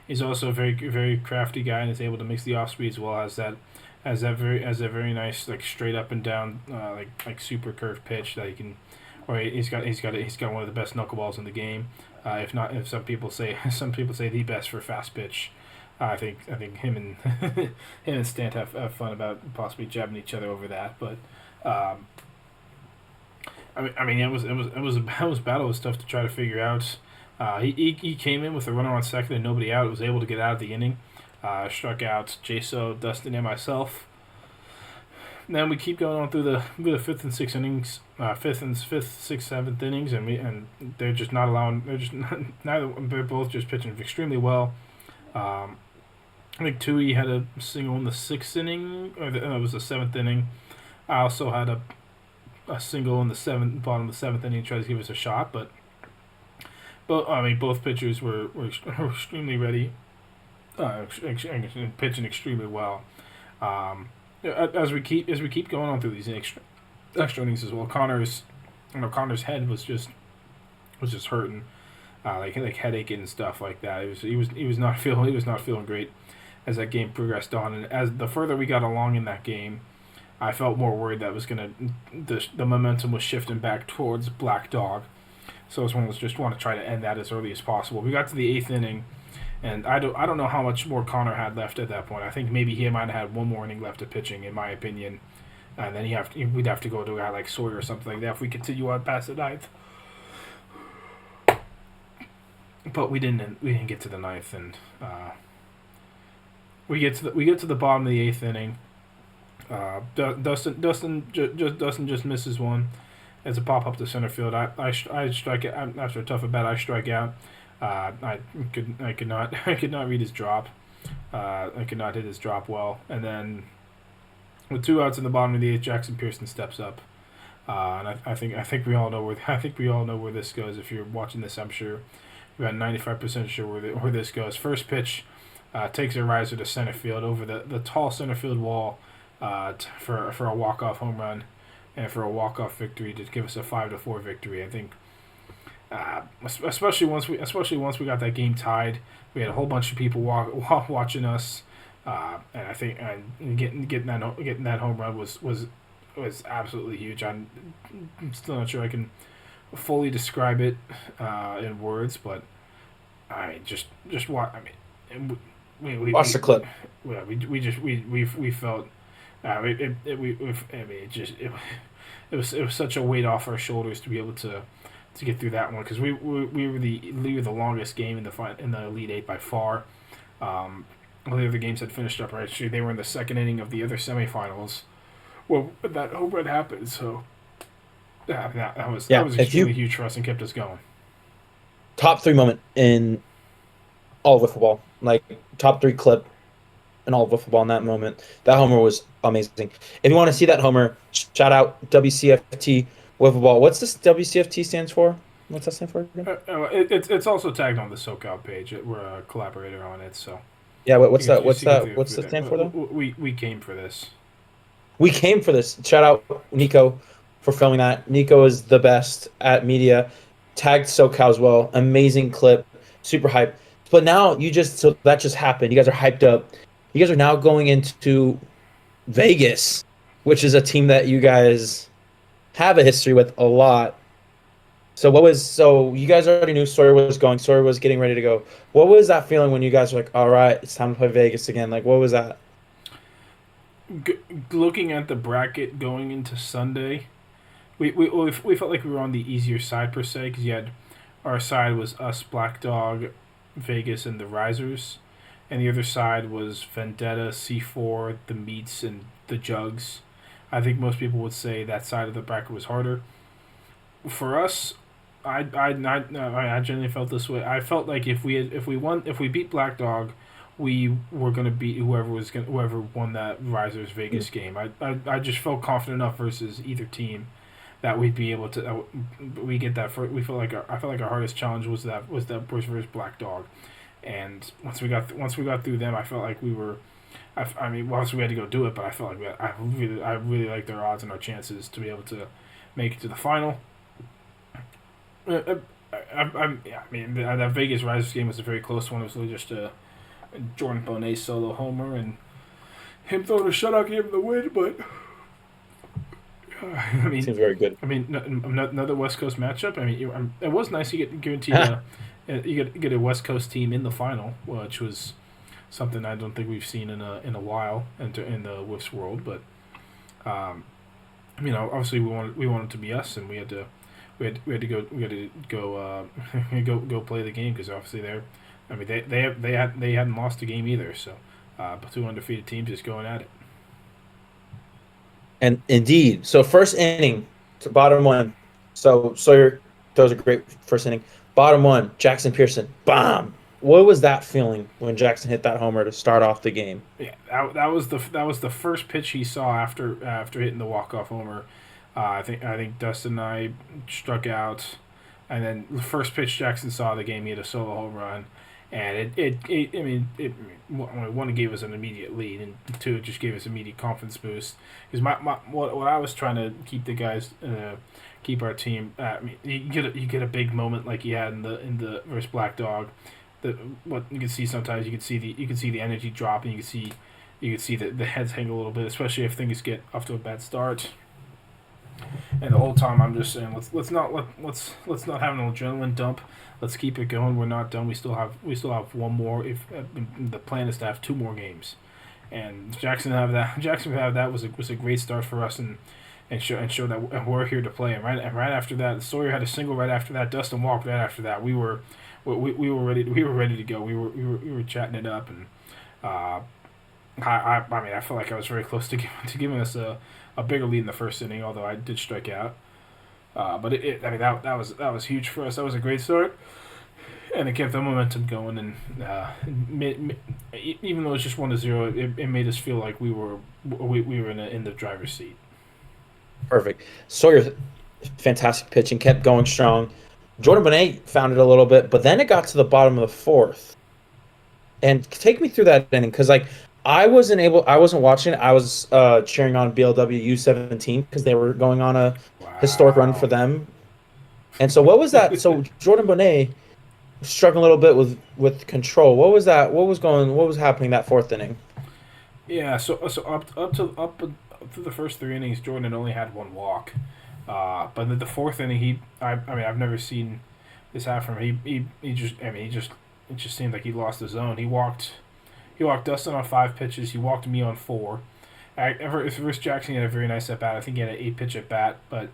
he's also a very crafty guy and is able to mix the off speed as well as that very nice like straight up and down like super curved pitch that he can. Or he's got one of the best knuckleballs in the game. If not, if some people say the best for fast pitch. I think him and him and Stant have fun about possibly jabbing each other over that, but. Um, it was battle was tough to try to figure out. He came in with a runner on second and nobody out. Was able to get out of the inning. Struck out Jaso, Dustin, and myself. Then we keep going on through the fifth and sixth innings, fifth, sixth, seventh innings, and they're just not allowing. They're just not, neither. They're both just pitching extremely well. Um, I think Tui had a single in the sixth inning, it was the seventh inning. I also had a single in the bottom of the seventh inning, tried to give us a shot, but both pitchers were extremely ready, pitching extremely well. As we keep going on through these extra innings as well, Connor's head was just hurting, like headache and stuff like that. He was not feeling great as that game progressed on, and as the further we got along in that game, I felt more worried that the momentum was shifting back towards Black Dog. So this one was just want to try to end that as early as possible. We got to the eighth inning, and I don't know how much more Connor had left at that point. I think maybe he might have had one more inning left of pitching, in my opinion. And then we'd have to go to a guy like Sawyer or something like that if we continue on past the ninth. But we didn't get to the ninth, and we get to the bottom of the eighth inning. Dustin just misses one. It's a pop up to center field. I strike it after a tough at bat. I strike out. I could not read his drop. I could not hit his drop well. And then with 2 outs in the bottom of the eighth, Jackson Pearson steps up. And I think we all know where this goes. If you're watching this, I'm sure you're about 95% sure where this goes. First pitch takes a riser to center field over the tall center field wall. For a walk-off home run and for a walk-off victory to give us a 5-4 victory. I think, especially once we got that game tied, we had a whole bunch of people watching us, and I think getting that home run was absolutely huge. I'm still not sure I can fully describe it in words, but just watch. We Watch the clip. We felt. It was such a weight off our shoulders to be able to get through that one because we were the longest game in the Elite Eight by far. All the other games had finished up right. They were in the second inning of the other semifinals. Well, that home run happened, so that was extremely huge for us and kept us going. Top 3 moment in all of Wiffleball, like top 3 clip in all of Wiffleball in that moment. That homer was amazing. If you want to see that homer, shout out WCFT Wiffleball. What's this WCFT stands for? What's that stand for again? It's also tagged on the Socal page. We're a collaborator on it, so. Yeah, what's that? What's the stand for though? We came for this. We came for this. Shout out Nico for filming that. Nico is the best at media. Tagged Socal as well. Amazing clip. Super hype. But now that just happened. You guys are hyped up. You guys are now going into Vegas, which is a team that you guys have a history with a lot. So you guys already knew Sawyer was going. Sawyer was getting ready to go. What was that feeling when you guys were like, all right, it's time to play Vegas again? Like, what was that? Looking at the bracket going into Sunday, we felt like we were on the easier side per se because our side was us, Black Dog, Vegas, and the Risers, and the other side was Vendetta, C4, the Meats, and the Jugs. I think most people would say that side of the bracket was harder. For us, I genuinely felt this way. I felt like if we beat Black Dog, we were gonna beat whoever won that Risers Vegas game. I just felt confident enough versus either team that we'd be able to we get that. I felt like our hardest challenge was that versus Black Dog, And once we got through them, I felt like we were. I mean, once we had to go do it, but I felt like I really liked our odds and our chances to be able to make it to the final. I mean, that Vegas Risers game was a very close one. It was really just a Jordan Bonet solo homer and him throwing a shutout gave him the win, but I mean, Seems very good. I mean, another West Coast matchup. I mean, it was nice to get guaranteed you get a West Coast team in the final, which was something I don't think we've seen in a while in the Uwiffs world. But obviously we wanted to be us, and we had to go play the game because obviously they hadn't lost a game either. So, but two undefeated teams just going at it. And indeed, so first inning to bottom one. So Sawyer throws a great first inning. Bottom one, Jackson Pearson, bomb. What was that feeling when Jackson hit that homer to start off the game? Yeah, that was the first pitch he saw after hitting the walk-off homer. I think Dustin and I struck out, and then the first pitch Jackson saw of the game, he had a solo home run, and one, it gave us an immediate lead, and two, it just gave us immediate confidence boost. Because what I was trying to keep the guys, keep our team. You get a big moment like he had in the versus Black Dog. What you can see sometimes, you can see the energy drop, and you can see the heads hang a little bit, especially if things get off to a bad start. And the whole time I'm just saying, let's not have an adrenaline dump. Let's keep it going. We're not done. We still have one more. If the plan is to have two more games, and Jackson have that was a great start for us, and show that we're here to play. And right after that, Sawyer had a single right after that. Dustin walked right after that. We were ready to go. We were chatting it up, and I felt like I was very close to giving us a bigger lead in the first inning, although I did strike out. But that was huge for us. That was a great start, and it kept the momentum going. And even though it's just 1-0, it made us feel like we were in the driver's seat. Perfect. Sawyer, fantastic pitching, kept going strong. Jordan Bonet found it a little bit, but then it got to the bottom of the fourth. And take me through that inning, because I wasn't watching it. I was cheering on BLW U17 because they were going on a historic run for them. And so what was that? So Jordan Bonet struggling a little bit with control. What was that? What was happening that fourth inning? Yeah, so up to the first three innings, Jordan only had one walk. But in the fourth inning, I've never seen this happen from him. It just seemed like he lost his zone. He walked Dustin on 5 pitches. He walked me on 4. Versus Jackson, he had a very nice at bat. I think he had an 8-pitch at bat, but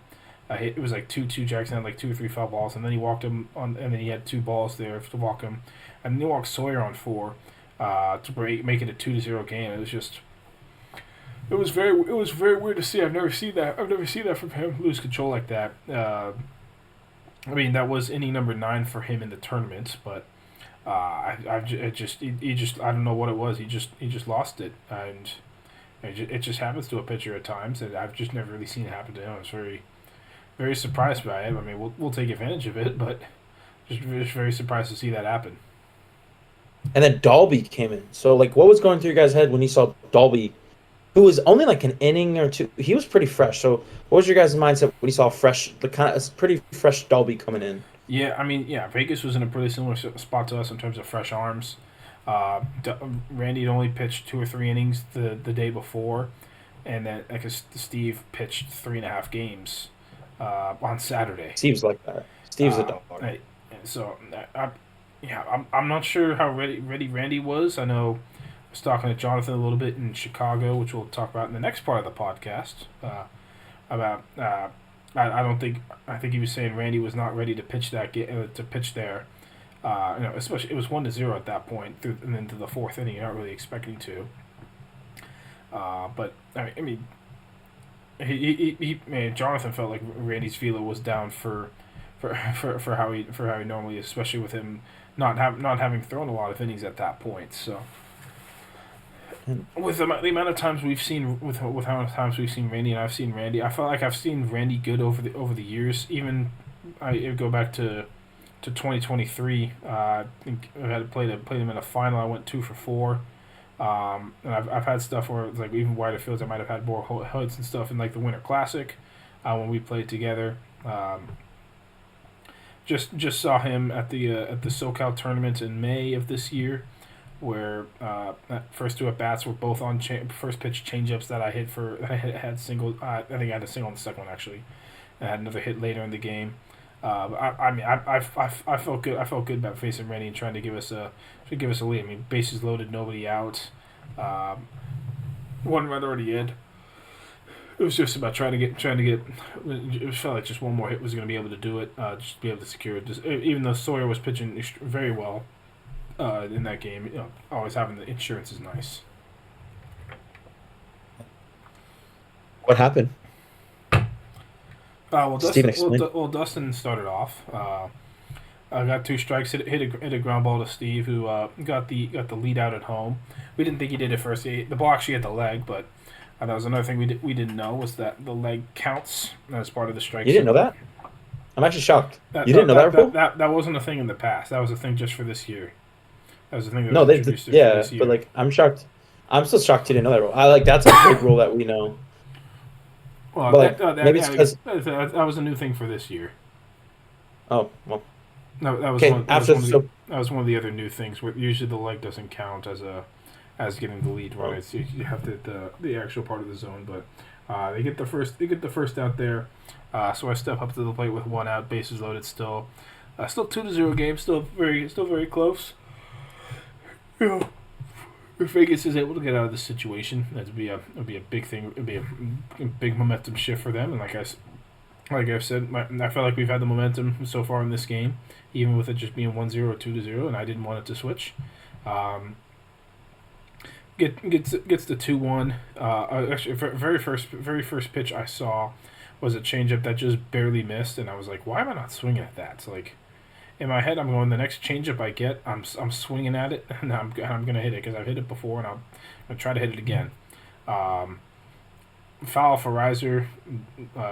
it was like 2-2. Jackson had like 2 or 3 foul balls, and then he walked him on, and then he had 2 balls there to walk him, and then he walked Sawyer on 4 to make it a 2-0 game. It was very weird to see. I've never seen that from him, lose control like that. That was inning number 9 for him in the tournament, but I don't know what it was. He just lost it, and it just happens to a pitcher at times, and I've just never really seen it happen to him. I was very, very surprised by it. I mean, we'll take advantage of it, but just very surprised to see that happen. And then Dalby came in. So, what was going through your guys' head when you saw Dalby, who was only like an inning or two? He was pretty fresh. So, what was your guys' mindset when you saw pretty fresh Dalby coming in? Yeah, Vegas was in a pretty similar spot to us in terms of fresh arms. Randy had only pitched 2 or 3 innings the day before, and then Steve pitched 3.5 games on Saturday. Steve's like that. Steve's a dog. So I'm not sure how ready Randy was. I know I was talking to Jonathan a little bit in Chicago, which we'll talk about in the next part of the podcast. I think he was saying Randy was not ready to pitch there. Especially it was 1-0 at that point, and then to the 4th inning, you're not really expecting to. But Jonathan felt like Randy's velo was down for how he normally is, especially with him not having thrown a lot of innings at that point. So with the amount of times we've seen Randy, and I've seen Randy, I felt like I've seen Randy good over the years. Even I go back to to 2023. I think I had played them in a final. I went 2 for 4. And I've had stuff where it's like even wider fields. I might have had more hoods and stuff in like the Winter Classic when we played together. Just saw him at the Socal tournament in May of this year, where first 2 at bats were both on first pitch changeups that I hit for. I had single. I think I had a single on the second one actually. I had another hit later in the game. I felt good. I felt good about facing Rennie and trying to give us a lead. I mean, bases loaded, nobody out, 1 run already in. It was just about trying to get. It felt like just one more hit was going to be able to do it. Just be able to secure it. Even though Sawyer was pitching very well in that game, always having the insurance is nice. What happened? Dustin started off. I got 2 strikes. Hit a ground ball to Steve, who got the lead out at home. We didn't think he did it first. The ball actually hit the leg, but that was another thing we didn't know was that the leg counts as part of the strike. You didn't know that? I'm actually shocked. You didn't know that? That wasn't a thing in the past. That was a thing just for this year. That was the thing that was introduced for this year. But like I'm shocked. I'm still shocked you didn't know that rule. That's a big rule that we know. Well, maybe it's because that was a new thing for this year. Oh well. No, that was okay, that was one of the other new things. Where usually the leg doesn't count as getting the lead run. It's you have the actual part of the zone, but they get the first out there. So I step up to the plate with 1 out, bases loaded. Still 2-0 game. Still very close. If Vegas is able to get out of this situation, that'd be a big thing. It'd be a big momentum shift for them. And like I've said, I feel like we've had the momentum so far in this game, even with it just being 1-0 or 2-0, and I didn't want it to switch. Gets the 2-1. Actually, very first pitch I saw was a changeup that just barely missed, and I was like, why am I not swinging at that? So like, in my head, I'm going, the next changeup I get, I'm swinging at it, and I'm gonna hit it because I've hit it before, and I'm gonna try to hit it again. Foul for Riser,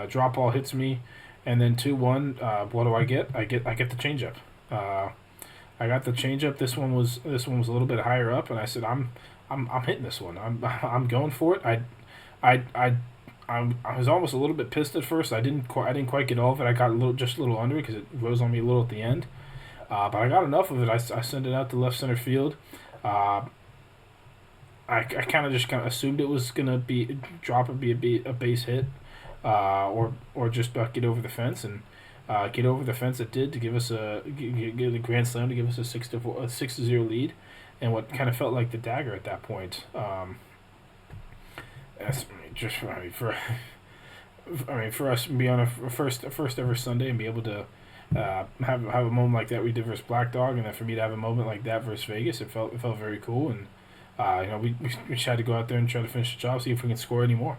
drop ball hits me, and then 2-1. What do I get? I get the changeup. I got the changeup. This one was a little bit higher up, and I said I'm hitting this one. I'm going for it. I was almost a little bit pissed at first. I didn't quite get all of it. I got a little under it because it rose on me a little at the end. But I got enough of it. I sent it out to left center field. I kind of assumed it was gonna be a base hit, or just get over the fence, and get over the fence. It did to give us get a grand slam to give us a 6-0 lead, and what kind of felt like the dagger at that point. For us to be on a first ever Sunday and be able to have a moment like that we did versus Black Dog, and then for me to have a moment like that versus Vegas, it felt very cool, and we just had to go out there and try to finish the job, see if we can score any more.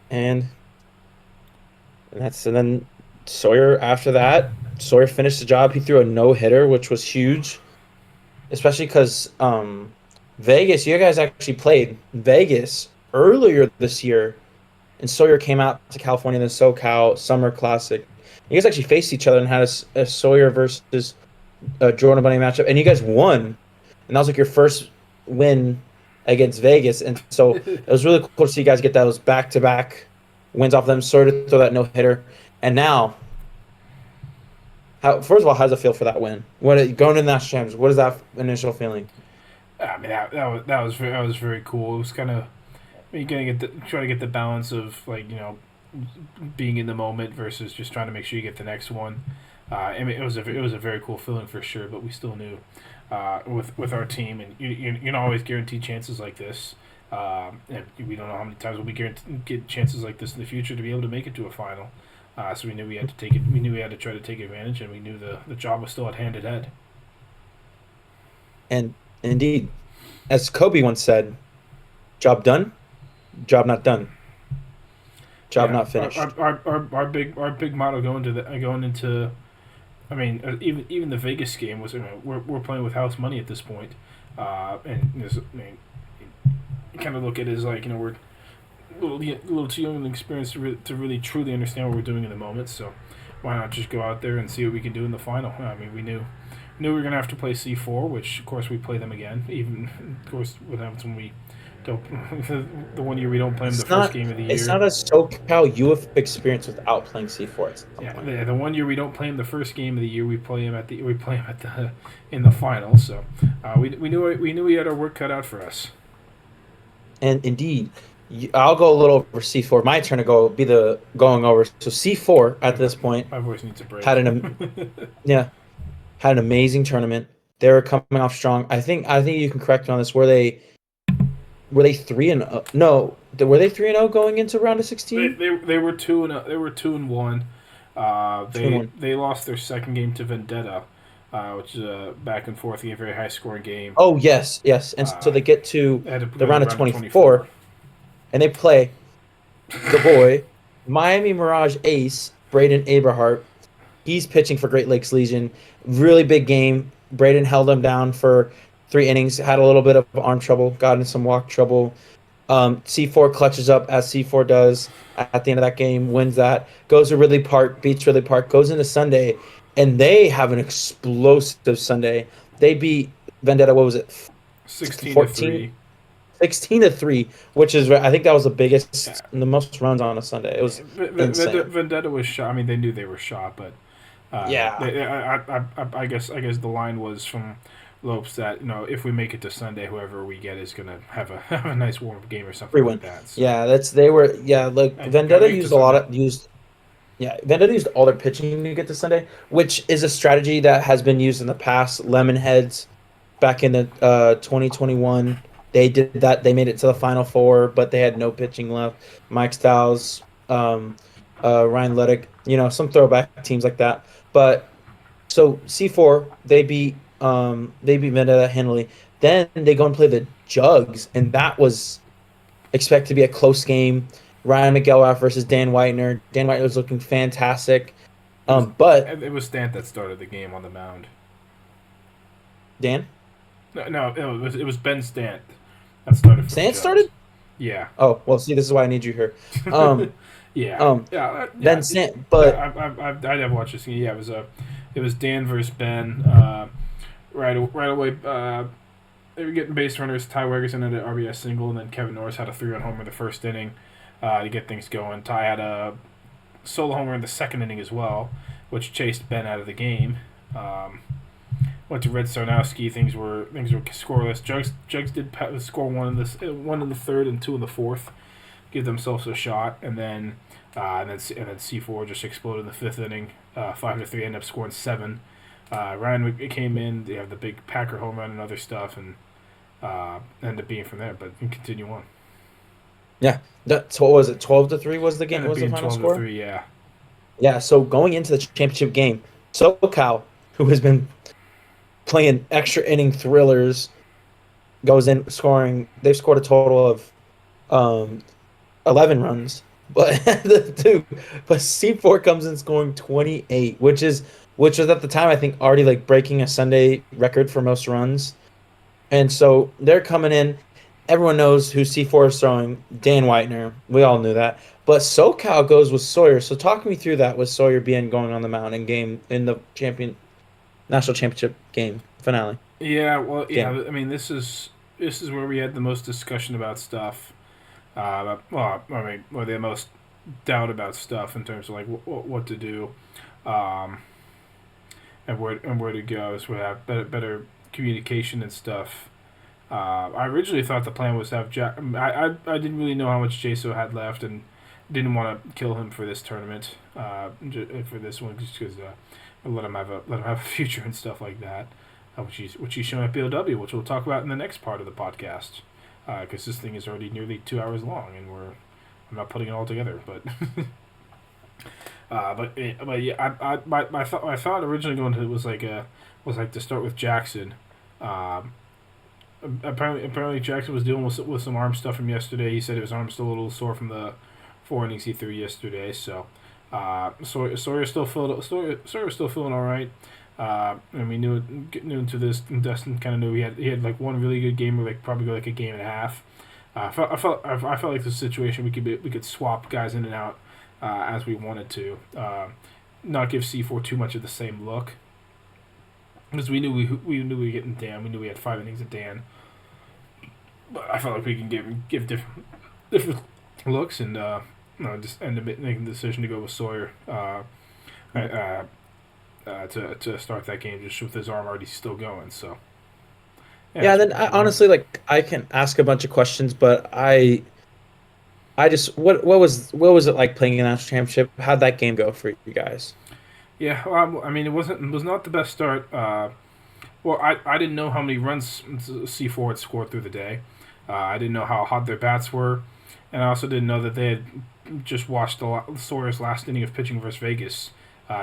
And then Sawyer, after that, finished the job. He threw a no-hitter, which was huge, especially because Vegas, you guys actually played Vegas earlier this year, and Sawyer came out to California in the Socal Summer Classic. You guys actually faced each other and had a Sawyer versus Jordan Bunny matchup, and you guys won. And that was like your first win against Vegas, and so it was really cool to see you guys get those back-to-back wins off them. Sawyer to throw that no-hitter, and now, first of all, how does it feel for that win? Going to the national champions, what is that initial feeling? I mean, that was very cool. It was kind of trying to get the balance of being in the moment versus just trying to make sure you get the next one. I mean, it was a very cool feeling for sure. But we still knew with our team, and you don't always guarantee chances like this. And we don't know how many times we'll be get chances like this in the future to be able to make it to a final. So we knew we had to take it. We knew we had to try to take advantage, and we knew the job was still at head. And indeed, as Kobe once said, "Job done, job not done, job not finished." Our big motto going into, I mean, even the Vegas game was, we're playing with house money at this point, and you kind of look at it as we're a little too young and experienced to really truly understand what we're doing in the moment. So why not just go out there and see what we can do in the final? I mean, we knew we were gonna have to play C4, which of course we play them again. Even of course what happens when we don't the one year we don't play them the first game of the year. It's not a SoCal Uwiffs experience without playing C4 at some point. Yeah, the 1 year we don't play them the first game of the year, we play them in the final. So we knew we had our work cut out for us. And indeed, I'll go a little over C4. My turn to going over. So C4 at this point My voice needs a break. had an amazing tournament. They were coming off strong. I think you can correct me on this. Were they 3-0? No, were they 3-0 going into round of 16? They were 2-0. They were 2-1. 2-1. They lost their second game to Vendetta, which is a back and forth, a very high scoring game. Oh yes. And so they get to the round of 24, and they play the boy, Miami Mirage ace, Braden Aberhart. He's pitching for Great Lakes Legion. Really big game. Braden held him down for 3 innings, had a little bit of arm trouble, got into some walk trouble. C4 clutches up as C4 does at the end of that game, wins that, goes to Ridley Park, beats Ridley Park, goes into Sunday, and they have an explosive Sunday. They beat Vendetta, what was it? 16-3. 16-3, which is, I think that was the biggest, the most runs on a Sunday. It was insane. Vendetta was shot. I mean, they knew they were shot, but I guess the line was from Lopes that if we make it to Sunday, whoever we get is gonna have a nice warm up game or something like that. So. Vendetta used all their pitching to get to Sunday, which is a strategy that has been used in the past. Lemonheads back in the 2021. They did that. They made it to the Final Four, but they had no pitching left. Mike Stiles, Ryan Luddick, some throwback teams like that. But so C4, they beat Vendetta handily. Then they go and play the Jugs, and that was expected to be a close game. Ryan McElrath versus Dan Whitener. Dan Whitener was looking fantastic. But it was Stant that started the game on the mound. Dan? No, it was Ben Stant that started. Stant started? Yeah. Oh well, see, this is why I need you here. Ben Stant, but I never watched this game. Yeah, it was Dan versus Ben. Right away. They were getting base runners. Ty Wegerson had an RBI single, and then Kevin Norris had a 3-run homer in the first inning to get things going. Ty had a solo homer in the second inning as well, which chased Ben out of the game. Went to Red Sarnowski. Things were scoreless. Jugs did score one in the third and 2 in the fourth, give themselves a shot, and then C4 just exploded in the fifth inning. 5-3, ended up scoring 7. Ryan came in. They have the big Packer home run and other stuff, and ended up being from there. But we can continue on. Yeah, that's what was it? 12-3 was the game. Was the final score? 12-3, yeah. Yeah. So going into the championship game, Socal, who has been playing extra inning thrillers, goes in scoring. They've scored a total of 11 runs, but C4 comes in scoring 28, which was at the time I think already like breaking a Sunday record for most runs. And so they're coming in. Everyone knows who C4 is throwing. Dan Whitener. We all knew that. But Socal goes with Sawyer. So talk me through that with Sawyer being going on the mound in the national championship game finale. Yeah, well, yeah. I mean, this is where we had the most discussion about stuff. Or the most doubt about stuff in terms of like what to do, and where to go. So we have better communication and stuff. I originally thought the plan was to have Jack. I didn't really know how much Jaso had left, and didn't want to kill him for this tournament. For this one, just because let him have a future and stuff like that. Which he's shown at BLW, which we'll talk about in the next part of the podcast. Because this thing is already nearly 2 hours long, and I'm not putting it all together, but yeah, my thought originally going to it was like to start with Jackson. Apparently Jackson was dealing with some arm stuff from yesterday. He said his arm's still a little sore from the 4 innings he threw yesterday. So Sawyer's still feeling all right. And we knew into this, and Dustin kind of knew he had like one really good game, or like probably go like a game and a half. I felt like the situation we could swap guys in and out as we wanted to. not give C4 too much of the same look, because we knew we were getting Dan. We knew we had 5 innings of Dan, but I felt like we can give different looks, and just end up making the decision to go with Sawyer to start that game, just with his arm already still going. So Yeah, then honestly, like I can ask a bunch of questions, but I just what was it like playing a national championship? How'd that game go for you guys? Yeah, I mean, it was not the best start. Well, I didn't know how many runs C4 had scored through the day. I didn't know how hot their bats were, and I also didn't know that they had just watched Sawyer's last inning of pitching versus Vegas,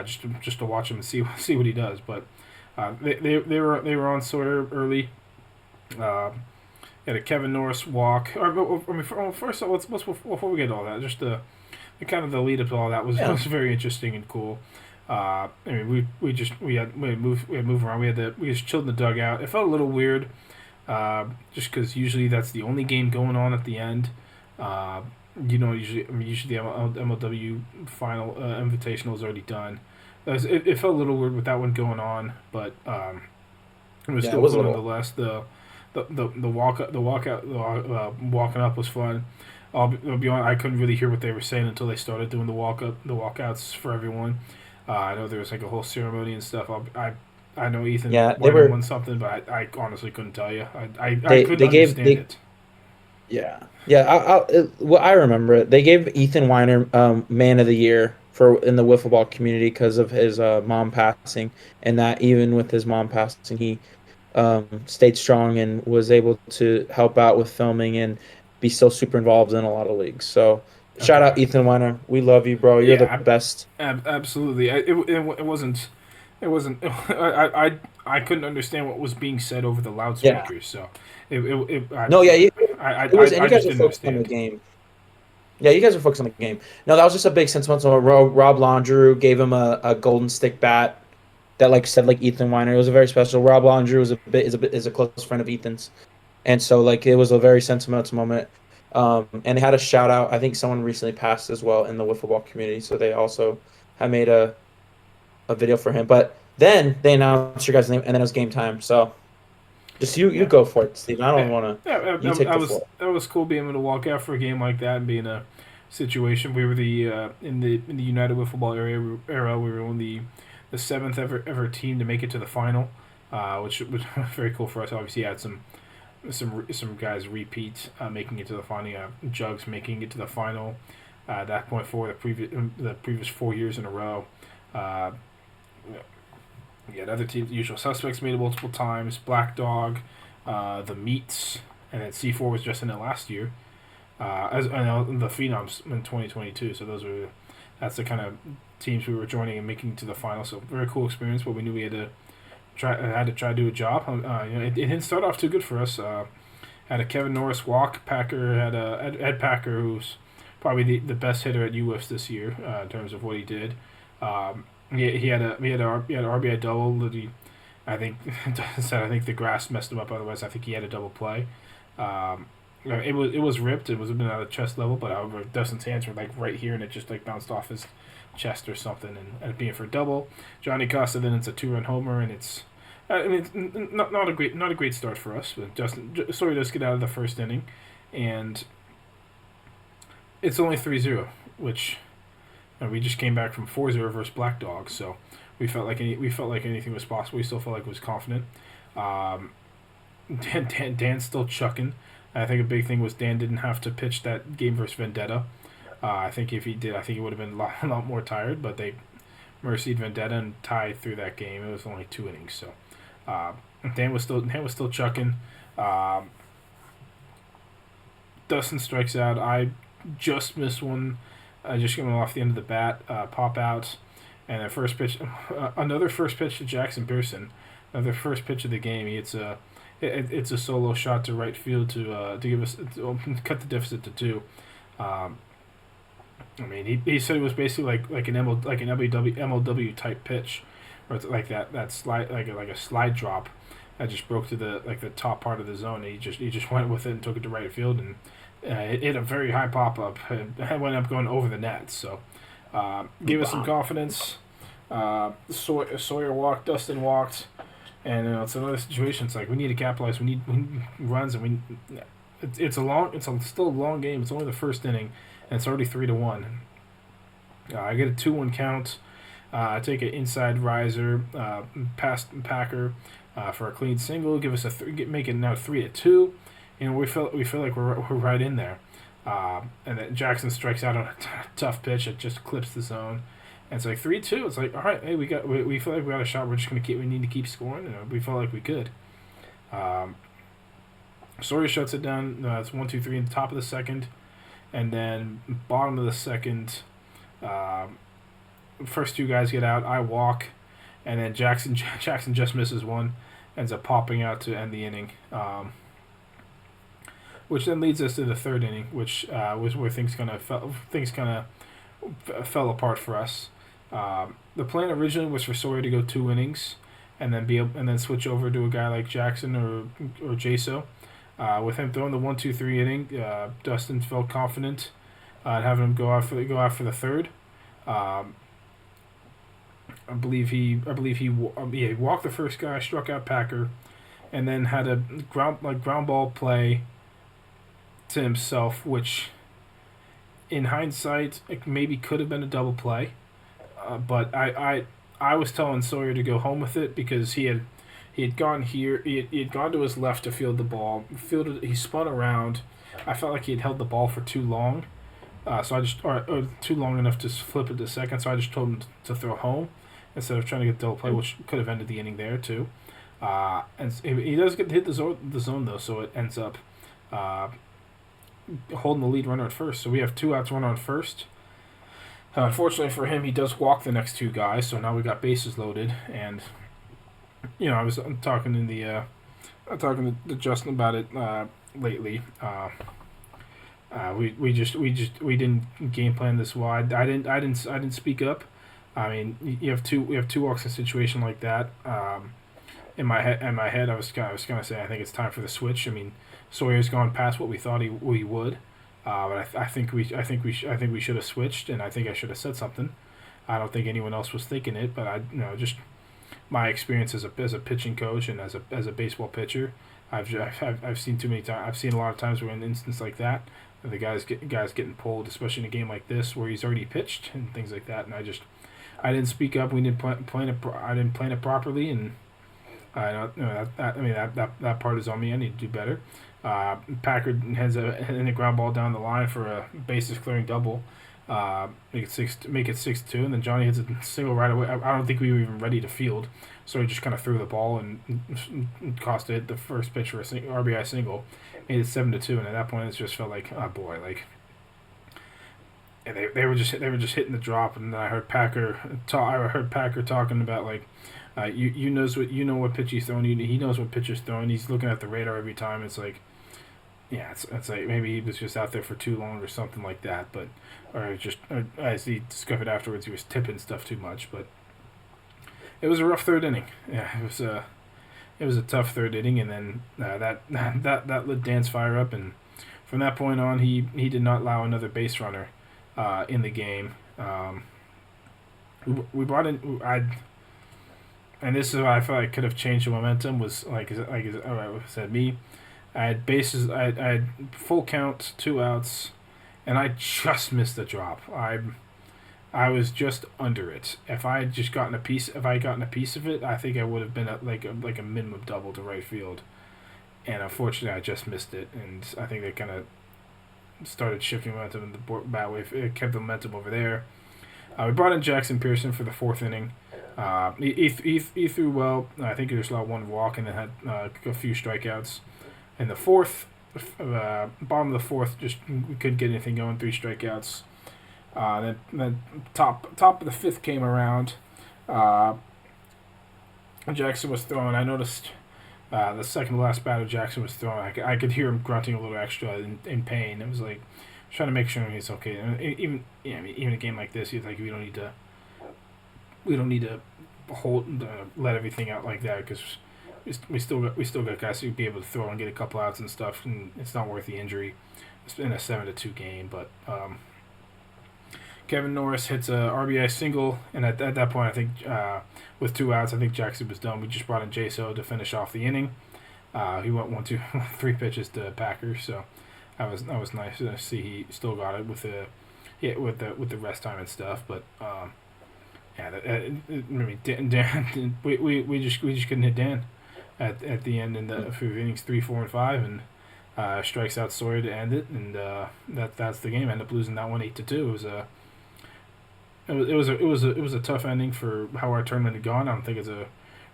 just to watch him and see what he does. But they were on Sawyer early. Had a Kevin Norris walk. First of all, before we get to all that, just the kind of the lead up to all that was very interesting and cool. I mean, we had move around. We just chilled in the dugout. It felt a little weird, just because usually that's the only game going on at the end. Usually the MLW final invitational is already done. It felt a little weird with that one going on, but it was still cool nonetheless. Walking up was fun. I'll be honest, I couldn't really hear what they were saying until they started doing the walkouts for everyone. I know there was like a whole ceremony and stuff. I know Ethan won something, but I honestly couldn't tell you. I couldn't understand it. Yeah. Well, I remember it. They gave Ethan Weiner Man of the Year in the Wiffleball community because of his mom passing, and that even with his mom passing, he stayed strong and was able to help out with filming and be still super involved in a lot of leagues. So shout out Ethan Weiner. We love you, bro. You're the best. Absolutely. It wasn't. I couldn't understand what was being said over the loudspeakers. So you guys were focused on the game. Yeah, you guys were focused on the game. No, that was just a big sentimental. Rob Landrew gave him a golden stick bat that said Ethan Weiner. It was a very special. Rob Landrew is a close friend of Ethan's, and so it was a very sentimental moment. And they had a shout out. I think someone recently passed as well in the Wiffleball community, so they also have made a video for him. But then they announced your guys' name, and then it was game time. So just you go for it, Steve. I don't want to. Yeah, that was cool being able to walk out for a game like that and be in a situation. We were in the United Wiffleball era. We were only the 7th ever team to make it to the final, which was very cool for us. Obviously, had some guys repeat making it to the final. Jugs making it to the final at that point for the previous 4 years in a row. Other teams, the Usual Suspects made it multiple times. Black Dog, the Meats, and then C4 was just in it last year. As and the Phenoms in 2022. So that's the kind of teams we were joining and making it to the final. So very cool experience. But we knew we had to try to do a job. It didn't start off too good for us. Had a Kevin Norris walk. Packer had Ed Packer, who's probably the best hitter at Uwiffs this year in terms of what he did. He had an RBI double that I think the grass messed him up. Otherwise, I think he had a double play. It was ripped. It was a bit out of chest level, but however, Dustin's hands were right here, and it just bounced off his chest or something, and being for a double. Johnny Costa then it's a 2-run homer, and it's not a great start for us. But Sawyer does get out of the first inning, and it's only 3-0, which we just came back from 4-0 versus Black Dog, so we felt like anything was possible. We still felt like it was confident. Dan's still chucking. I think a big thing was Dan didn't have to pitch that game versus Vendetta. I think if he did, I think he would have been a lot more tired, but they mercied Vendetta and tied through that game. It was only 2 innings, so Dan was still chucking. Dustin strikes out. I just missed one. Just coming off the end of the bat, pop out, and a first pitch, another first pitch to Jackson Pearson, another first pitch of the game. It's a solo shot to right field to give us cut the deficit to 2. He said it was basically like an MLW type pitch, or like that slide like a slide drop that just broke to the top part of the zone. And he just went with it and took it to right field, and it hit a very high pop up. It went up going over the net, so gave us some confidence. Sawyer walked, Dustin walked, and it's another situation. It's like we need to capitalize. We need runs, and it's still a long game. It's only the first inning, and it's already 3-1. I get a 2-1 count. I take an inside riser, past Packer, for a clean single. Give us make it now 3-2. We feel like we're right in there. And then Jackson strikes out on a tough pitch. It just clips the zone. And it's like 3-2. It's like, all right, hey, we feel like we got a shot. We need to keep scoring. We felt like we could. Sawyer shuts it down. It's 1-2-3 in the top of the second, and then bottom of the second. First two guys get out. I walk, and then Jackson just misses one, ends up popping out to end the inning. Which then leads us to the third inning, which was where things kind of fell apart for us. The plan originally was for Sawyer to go 2 innings, and then switch over to a guy like Jackson or Jaso. With him throwing the 1-2-3 inning, Dustin felt confident having him go out for the third. I believe he walked the first guy, struck out Packer, and then had a ground ball play to himself, which in hindsight it maybe could have been a double play, but I was telling Sawyer to go home with it because he had gone here, he had gone to his left to field the ball, he spun around. I felt like he had held the ball for too long, or too long enough to flip it to second, so I just told him to throw home instead of trying to get double play, which could have ended the inning there too. And he does get to hit the zone though, so it ends up holding the lead runner at first. So we have 2 outs, runner on first. Unfortunately for him, he does walk the next 2 guys, so now we got bases loaded. And I was talking to Justin about it lately. We didn't game plan this wide. I didn't speak up. I mean, we have two walks in a situation like that. In my head, I was gonna say I think it's time for the switch. I mean, Sawyer's gone past what we thought he would, but I think we should have switched, and I think I should have said something. I don't think anyone else was thinking it, but just my experience as a pitching coach and as a baseball pitcher, I've seen too many times. I've seen a lot of times where in an instance like that, the guys getting pulled, especially in a game like this where he's already pitched and things like that. And I didn't speak up. We didn't plan it. I didn't plan it properly, and that part is on me. I need to do better. Packard heads a ground ball down the line for a bases clearing double. Make it 6-2, and then Johnny hits a single right away. I don't think we were even ready to field, so he just kind of threw the ball and Costa hit the first pitch for a RBI single, made it 7-2, and at that point it just felt like, oh boy, like. And they were just hitting the drop, and then I heard Packer talking about like, you know what pitch he's throwing. He knows what pitch he's throwing. He's looking at the radar every time. It's like, yeah, it's like maybe he was just out there for too long or something like that. But or as he discovered afterwards, he was tipping stuff too much. But it was a rough third inning. Yeah, it was a tough third inning, and then that lit Dan's fire up, and from that point on, he did not allow another base runner in the game. We brought in and this is what I felt like could have changed the momentum. Was like I said, me. I had bases. I had full count, 2 outs, and I just missed the drop. I was just under it. If I had gotten a piece of it, I think I would have been at like a minimum double to right field. And unfortunately, I just missed it, and I think they kind of started shifting momentum in the bat way. It kept the momentum over there. We brought in Jackson Pearson for the 4th inning. He threw well. I think he just allowed 1 walk and then had a few strikeouts. In the 4th, bottom of the 4th, just we couldn't get anything going. 3 strikeouts. Then top of the 5th came around. Jackson was throwing. I noticed the second to last batter Jackson was throwing. I could hear him grunting a little extra in pain. It was like trying to make sure he's okay. And even a game like this, he's like, we don't need to let everything out like that, because we still got guys who'd be able to throw and get a couple outs and stuff, and it's not worth the injury. It's been a 7-2 game, but Kevin Norris hits a RBI single, and at that point, I think with 2 outs, I think Jackson was done. We just brought in J-So to finish off the inning. He went 1, 2, 3 pitches to Packers, so that was nice to see. He still got it with the rest time and stuff, but I mean, Dan we just couldn't hit Dan at the end in the for innings 3, 4, and 5, and strikes out Sawyer to end it, and that's the game. Ended up losing that one 8-2. It was a tough ending for how our tournament had gone. I don't think it's a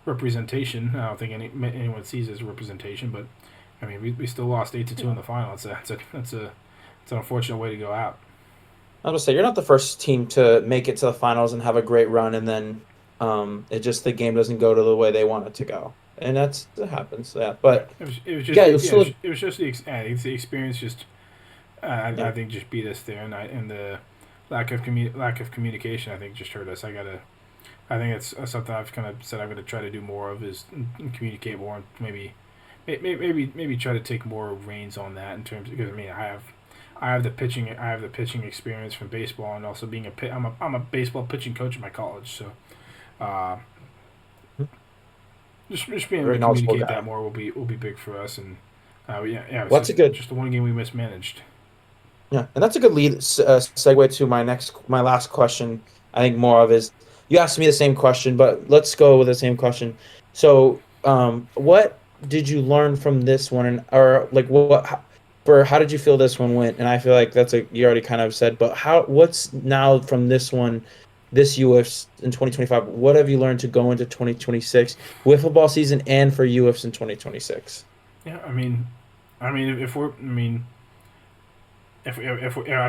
representation. I don't think anyone sees it as a representation, but I mean we still lost 8-2 in the final. It's an unfortunate way to go out. I was gonna say, you're not the first team to make it to the finals and have a great run, and then the game doesn't go to the way they want it to go, and that happens. Yeah, but it was just the experience. Just I think just beat us there, and the lack of communication I think just hurt us. I think it's something I've kind of said I'm going to try to do more of is communicate more and maybe try to take more reins on that in terms because I mean I have the pitching experience from baseball and also being I'm a baseball pitching coach at my college, so just being able to communicate that more will be big for us, and that's just the one game we mismanaged. Yeah, and that's a good lead segue to my last question. I think more of is you asked me the same question, but let's go with the same question. So, what did you learn from this one, or like how did you feel this one went? And I feel like you already kind of said, but what's now from this one, this Uwiffs in 2025? What have you learned to go into 2026 wiffleball season and for Uwiffs in 2026? Yeah, I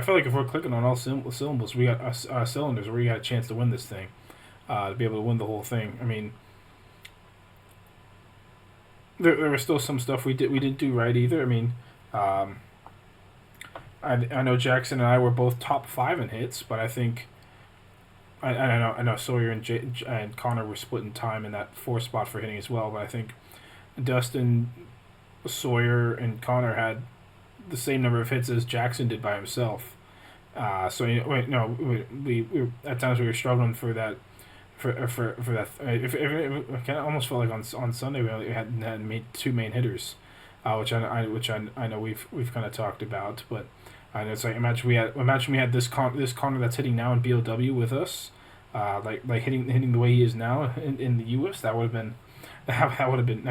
feel like if we're clicking on all cylinders, we got cylinders where we got a chance to win this thing, to be able to win the whole thing. I mean, there was still some stuff we didn't do right either. I mean, I know Jackson and I were both top 5 in hits, but I think I know Sawyer and Connor were splitting time in that 4 spot for hitting as well. But I think Dustin, Sawyer, and Connor had the same number of hits as Jackson did by himself. So we at times we were struggling for that. For that, it almost felt like on Sunday we had made 2 main hitters, which I know we've kind of talked about, but I know it's like imagine we had this Connor that's hitting now in BLW with us, like hitting the way he is now in the Uwiffs. That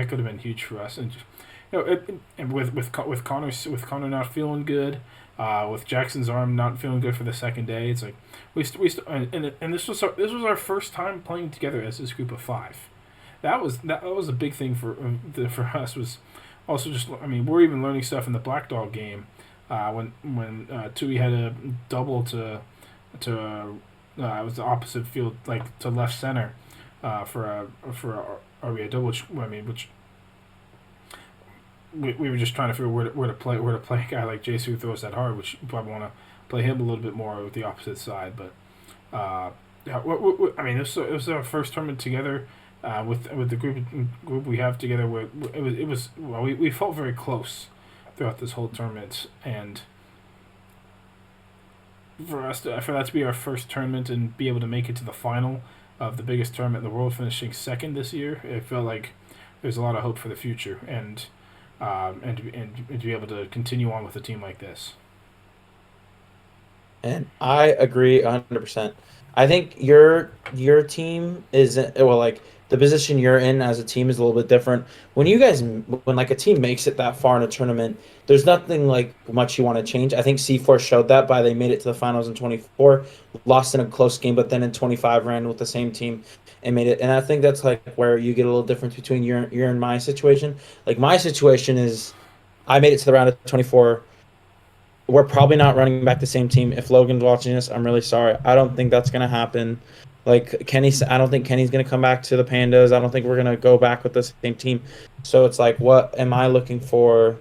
could have been huge for us, and just, and with Connor not feeling good, with Jackson's arm not feeling good for the second day, it's like and this was our first time playing together as this group of 5. That was a big thing for us. Was also just we're even learning stuff in the Black Dog game, when Tui had a double to it was the opposite field, like to left center, for a double, which we were just trying to figure where to play a guy like Jace who throws that hard, which you probably want to play him a little bit more with the opposite side. But it was our first tournament together, with the group we have together. Where we felt very close throughout this whole tournament, and for that to be our first tournament and be able to make it to the final of the biggest tournament in the world, finishing second this year, it felt like there's a lot of hope for the future, and to be able to continue on with a team like this. And I agree 100%. I think your team is the position you're in as a team is a little bit different. When a team makes it that far in a tournament, there's nothing like much you want to change. I think C4 showed that they made it to the finals in 24, lost in a close game, but then in 25 ran with the same team and made it. And I think that's like where you get a little difference between your and my situation. Like my situation is, I made it to the round of 24. We're probably not running back the same team. If Logan's watching this, I'm really sorry. I don't think that's going to happen. Like I don't think Kenny's going to come back to the Pandas. I don't think we're going to go back with the same team. So it's like, what am I looking for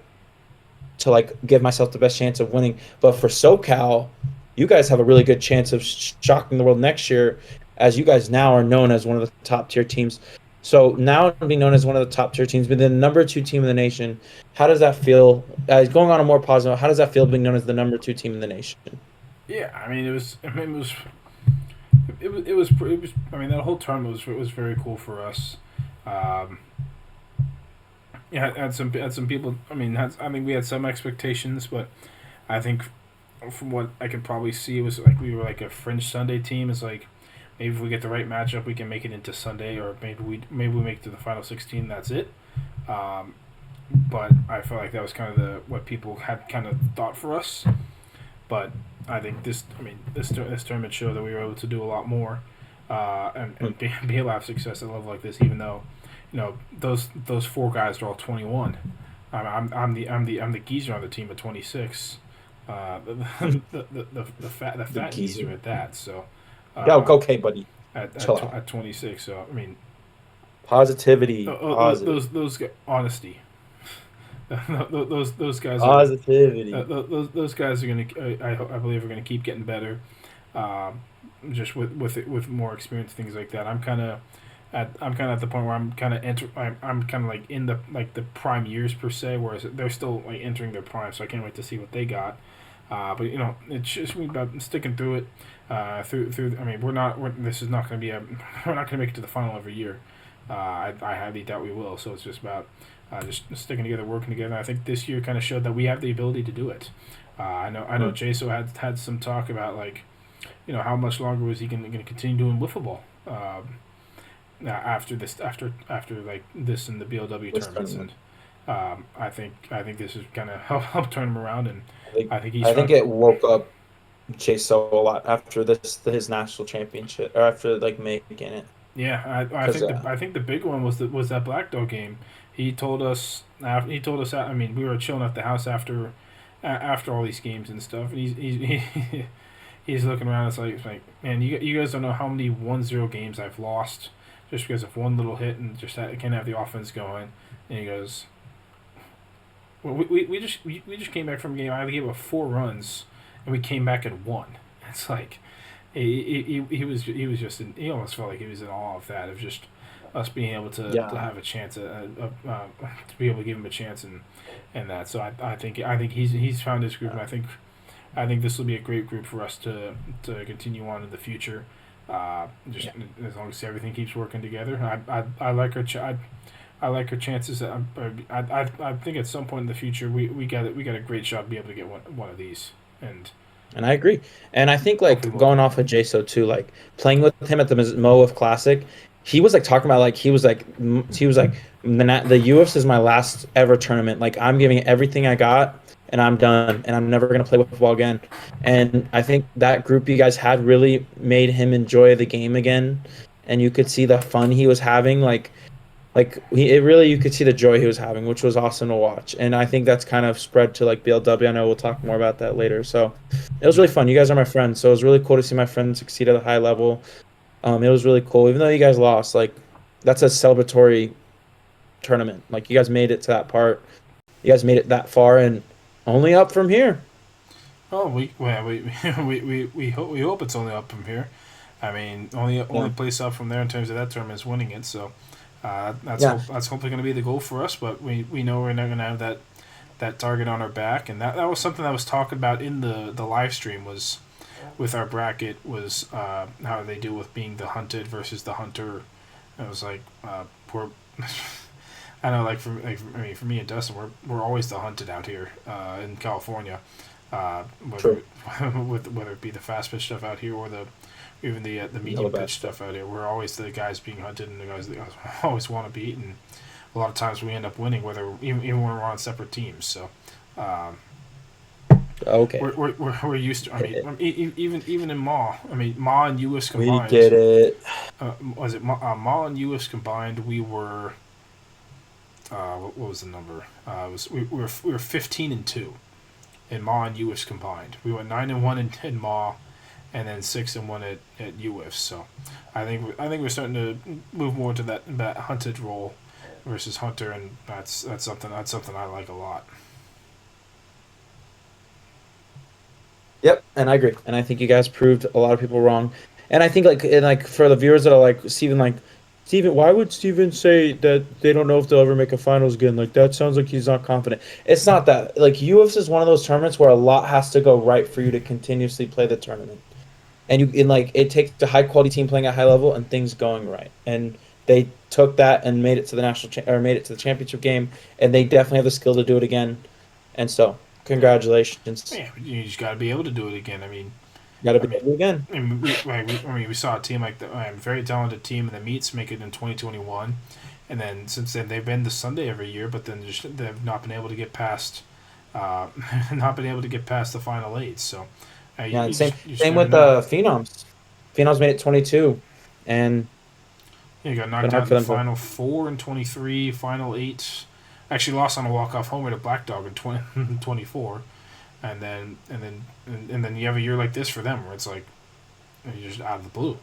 to give myself the best chance of winning? But for Socal, you guys have a really good chance of shocking the world next year, as you guys now are known as one of the top tier teams. So now being known as one of the top tier teams, but the number 2 team in the nation, how does that feel? Going on a more positive, how does that feel being known as the number 2 team in the nation? Yeah, I mean, it was. I mean, it was. I mean, that whole tournament was very cool for us. Um, yeah, had some people. I mean, we had some expectations, but I think from what I could probably see, it was like we were like a fringe Sunday team. It's like maybe if we get the right matchup, we can make it into Sunday, or maybe we make it to the final 16. That's it. Um, but I felt like that was kind of the what people had kind of thought for us. But I think this tournament showed that we were able to do a lot more, and be able to have success at a level like this. Even though, those four guys are all 21. I'm the geezer on the team at 26. The fat geezer at that. So, Okay, buddy. Chill out. at 26. So I mean, Positivity. those honesty. those guys are Positivity. those guys are gonna I believe are gonna keep getting better, just with more experience, things like that. I'm kind of at the point where I'm kind of like in the prime years per se, whereas they're still like entering their prime. So I can't wait to see what they got. But it's just about sticking through it. Through I mean this is not going to be we're not going to make it to the final every year. I highly doubt we will. So it's just about just sticking together, working together. I think this year kind of showed that we have the ability to do it. I know Jaso had some talk about like, how much longer was he going to continue doing wiffleball. After like this in the BLW tournaments, and I think this is gonna help turn him around, and I think it woke up Chaso a lot after his national championship, or after like making it. Yeah, I think the big one was that Black Dog game. He told us. I mean, we were chilling at the house after all these games and stuff, and he's looking around. It's like, man, you guys don't know how many 1-0 games I've lost just because of one little hit and just can't have the offense going. And he goes, well, we just came back from a game. I gave up 4 runs, and we came back and won. It's like he was he almost felt like he was in awe of that, of just us being able to have a chance to be able to give him a chance and that. So I think he's found his group, and I think this will be a great group for us to continue on in the future. As long as everything keeps working together, I like her. I like her chances. I think at some point in the future we got a great shot to be able to get one of these. And I agree. And I think like going off of Jaso too, like playing with him at the Moef Classic, he was like talking about like he was like the Uwiffs is my last ever tournament. Like I'm giving everything I got, and I'm done, and I'm never gonna play football again. And I think that group you guys had really made him enjoy the game again, and you could see the fun he was having. You could see the joy he was having, which was awesome to watch. And I think that's kind of spread to like BLW. I know we'll talk more about that later. So it was really fun. You guys are my friends, so it was really cool to see my friends succeed at a high level. It was really cool, even though you guys lost. Like that's a celebratory tournament. Like you guys made it to that part. You guys made it that far, and only up from here. Oh, we hope it's only up from here. I mean, only place up from there in terms of that tournament is winning it. So that's hopefully going to be the goal for us. But we know we're not going to have that target on our back, and that was something that was talked about in the live stream was with our bracket was how they deal with being the hunted versus the hunter. And it was like poor. I know, like for me and Dustin, we're always the hunted out here in California. Whether it be the fast pitch stuff out here or even the medium pitch stuff out here, we're always the guys being hunted and the guys that always want to beat, and a lot of times we end up winning, even when we're on separate teams. So, okay, we're used to. I mean, even in Ma, Ma and Uwiffs combined. We get it. Was it Ma and Uwiffs combined? We were. What was the number? We were 15-2 in Ma and Uwiffs combined. We went 9-1 in Ma, and then 6-1 at Uwiffs. So, I think we're starting to move more to that hunted role versus hunter, and that's something I like a lot. Yep, and I agree, and I think you guys proved a lot of people wrong. And I think like for the viewers that are like Steven, like Steven, why would Steven say that they don't know if they'll ever make a finals again? Like, that sounds like he's not confident. It's not that. Like, Uwiffs is one of those tournaments where a lot has to go right for you to continuously play the tournament. And it takes a high quality team playing at high level and things going right. And they took that and made it to the made it to the championship game, and they definitely have the skill to do it again. And so, congratulations. Yeah, you just got to be able to do it again. I mean, Got to be able to do it again. we saw a team like a very talented team in the meets make it in 2021, and then since then they've been the Sunday every year, but then they've not been able to get past, the final eight. So, same with the Phenoms. Phenoms made it 22, and you got knocked out in the final 4 and 23, final 8. Actually lost on a walk-off homer to Black Dog in 24. And then you have a year like this for them where it's like you're just out of the blue.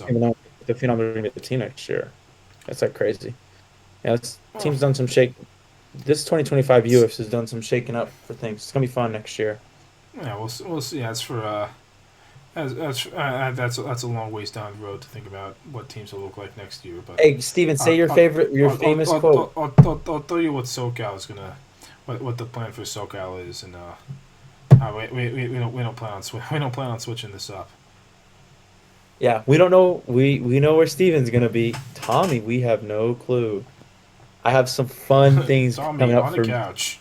Even though the Phenom are going to be the team next year, that's like crazy. Yeah, this team's done some shake. This 2025 Uwiffs has done some shaking up for things. It's gonna be fun next year. Yeah, we'll see. That's for that's a long ways down the road to think about what teams will look like next year. But hey, Steven, say your famous quote. I'll tell you what Socal is gonna. What the plan for Socal is, and we don't plan on switching this up. Yeah, we don't know. We know where Steven's gonna be. Tommy, we have no clue. I have some fun things coming up on the couch.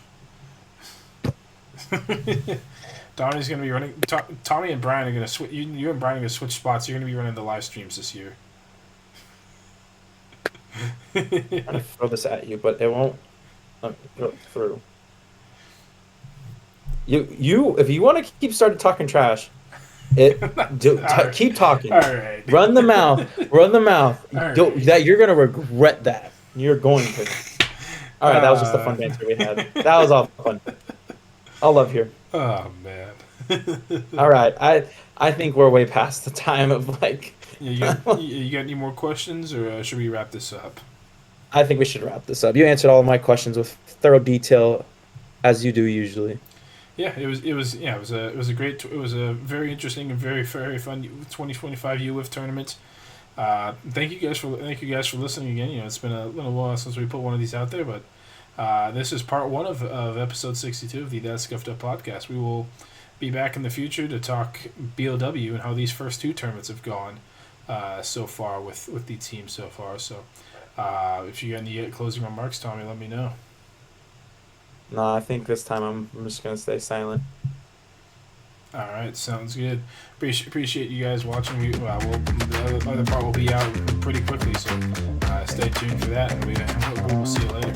Tommy's gonna be running. Tommy and Brian are gonna switch. You and Brian are gonna switch spots. You're gonna be running the live streams this year. I'm gonna throw this at you, but it won't go through. You if you want to keep starting talking trash, keep talking. All right. Run the mouth. Right. You're gonna regret that. You're going to. All right, that was just a fun banter we had. That was all fun. All love here. Oh man. All right, I think we're way past the time of like. You got any more questions, or should we wrap this up? I think we should wrap this up. You answered all of my questions with thorough detail, as you do usually. Yeah, it was a very interesting and very fun 2025 UWIF tournament. Thank you guys for listening again. It's been a little while since we put one of these out there, but this is part 1 of episode 62 of the That's Scuffed Up Podcast. We will be back in the future to talk BLW and how these first 2 tournaments have gone so far with the team so far. So if you got any closing remarks, Tommy, let me know. No, I think this time I'm just gonna stay silent. All right, sounds good. Appreciate you guys watching. The other part will be out pretty quickly, so stay tuned for that, and we will see you later.